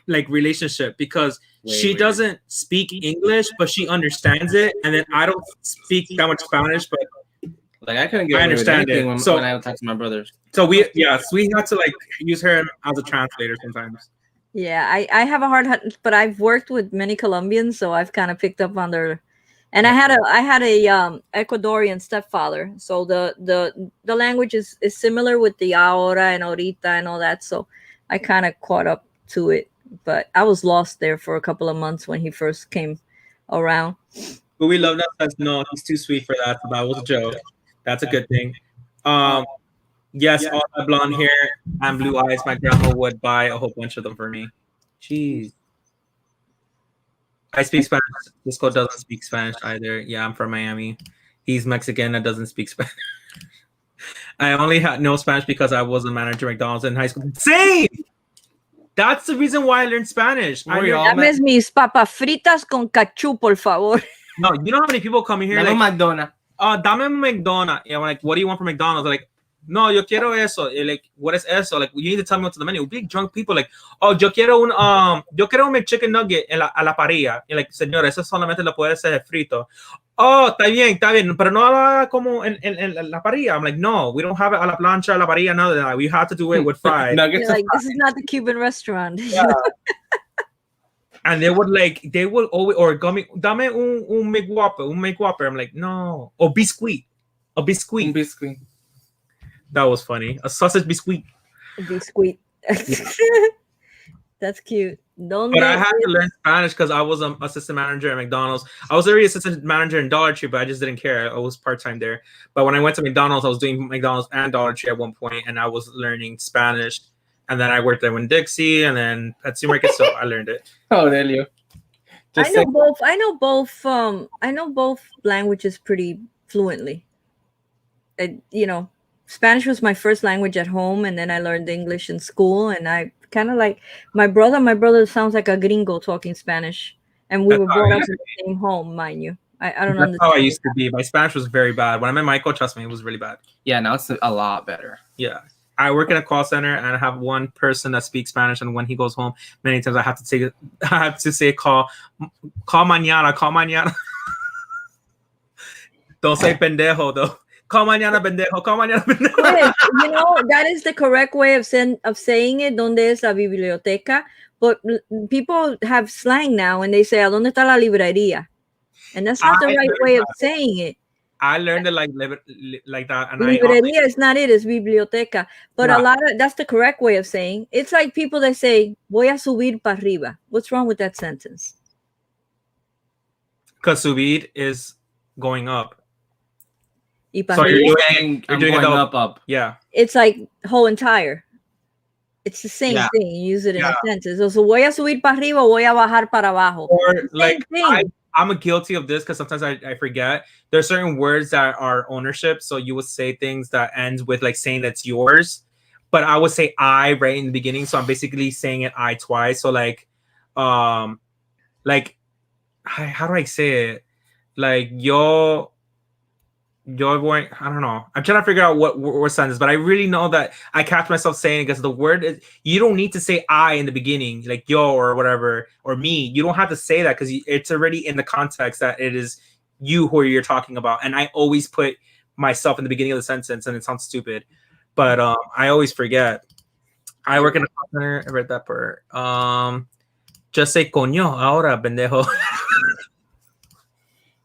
like relationship because she doesn't speak English, but she understands it. And then I don't speak that much Spanish, but like I couldn't get I understand it. when I would talk to my brothers. So we had to like use her as a translator sometimes. Yeah, I have a hard, but I've worked with many Colombians, so I've kind of picked up on their. And I had a Ecuadorian stepfather, so the language is similar with the ahora and ahorita and all that. So I kind of caught up to it, but I was lost there for a couple of months when he first came around. But we love that. No, he's too sweet for that. So that was a joke. That's a good thing. Yes, all that blonde hair and blue eyes. My grandma would buy a whole bunch of them for me. Jeez. I speak Spanish. Disco doesn't speak Spanish either. Yeah, I'm from Miami. He's Mexican that doesn't speak Spanish. I only had no Spanish because I was a manager at McDonald's in high school. Same! That's the reason why I learned Spanish. Dame mis papas fritas con cachú, por favor. No, you know how many people come in here Dame like, McDonald's. Dame McDonald's. Yeah, I'm like, what do you want from McDonald's? They're like, no, yo quiero eso. Like, what is eso? Like, you need to tell me what's on the menu. Big drunk people like, oh, yo quiero un chicken nugget a la parrilla. Y like, señora, eso solamente lo puede ser frito. Oh, está bien, pero no haga como en la parrilla. I'm like, no, we don't have it a la plancha, a la parrilla, none of that. We have to do it with fried. You're like, this is not the Cuban restaurant. Yeah. And they would always, or dame un McWhopper. I'm like, no. Or biscuit. A biscuit. That was funny. A sausage biscuit. Biscuit. That's cute. But I had to learn Spanish because I was an assistant manager at McDonald's. I was already assistant manager in Dollar Tree, but I just didn't care. I was part-time there. But when I went to McDonald's, I was doing McDonald's and Dollar Tree at one point, and I was learning Spanish. And then I worked there in Dixie, and then at Supermarket, so I learned it. Oh, Delio. I know both languages pretty fluently. You know, Spanish was my first language at home, and then I learned English in school, and I kind of like my brother sounds like a gringo talking Spanish, and we were brought up in the same home, mind you. I don't understand. That's how I used to be. My Spanish was very bad. When I met Michael, trust me, it was really bad. Yeah, now it's a lot better. Yeah. I work in a call center, and I have one person that speaks Spanish, and when he goes home, many times I have to say call mañana. Don't say pendejo though. Call mañana pendejo. You know, that is the correct way of saying it. ¿Dónde es la biblioteca? But people have slang now, and they say, ¿a dónde está la librería? And that's not the right way of saying it. I learned it like that. And librería is not it, it's biblioteca. But a lot of that's the correct way of saying. It's like people that say, voy a subir para arriba. What's wrong with that sentence? Because subir is going up. So you're doing it up. Yeah. It's like whole entire. It's the same thing. You use it in a sentence. So voy a subir para arriba, voy a bajar para abajo. Or like I'm guilty of this because sometimes I forget. There's certain words that are ownership. So you would say things that ends with like saying that's yours, but I would say I right in the beginning. So I'm basically saying it I twice. So like how do I say it? Like you're going, I don't know. I'm trying to figure out what sentence, but I really know that I catch myself saying it because the word is, you don't need to say I in the beginning, like yo or whatever, or me. You don't have to say that because it's already in the context that it is you who you're talking about. And I always put myself in the beginning of the sentence, and it sounds stupid, but I always forget. I work in a call center. I read that part. Just say coño ahora, pendejo.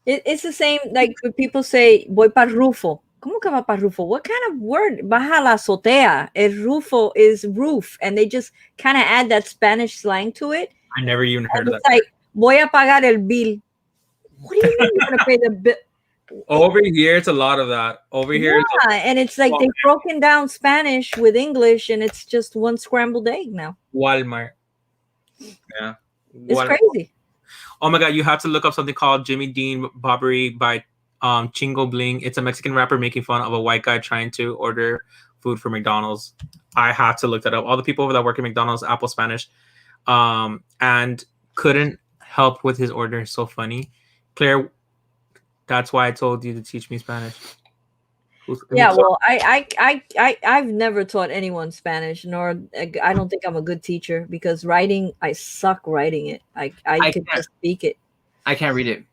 It's the same like when people say voy para Rufo. ¿Cómo que va para Rufo? What kind of word? Baja la azotea. El Rufo is roof, and they just kind of add that Spanish slang to it. I never even heard of It's that. like voy a pagar el bill. What do you mean you're gonna pay the bill? Over here, it's a lot of that. Over here, Yeah, and it's like they've broken down Spanish with English, and it's just one scrambled egg now. Walmart. Yeah. It's crazy. Oh my god, you have to look up something called Jimmy Dean Bobbery by Chingo Bling. It's a Mexican rapper making fun of a white guy trying to order food for McDonald's. I had to look that up. All the people over that work at McDonald's, Apple Spanish, and couldn't help with his order. So funny. Claire, that's why I told you to teach me Spanish. Yeah, well, I've never taught anyone Spanish, nor I don't think I'm a good teacher because writing, I suck writing it. I can just speak it. I can't read it.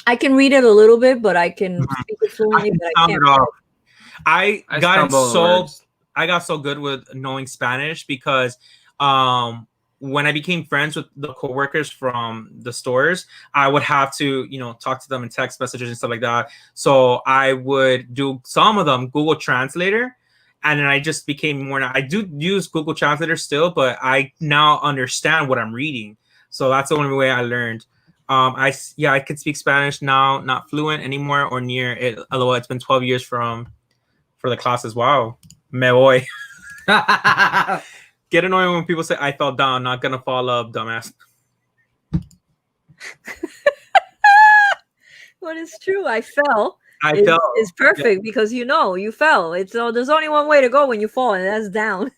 I can read it a little bit, but I can speak it fluently. But I can't. I got so good with knowing Spanish because when I became friends with the coworkers from the stores, I would have to, talk to them in text messages and stuff like that. So I would do some of them Google Translator, and then I just became more. I do use Google Translator still, but I now understand what I'm reading. So that's the only way I learned. I could speak Spanish now, not fluent anymore or near it. Although it's been 12 years for the classes. Wow, me voy. Get annoying when people say I fell down, not gonna fall up, dumbass. But it's true. I fell. I fell. It's perfect because you fell. There's only one way to go when you fall, and that's down.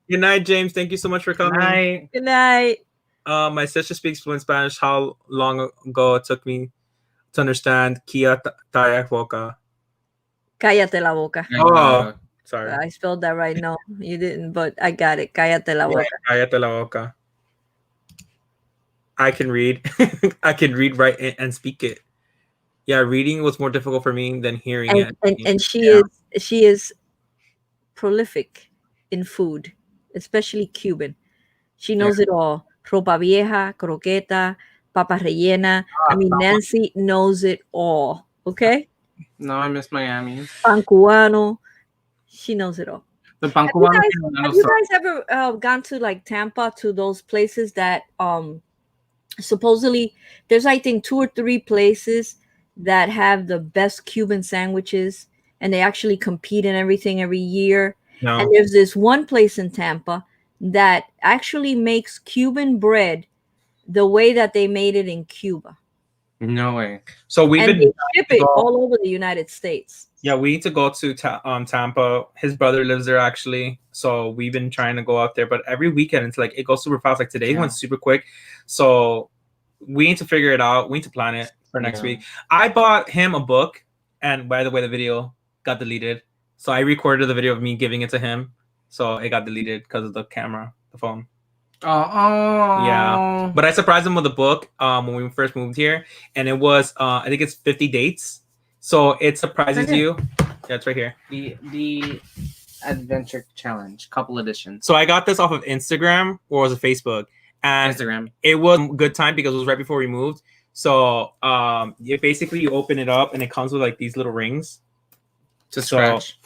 Good night, James. Thank you so much for coming. Good night. My sister speaks fluent Spanish. How long ago it took me to understand Kia Taya Boca? Cállate la boca. Oh, sorry. I spelled that right. No, you didn't, but I got it. Cállate la boca. Cállate la boca. I can read. I can read, write, and speak it. Yeah, reading was more difficult for me than hearing it. And she is prolific in food, especially Cuban. She knows it all. Ropa vieja, croqueta, papa rellena. I mean, Nancy knows it all. Okay? No, I miss Miami. Pan cubano. She knows it all. The pan cubano. Have you guys ever gone to like Tampa, to those places that supposedly there's, I think, 2 or 3 places that have the best Cuban sandwiches, and they actually compete in everything every year. No. And there's this one place in Tampa that actually makes Cuban bread the way that they made it in Cuba. No way. So they ship it all over the United States. Yeah, we need to go to Tampa. His brother lives there actually, so we've been trying to go out there. But every weekend, it's like it goes super fast. Like today went super quick, so we need to figure it out. We need to plan it for next week. I bought him a book, and by the way, the video got deleted. So I recorded the video of me giving it to him, so it got deleted because of the camera, the phone. Oh, yeah. But I surprised him with a book when we first moved here, and it was I think it's 50 dates. So it surprises you. Yeah, it's right here. The Adventure Challenge, couple editions. So I got this off of Instagram, or was it Facebook? And Instagram. It was a good time because it was right before we moved. So you open it up and it comes with like these little rings to scratch.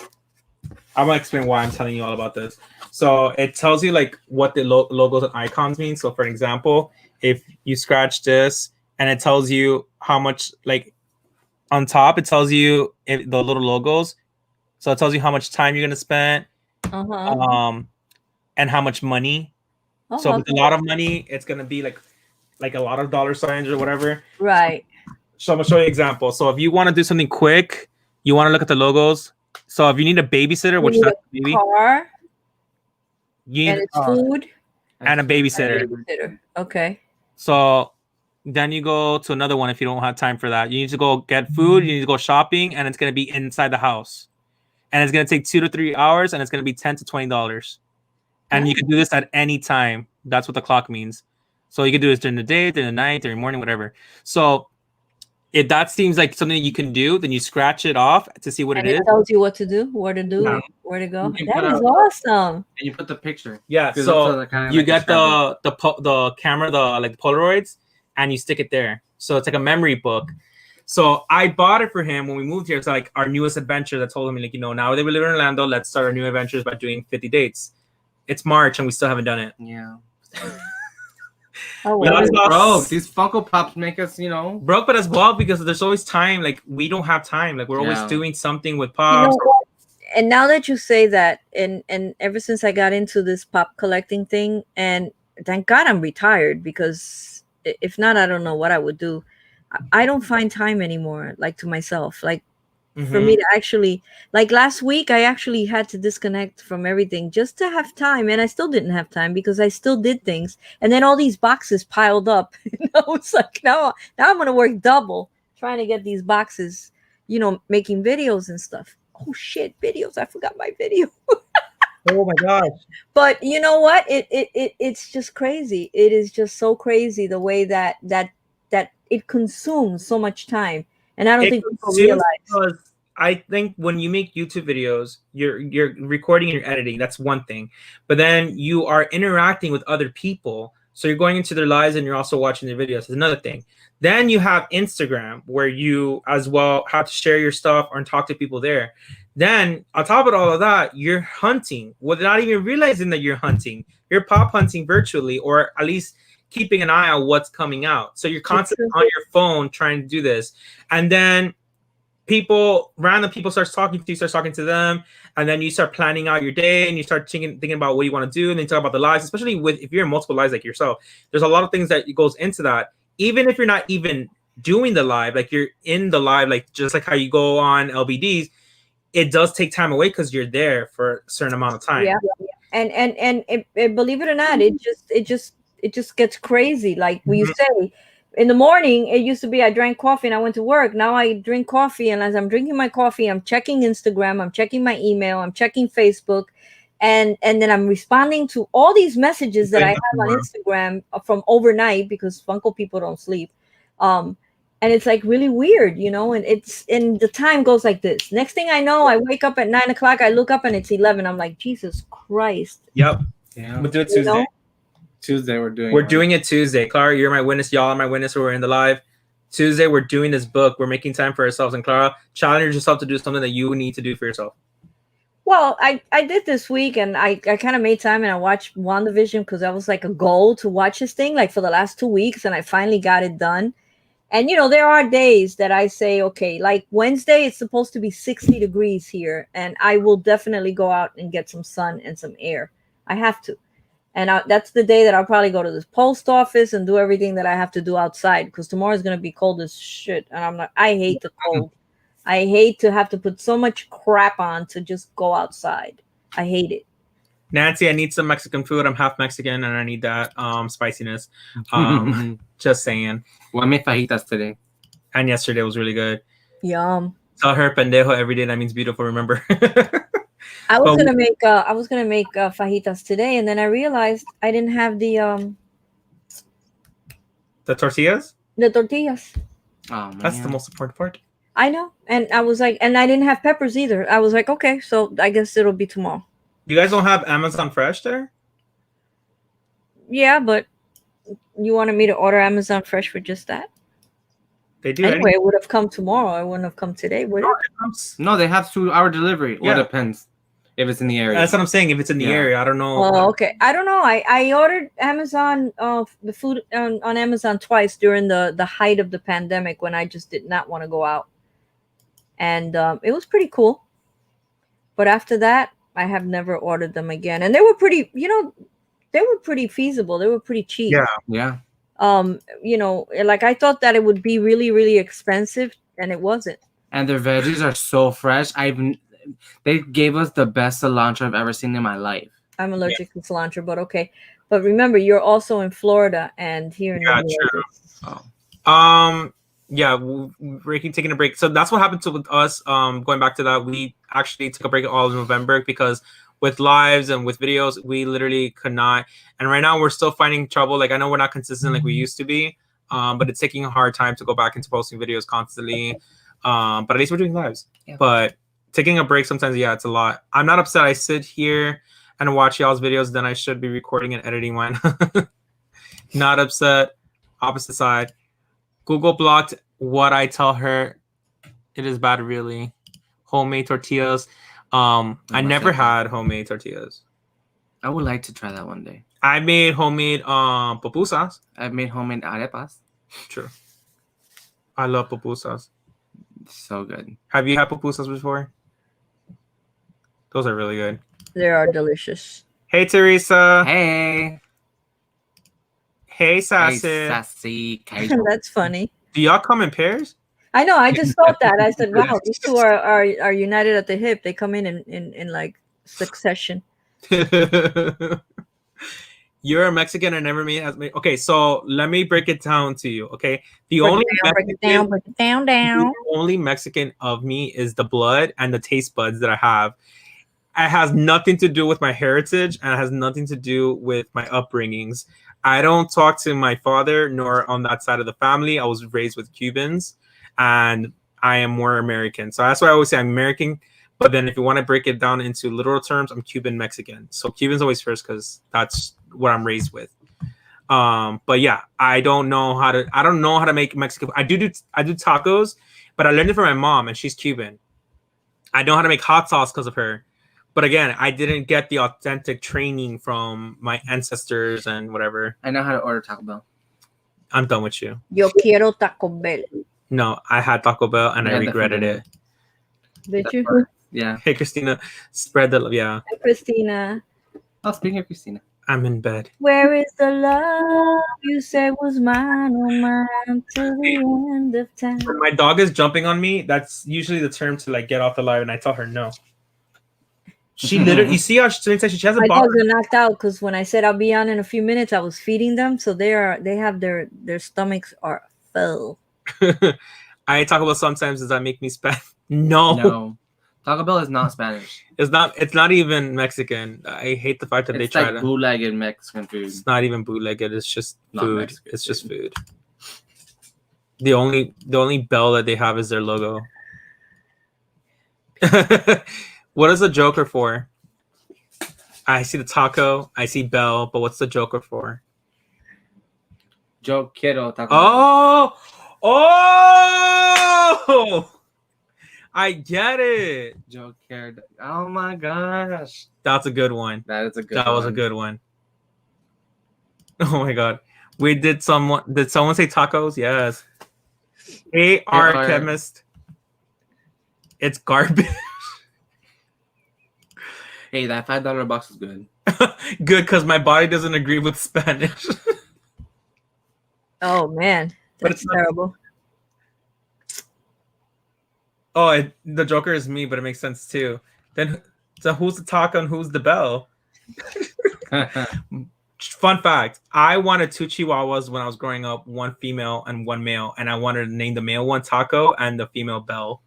I'm gonna explain why I'm telling you all about this. So it tells you like what the logos and icons mean. So for example, if you scratch this and it tells you how much, like on top, it tells you the little logos. So it tells you how much time you're gonna spend, and how much money. So with a lot of money, it's gonna be like like a lot of dollar signs or whatever. Right. So I'm gonna show you an example. So if you want to do something quick, you want to look at the logos. So if you need a babysitter, You which need that's a maybe car you and need it's food and a and babysitter. a babysitter. Okay. So then you go to another one if you don't have time for that. You need to go get food, you need to go shopping, and it's gonna be inside the house. And it's gonna take 2 to 3 hours, and it's gonna be $10 to $20. And you can do this at any time. That's what the clock means. So you can do this during the day, during the night, during the morning, whatever. So if that seems like something you can do, then you scratch it off to see what And it is. it tells you what to do, where to do, Yeah. where to go. You can That put is a- awesome. And you put the picture. Yeah, Because so also kind of you like a get scrapbook. the camera, the like Polaroids, and you stick it there. So it's like a memory book. So I bought it for him when we moved here. It's like our newest adventure. That told him like, now that we live in Orlando, let's start our new adventures by doing 50 dates. It's March and we still haven't done it. Yeah. Oh, We wow. always lost- Bro, these Funko Pops make us, broke, but as well because there's always time. Like we don't have time. Like we're always Yeah. doing something with You pops. know what? And now that you say that, and ever since I got into this pop collecting thing, and thank God I'm retired, because if not, I don't know what I would do. I don't find time anymore, like to myself. Like for me to actually, like last week, I actually had to disconnect from everything just to have time, and I still didn't have time because I still did things, and then all these boxes piled up. It's like now I'm gonna work double trying to get these boxes, making videos and stuff. Oh shit, videos! I forgot my video. Oh my gosh. But you know what? It's just crazy. It is just so crazy the way that it consumes so much time, and I don't think people consumes realize. because I think when you make YouTube videos, you're recording and you're editing. That's one thing, but then you are interacting with other people. So you're going into their lives and you're also watching their videos. That's another thing. Then you have Instagram where you as well have to share your stuff or talk to people there. Then on top of all of that, you're hunting without even realizing that you're hunting. You're pop hunting virtually, or at least keeping an eye on what's coming out. So you're constantly on your phone trying to do this. And then random people starts talking to them, and then you start planning out your day and you start thinking about what you want to do, and then talk about the lives, especially if you're in multiple lives like yourself. There's a lot of things that goes into that. Even if you're not even doing the live, like you're in the live, like just like how you go on LBDs, it does take time away because you're there for a certain amount of time. Yeah, and believe it or not, it just gets crazy. Like we say, in the morning, it used to be I drank coffee and I went to work. Now I drink coffee, and as I'm drinking my coffee, I'm checking Instagram, I'm checking my email, I'm checking Facebook, and then I'm responding to all these messages that I have on Instagram from overnight, because Funko people don't sleep. And it's like really weird, and the time goes like this. Next thing I know, I wake up at 9 o'clock, I look up and it's 11. I'm like, Jesus Christ. Yep. Yeah. We'll do it Tuesday. Tuesday we're doing it Tuesday. Clara, you're my witness. Y'all are my witness. We're in the live. Tuesday, we're doing this book. We're making time for ourselves. And Clara, challenge yourself to do something that you need to do for yourself. Well, I did this week, and I kind of made time, and I watched WandaVision because that was like a goal to watch this thing like for the last 2 weeks, and I finally got it done. And there are days that I say, okay, like Wednesday, it's supposed to be 60 degrees here, and I will definitely go out and get some sun and some air. I have to. And that's the day that I'll probably go to this post office and do everything that I have to do outside, because tomorrow is going to be cold as shit. And I hate the cold. I hate to have to put so much crap on to just go outside. I hate it. Nancy, I need some Mexican food. I'm half Mexican and I need that spiciness. Just saying. Well, I made fajitas today. And yesterday was really good. Yum. Tell her pendejo every day. That means beautiful, remember? I was gonna make fajitas today, and then I realized I didn't have the tortillas? The tortillas. Oh, man. That's the most important part. I know. And I was like, and I didn't have peppers either. I was like, okay, so I guess it'll be tomorrow. You guys don't have Amazon Fresh there? Yeah, but you wanted me to order Amazon Fresh for just that? They do. Anyway, it would have come tomorrow. It wouldn't have come today, would it? No, they have 2-hour delivery. Well, Yeah. it depends if it's in the area. That's what I'm saying. If it's in the area, I don't know. Oh, okay. I don't know. I ordered Amazon the food on Amazon twice during the height of the pandemic, when I just did not want to go out. And it was pretty cool. But after that, I have never ordered them again. And they were pretty, they were pretty feasible. They were pretty cheap. Yeah. Yeah. You know, like I thought that it would be really, really expensive, and it wasn't. And their veggies are so fresh. They gave us the best cilantro I've ever seen in my life. I'm allergic to cilantro, but okay. But remember, you're also in Florida, and here in Yeah, New York. Yeah, we're taking a break. So that's what happened with us. Going back to that, we actually took a break all in November because with lives and with videos, we literally could not. And right now, we're still finding trouble. Like I know we're not consistent like we used to be, but it's taking a hard time to go back into posting videos constantly. But at least we're doing lives. Yeah. But taking a break sometimes, yeah, it's a lot. I'm not upset. I sit here and watch y'all's videos. Then I should be recording and editing one. Not upset. Opposite side. Google blocked what I tell her. It is bad, really. Homemade tortillas. I never had homemade tortillas. I would like to try that one day. I made homemade pupusas. I've made homemade arepas. True. I love pupusas. So good. Have you had pupusas before? Those are really good. They are delicious. Hey, Teresa. Hey. Hey, Sassy. Hey, sassy. That's funny. Do y'all come in pairs? I know. I just thought that. I said, "Wow, these two are united at the hip. They come in like succession." You're a Mexican and never made. Okay, so let me break it down to you. Okay, the Break it down. the only Mexican of me is the blood and the taste buds that I have. It has nothing to do with my heritage and it has nothing to do with my upbringings. I don't talk to my father nor on that side of the family. I was raised with Cubans and I am more American. So that's why I always say I'm American. But then if you want to break it down into literal terms, I'm Cuban Mexican. So Cuban's always first because that's what I'm raised with. But yeah, I don't know how to make Mexican. I do tacos, but I learned it from my mom and she's Cuban. I know how to make hot sauce because of her. But again, I didn't get the authentic training from my ancestors and whatever. I know how to order Taco Bell. I'm done with you. Yo quiero Taco Bell. No, I had Taco Bell and I regretted it. Did you? Yeah. Hey, Christina, spread the love. Yeah. Hi, Christina. Oh, speaking of Christina. I'm in bed. Where is the love you said was mine, oh mine, till the end of time? When my dog is jumping on me, that's usually the term to like get off the live, and I tell her no. She literally, you see how she has a My box. dogs are knocked out because when I said I'll be on in a few minutes, I was feeding them, so they have their stomachs are full. I talk about sometimes does that make me spend? No. No. Taco Bell is not Spanish. It's not even Mexican. I hate the fact that they It's try like to bootlegged Mexican food. it's not even bootlegged, it's just Not food. Mexican It's just food. The only bell that they have is their logo. What is the Joker for? I see the taco, I see bell, but what's the Joker for? Yo quiero Taco Oh! Oh! I get it. Bell. Yo quiero. Oh my gosh. That's a good one. That is a good That was a good one. Oh my god. Did someone say tacos? Yes. AR chemist. It's garbage. Hey, that $5 box is good. Good, because my body doesn't agree with Spanish. Oh man, But that's it's not- terrible. Oh, the Joker is me, but it makes sense too. Then, so who's the taco and who's the bell? Fun fact: I wanted 2 Chihuahuas when I was growing up, 1 female and 1 male, and I wanted to name the male one Taco and the female Bell,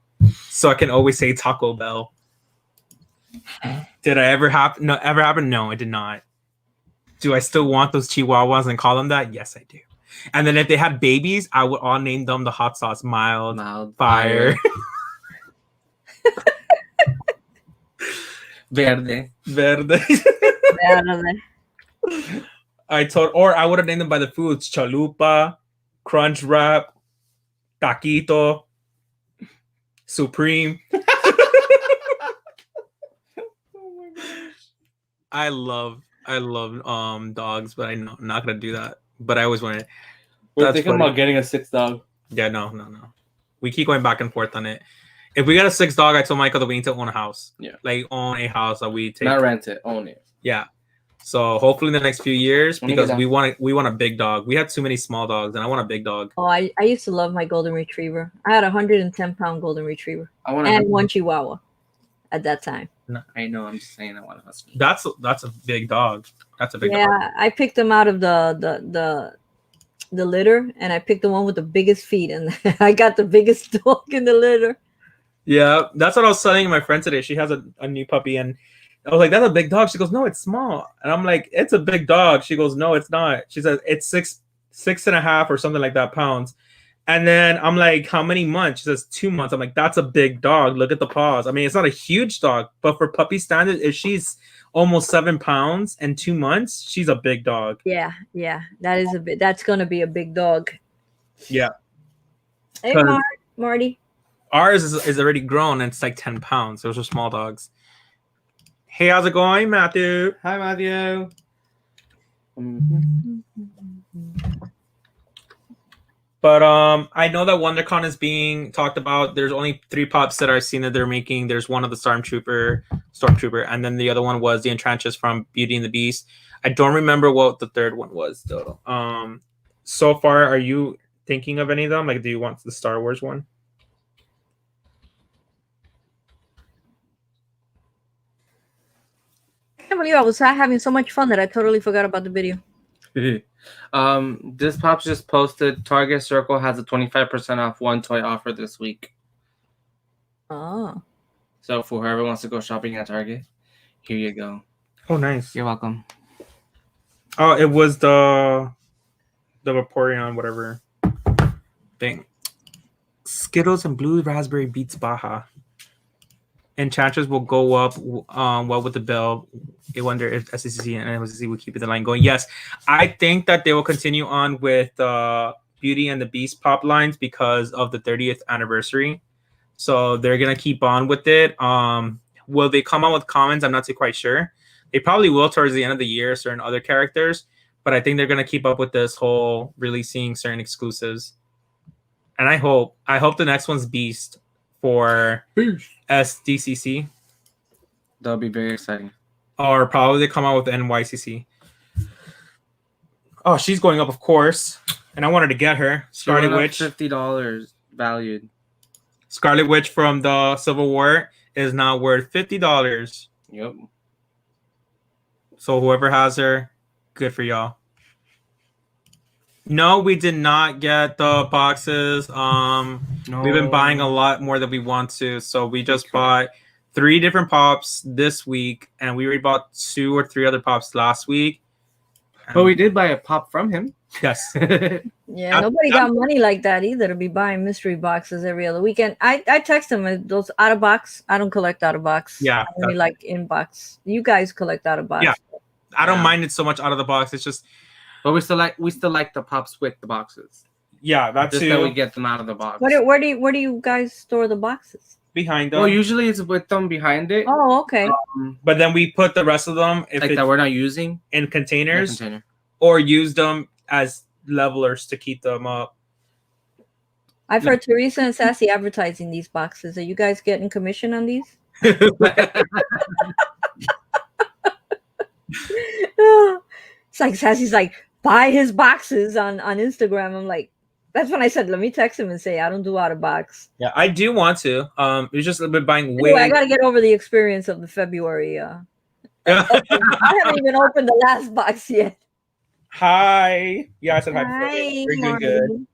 so I can always say Taco Bell. Did I ever happen? No, ever happen? No, I did not. Do I still want those Chihuahuas and call them that? Yes, I do. And then if they had babies, I would all name them the hot sauce, mild, fire. Verde. Verde. I would have named them by the foods: chalupa, crunch wrap, taquito, supreme. I love dogs, but I'm not gonna do that. But I always wanted. We're thinking about getting a 6th dog. Yeah, no. We keep going back and forth on it. If we get a 6th dog, I told Michael that we need to own a house. Yeah. Like own a house that we take. Not rent it, own it. Yeah. So hopefully in the next few years, Let me get because that. we want a big dog. We had too many small dogs, and I want a big dog. Oh, I used to love my golden retriever. I had a 110-pound golden retriever I want and to. one chihuahua at that time. I know. I'm just saying. I want a husky. That's a big dog. That's a big dog. Yeah, I picked them out of the litter, and I picked the one with the biggest feet, and I got the biggest dog in the litter. Yeah, that's what I was telling my friend today. She has a new puppy, and I was like, "That's a big dog." She goes, "No, it's small." And I'm like, "It's a big dog." She goes, "No, it's not." She says, "It's 6.5 or something like that pounds." And then I'm like, "How many months?" She says, 2 months. I'm like, "That's a big dog. Look at the paws." I mean, it's not a huge dog, but for puppy standards, if she's almost 7 pounds and 2 months, she's a big dog. Yeah, that is a bit. That's gonna be a big dog. Yeah. Hey, 'Cause- Marty. Ours is already grown, and it's like 10 pounds. Those are small dogs. Hey, how's it going, Matthew? Hi, Matthew. But I know that WonderCon is being talked about. There's only 3 pops that I've seen that they're making. There's one of the Stormtrooper, and then the other one was the Enchantress from Beauty and the Beast. I don't remember what the third one was though. So far, are you thinking of any of them? Like, do you want the Star Wars one? I can't believe I was having so much fun that I totally forgot about the video. This Pops just posted Target Circle has a 25% off one toy offer this week. Oh. So for whoever wants to go shopping at Target, here you go. Oh, nice. You're welcome. Oh, it was the Vaporeon whatever thing. Skittles and Blue Raspberry Beats Baja. Enchantress will go up well with the bill. I wonder if SEC and MCC will keep the line going. Yes, I think that they will continue on with Beauty and the Beast pop lines because of the 30th anniversary. So they're gonna keep on with it. Will they come out with comments? I'm not too quite sure. They probably will towards the end of the year, certain other characters, but I think they're gonna keep up with this whole releasing certain exclusives. And I hope the next one's Beast for SDCC. That'll be very exciting. Or probably they come out with the NYCC. Oh, she's going up, of course. And I wanted to get her. Scarlet Witch. $50 valued. Scarlet Witch from the Civil War is now worth $50. Yep. So whoever has her, good for y'all. No, we did not get the boxes. No. We've been buying a lot more than we want to. So we just bought 3 different pops this week, and we already bought 2 or 3 other pops last week. But we did buy a pop from him. Yes. Yeah, nobody got money like that either to be buying mystery boxes every other weekend. I text them those out of box. I don't collect out of box. Yeah, I only like inbox. You guys collect out of box. Yeah. I don't Yeah. mind it so much out of the box. It's just, But we still like the pops with the boxes. yeah, that's Just that we get them out of the box. Where do you guys store the boxes? behind them. Well, usually it's with them behind it. Oh, okay. But then we put the rest of them if Like it's that we're not using in in a containers container. or use them as levelers to keep them up. I've heard Teresa and Sassy advertising these boxes. Are you guys getting commission on these? It's like Sassy's like, buy his boxes on Instagram. I'm like, that's when I said, let me text him and say, I don't do out of box. Yeah, I do want to. It's just a bit buying Anyway, way. I got to get over the experience of the February. I haven't even opened the last box yet. Hi. Yeah, I said hi. before. Hi, We're doing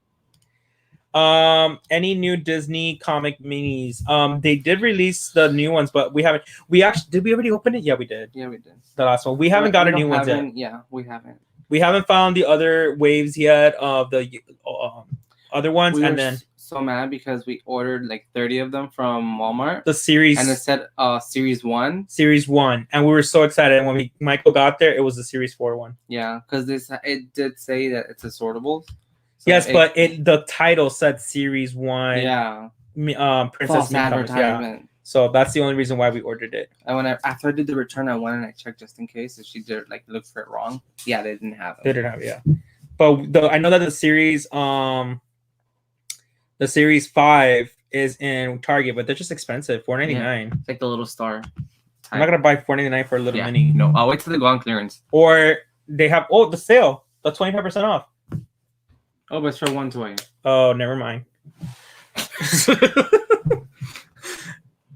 good. Any new Disney comic minis? They did release the new ones, but we haven't. We actually did. We already open it? Yeah, we did. Yeah, we did. The last one. We haven't got a new one yet. Yeah, we haven't. We haven't found the other waves yet of the other ones, We and were then so mad because we ordered like 30 of them from Walmart, the series and it said series 1. series 1, and we were so excited. And when Michael got there, it was the series 4 one. Yeah, because it did say that it's a sortables. So Yes, but the title said series 1. yeah, Princess false Mii Comics, yeah. advertisement. So that's the only reason why we ordered it. And when after I did the return, I went and I checked just in case if she did like look for it wrong. Yeah, they didn't have it. They didn't have it, yeah. But I know that the series 5 is in Target, but they're just expensive, $4.99. It's like the little star. I'm not gonna buy $4.99 for a little mini. No, I'll wait till they go on clearance. Or they have the sale, the 25% off. Oh, but it's for one toy. Oh, never mind.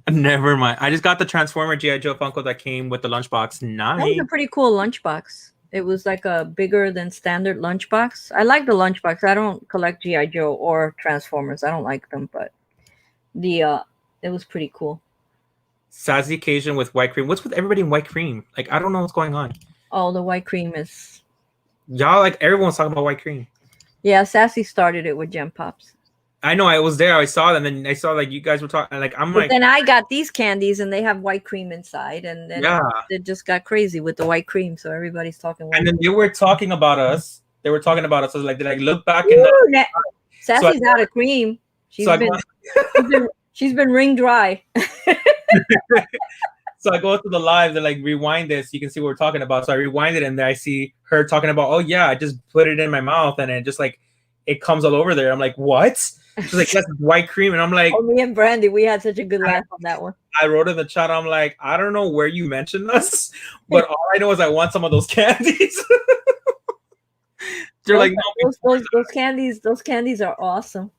Never mind. I just got the Transformer G.I. Joe Funko that came with the lunchbox. That was Nice. a pretty cool lunchbox. It was like a bigger than standard lunchbox. I like the lunchbox. I don't collect G.I. Joe or Transformers. I don't like them, but it was pretty cool. Sassy occasion with white cream. What's with everybody in white cream? Like, I don't know what's going on. Oh, the white cream is... Y'all, like, everyone's talking about white cream. Yeah, Sassy started it with Gem Pops. I know, I was there. I saw them, and I saw, like, you guys were talking. Like, I'm But like... then I got these candies, and they have white cream inside, and then Yeah. it just got crazy with the white cream, so everybody's talking white And then cream. they were talking about us. They were talking about us. I was like, did I look back in the... Ooh, Sassy's So out of cream. So She's been ring dry. So I go to the live, they like rewind this. You can see what we're talking about. So I rewind it, and then I see her talking about, oh yeah, I just put it in my mouth, and it just like it comes all over there. I'm like, what? She's like, that's white cream, and I'm like, Oh, me and Brandy, we had such a good laugh on that one. I wrote in the chat, I'm like, I don't know where you mentioned us, but all I know is I want some of those candies. They're like, no, those candies are awesome.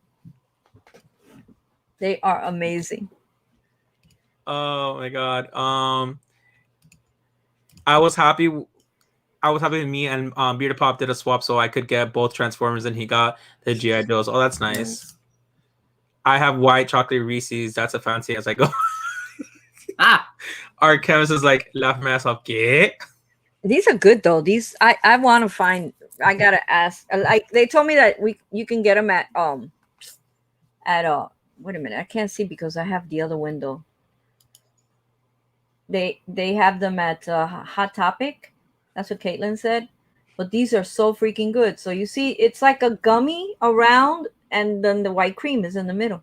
They are amazing. oh my god. I was happy with me and Bearded Pop did a swap so I could get both Transformers and he got the G.I. Joes. Oh, that's nice. I have white chocolate Reese's. That's a fancy as I go. Our chemist is like, laugh my ass off. ¿Qué? These are good though. These I want to find. I gotta ask. Like they told me that you can get them at wait a minute. I can't see because I have the other window. They have them at Hot Topic. That's what Caitlin said. But these are so freaking good. So you see, it's like a gummy around, and then the white cream is in the middle.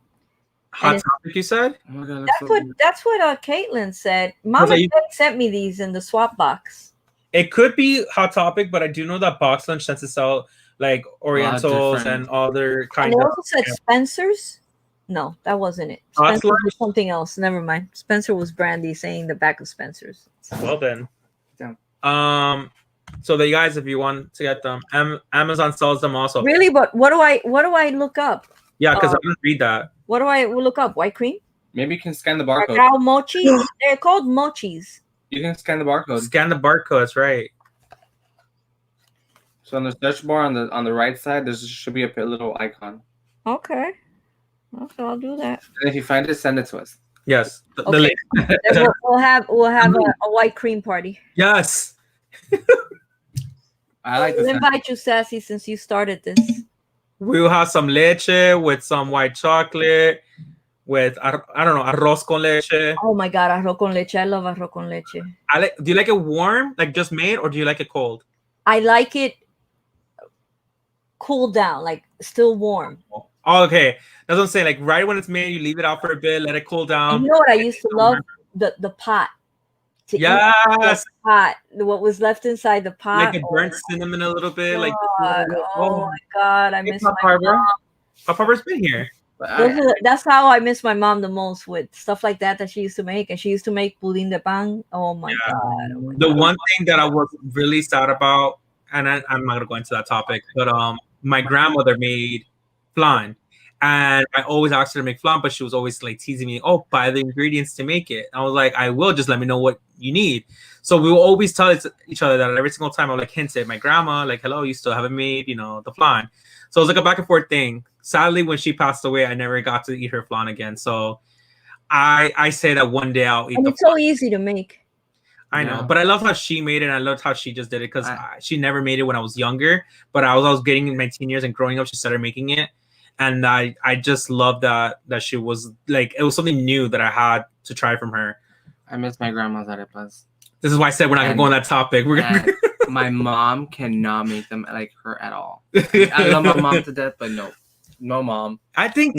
Hot Topic, you said? Oh my god, That's what Caitlin said. Mama sent me these in the swap box. It could be Hot Topic, but I do know that Box Lunch tends to sell like Orientals and other kinds And they of. also said Spencer's. No, that wasn't it. Hot Spencer Lunch? was something else. Never mind. Spencer was Brandy saying the back of Spencer's. Well then. Yeah. So the guys, if you want to get them, Amazon sells them also. Really, but what do I look up? Yeah, because I didn't read that. What do I look up? White cream? Maybe you can scan the barcode. Cacao mochi? They're called mochis. You can scan the barcode. Scan the barcodes, right? So on the search bar on the right side, there should be a little icon. Okay. I'll do that. And if you find it, send it to us. Yes. The Okay. link. Then we'll have a white cream party. Yes. I like We'll this. invite you, Sassy, since you started this. We will have some leche with some white chocolate, with I don't know, arroz con leche. Oh my god, arroz con leche. I love arroz con leche. Do you like it warm, like just made, or do you like it cold? I like it cooled down, like still warm. Oh, okay. That's what I'm saying. Like right when it's made, you leave it out for a bit, let it cool down. And you know what I used to love? The pot. To eat Yes. the pot. What was left inside the pot. Like it burnt cinnamon a little bit. Like Oh my god, I miss my Pop mom. Harper's been here. That's how I miss my mom the most, with stuff like that she used to make. And she used to make budín de pan. Oh my god. Oh my The god. one thing that I was really sad about, and I'm not gonna go into that topic, but my grandmother made flan, and I always asked her to make flan, but she was always like teasing me, "Oh, buy the ingredients to make it." I was like, "I will. Just let me know what you need." So we will always tell each other that every single time. I like hint it. My grandma, like, "Hello, you still haven't made, the flan." So it was like a back and forth thing. Sadly, when she passed away, I never got to eat her flan again. So I say that one day I'll eat. And the it's so easy to make. I know, but I love how she made it. And I loved how she just did it because she never made it when I was younger. But I was getting in my teen years and growing up, she started making it, and I just love that she was like, it was something new that I had to try from her. I miss my grandma's arepas. This is why I said we're not gonna go on that topic. We're gonna. My mom cannot make them like her at all. I love my mom to death, but no mom. I think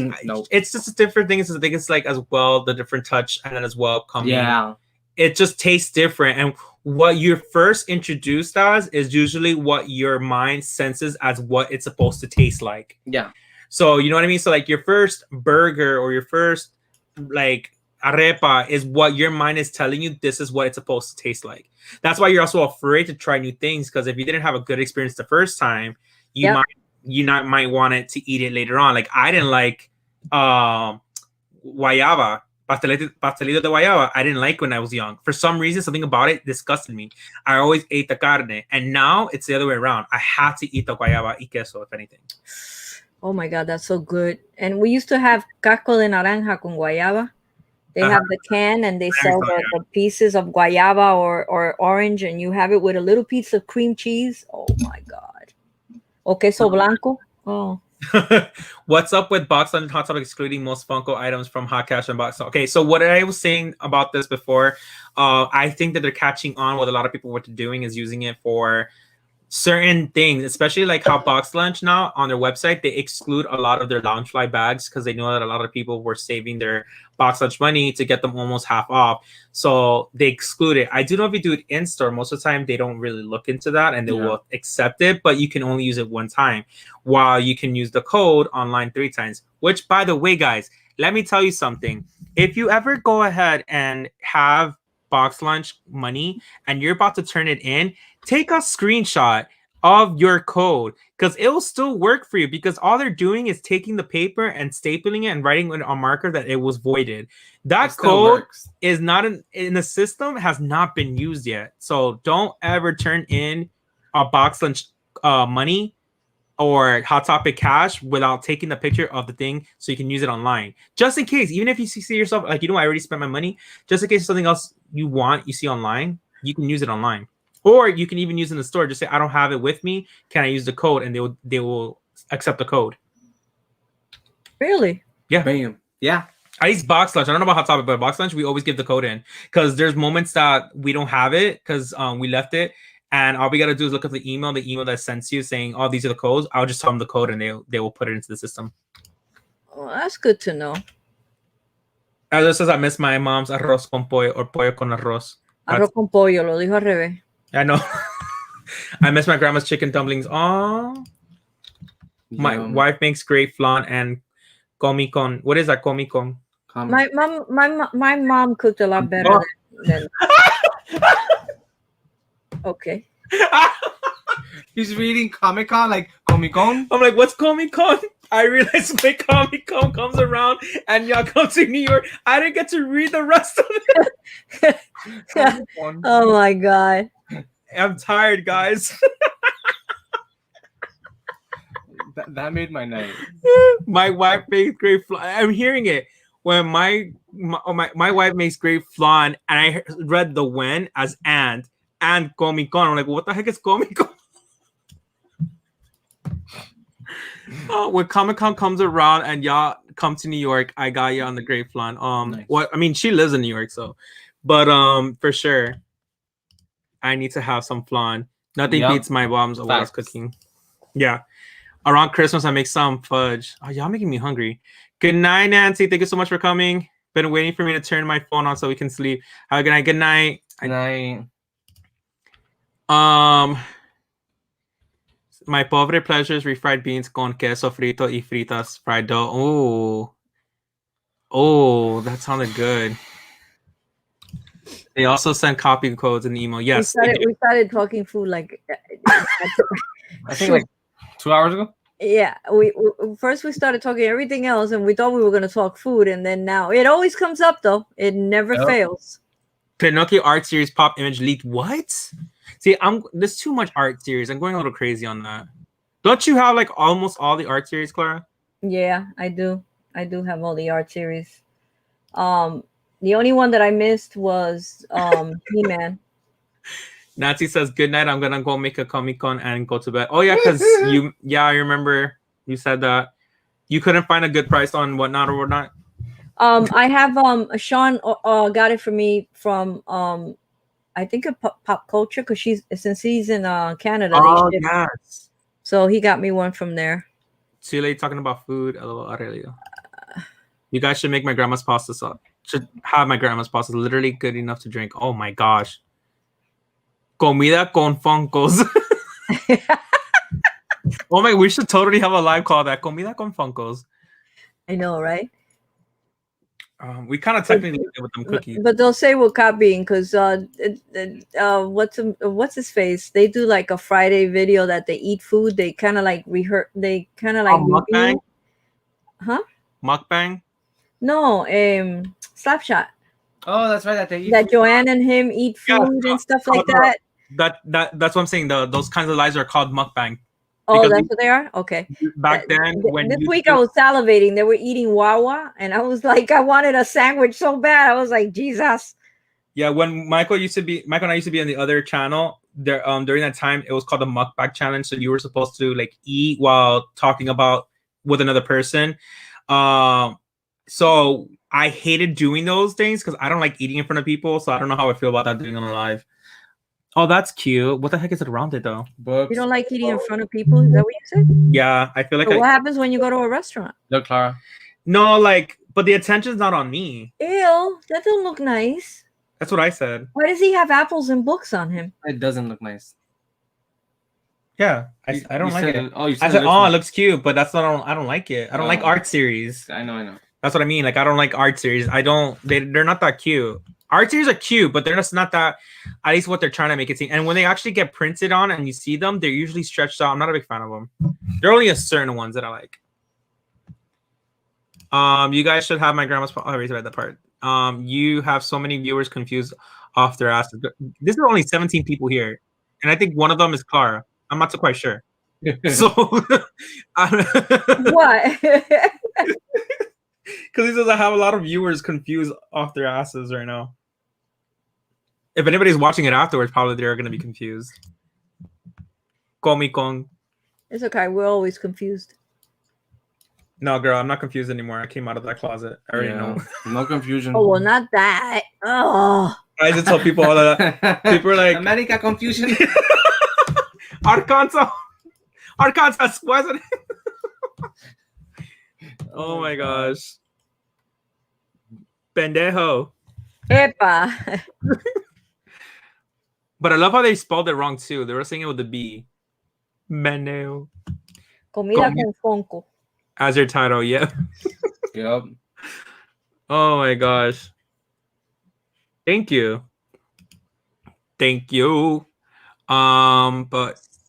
it's just a different thing. I think it's like as well the different touch, and then as well coming. Yeah. It just tastes different, and what you're first introduced as is usually what your mind senses as what it's supposed to taste like. Yeah. So you know what I mean. So like your first burger or your first like arepa is what your mind is telling you this is what it's supposed to taste like. That's why you're also afraid to try new things, because if you didn't have a good experience the first time, you might want it to eat it later on. Like I didn't like guayaba, pastelito de guayaba. I didn't like when I was young. For some reason, something about it disgusted me. I always ate the carne, and now it's the other way around. I have to eat the guayaba y queso, if anything. Oh my God, that's so good. And we used to have casco de naranja con guayaba. They have the can and they sell the pieces of guayaba or orange, and you have it with a little piece of cream cheese. Oh my God. O queso blanco. Oh. What's up with Box Lunch Hot Topic excluding most Funko items from Hot Cash and Box? Okay, so what I was saying about this before, I think that they're catching on with a lot of people. What they're doing is using it for certain things, especially like how Box Lunch now on their website, they exclude a lot of their Loungefly bags because they know that a lot of people were saving their Box Lunch money to get them almost half off. So they exclude it. I do know if you do it in store, most of the time they don't really look into that and they will accept it, but you can only use it one time, while you can use the code online 3 times. Which, by the way, guys, let me tell you something. If you ever go ahead and have Box Lunch money and you're about to turn it in, take a screenshot of your code, because it will still work for you, because all they're doing is taking the paper and stapling it and writing on marker that it was voided. That code is not in the system, has not been used yet. So don't ever turn in a Box Lunch money or Hot Topic cash without taking the picture of the thing so you can use it online. Just in case, even if you see yourself like, I already spent my money, just in case something else you see online, you can use it online. Or you can even use it in the store. Just say, I don't have it with me. Can I use the code? And they will accept the code. Really? Yeah. Bam. Yeah. At least Box Lunch. I don't know about Hot Topic, but Box Lunch, we always give the code in. Because there's moments that we don't have it because we left it. And all we got to do is look at the email that sends you saying, oh, these are the codes. I'll just tell them the code and they will put it into the system. Well, that's good to know. As it says, I miss my mom's arroz con pollo or pollo con arroz. Arroz con pollo, lo dijo al revés. I know. I miss my grandma's chicken dumplings. Oh, my wife makes great flan and comi con. What is that? Comi con. My mom cooked a lot better than Okay. He's reading Comic Con like Comic Con. I'm like, what's Comic Con? I realized when Comic Con comes around and y'all come to New York, I didn't get to read the rest of it. Oh my God. I'm tired, guys. that made my night. My wife makes great flan. I'm hearing it when my wife makes great flan, and I read the when as and Comic Con. I'm like, what the heck is Comic Con? When Comic Con comes around and y'all come to New York, I got you on the great flan. Nice. What I mean, she lives in New York, so, but for sure, I need to have some flan. Nothing beats my mom's always cooking. Yeah, around Christmas I make some fudge. Oh, y'all making me hungry. Good night, Nancy. Thank you so much for coming. Been waiting for me to turn my phone on so we can sleep. Have a good night. Good night. Good night. My pobre pleasures, refried beans con queso frito y fritas fried dough. Oh, that sounded good. They also send copy codes in the email. Yes, we started talking food like I think like 2 hours ago. Yeah, we first we started talking everything else, and we thought we were going to talk food, and then now it always comes up though. It never fails. Pinocchio art series pop image leaked. What? See, there's too much art series. I'm going a little crazy on that. Don't you have like almost all the art series, Clara? Yeah, I do. I do have all the art series. The only one that I missed was He-Man. Nancy says, good night. I'm gonna go make a Comic-Con and go to bed. Oh yeah, because I remember you said that you couldn't find a good price on whatnot or whatnot. I have Sean got it for me from I think of Pop Culture, because since he's in Canada. Oh yes. So he got me one from there. See you later talking about food. Aurelio. You guys should make my grandma's pasta sauce. Should have my grandma's pasta. Literally good enough to drink. Oh my gosh. Comida con Funkos. Oh my, we should totally have a live call that. Comida con Funkos. I know, right? We kind of technically did with them cookies. But they'll say we're copying because what's his face? They do like a Friday video that they eat food. They kind of like rehearse. They kind of like mukbang? review. Huh? Mukbang? No, Slapshot. Oh, that's right. That they eat That food. Joanne and him eat food and stuff like that. That's what I'm saying. Those kinds of lives are called mukbang. Oh, Because that's what they are? Okay. Back then, when this YouTube- week I was salivating. They were eating Wawa, and I was like, I wanted a sandwich so bad. I was like, Jesus. Yeah, when Michael and I used to be on the other channel, there during that time it was called the mukbang challenge. So you were supposed to like eat while talking about with another person. So I hated doing those things because I don't like eating in front of people. So I don't know how I feel about that doing on a live. Oh, that's cute. What the heck is it around it though? Books. You don't like eating in front of people? Is that what you said? Yeah, I feel like So what happens when you go to a restaurant? Look, Clara. No, like, but the attention's not on me. Ew, that don't look nice. That's what I said. Why does he have apples and books on him? It doesn't look nice. Yeah, I don't You like said it. Oh, you I said said, it oh, it looks looks cute, but that's not. I don't like it. I don't like Oh. art series. nice. I know. That's what I mean. Like, I don't like art series. I don't. They're not that cute. Art series are cute, but they're just not that. At least what they're trying to make it seem. And when they actually get printed on and you see them, they're usually stretched out. I'm not a big fan of them. There are only a certain ones that I like. You guys should have my grandma's. I already read that part. You have so many viewers confused off their asses. This is only 17 people here, and I think one of them is Clara. I'm not so quite sure. So, What? because he says I have a lot of viewers confused off their asses right now. If anybody's watching it afterwards, probably they're going to be confused. Comic Con. It's okay. We're always confused. No, girl, I'm not confused anymore. I came out of that closet. I already know. No confusion. Oh, well, not that. Oh. I just tell people all of that. People are like, America confusion. Arkansas wasn't. Oh my gosh. Pendejo. Epa. But I love how they spelled it wrong too. They were saying it with a B. Pendejo. Comida con fonco. As your title, yeah. Yep. Oh my gosh. Thank you. But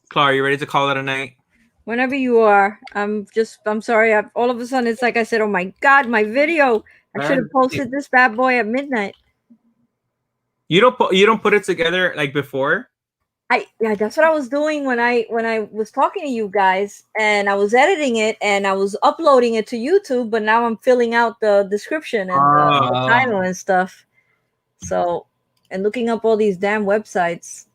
Clara, you ready to call it a night? Whenever you are. I'm sorry. All of a sudden, it's like I said, oh my God, my video. I should have posted this bad boy at midnight. You don't put it together like before? Yeah, that's what I was doing when I was talking to you guys, and I was editing it and I was uploading it to YouTube, but now I'm filling out the description and the title and stuff. So, and looking up all these damn websites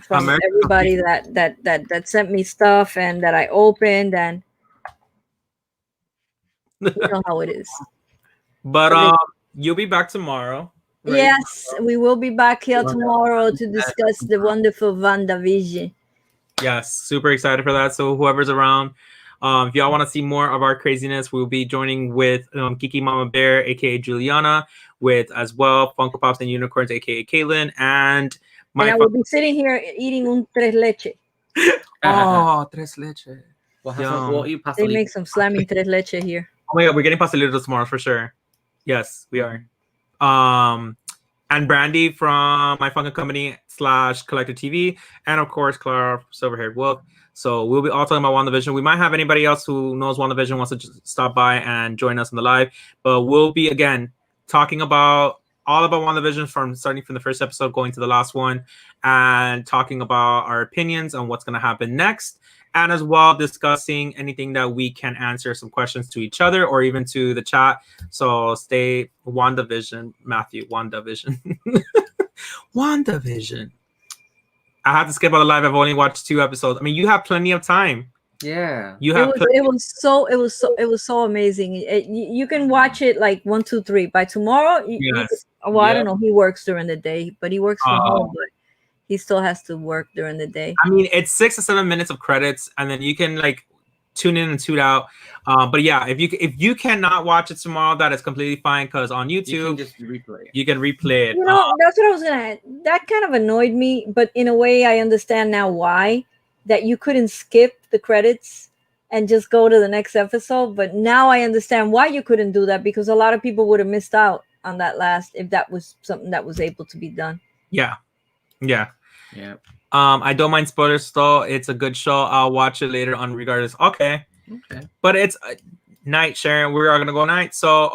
from everybody that sent me stuff and that I opened, and you know how it is. But you'll be back tomorrow. Right? Yes, we will be back here tomorrow to discuss the wonderful WandaVision. Yes, super excited for that. So whoever's around, if y'all want to see more of our craziness, we'll be joining with Kiki Mama Bear, aka Juliana, with as well Funko Pops and Unicorns, aka Kaylin, and I will be sitting here eating un tres leche. Oh, tres leche. We'll eat pasta. They make some slamming tres leche here. Oh my God, we're getting pastelitos tomorrow for sure. Yes, we are. And Brandy from my Funko Company / Collector TV, and of course Clara Silverhaired Wolf. So we'll be all talking about WandaVision. We might have anybody else who knows WandaVision wants to just stop by and join us in the live, but we'll be again talking about all about WandaVision starting from the first episode going to the last one, and talking about our opinions on what's going to happen next, and as well discussing anything that we can answer some questions to each other or even to the chat. So stay WandaVision, Matthew. WandaVision. WandaVision. I have to skip out the live. I've only watched 2 episodes. I mean, you have plenty of time. Yeah. You have. It was so amazing. You can watch it like 1, 2, 3 by tomorrow. I don't know. He works during the day, but he works from home. But he still has to work during the day. I mean, it's 6 to 7 minutes of credits, and then you can like tune in and tune out. But yeah, if you cannot watch it tomorrow, that is completely fine, because on YouTube you can just replay it. You can replay it. You know, that's what I was gonna add. That kind of annoyed me, but in a way, I understand now why. That you couldn't skip the credits and just go to the next episode. But now I understand why you couldn't do that, because a lot of people would have missed out on that last, if that was something that was able to be done. Yeah. Yeah. I don't mind spoilers though. It's a good show. I'll watch it later on regardless. Okay. But it's night, Sharon. We are gonna go night. So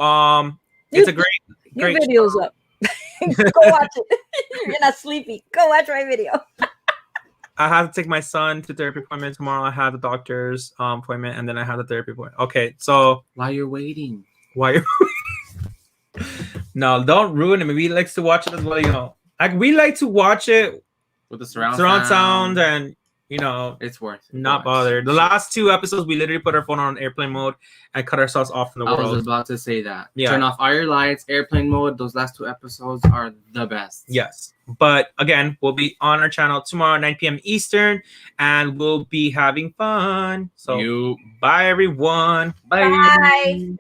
it's a great videos show. up. Go watch it. You're not sleepy. Go watch my video. I have to take my son to therapy appointment tomorrow. I have the doctor's appointment, and then I have the therapy appointment. Okay, so while you're waiting, no, don't ruin it. We likes to watch it as well. You know, like we like to watch it with the surround sound, and you know, it's worth it. Not bothered. The last 2 episodes, we literally put our phone on airplane mode and cut ourselves off from the world. I was about to say that. Yeah. Turn off all your lights, airplane mode. Those last 2 episodes are the best. Yes. But again, we'll be on our channel tomorrow, 9 p.m. Eastern, and we'll be having fun. So, bye, everyone. Bye. Bye.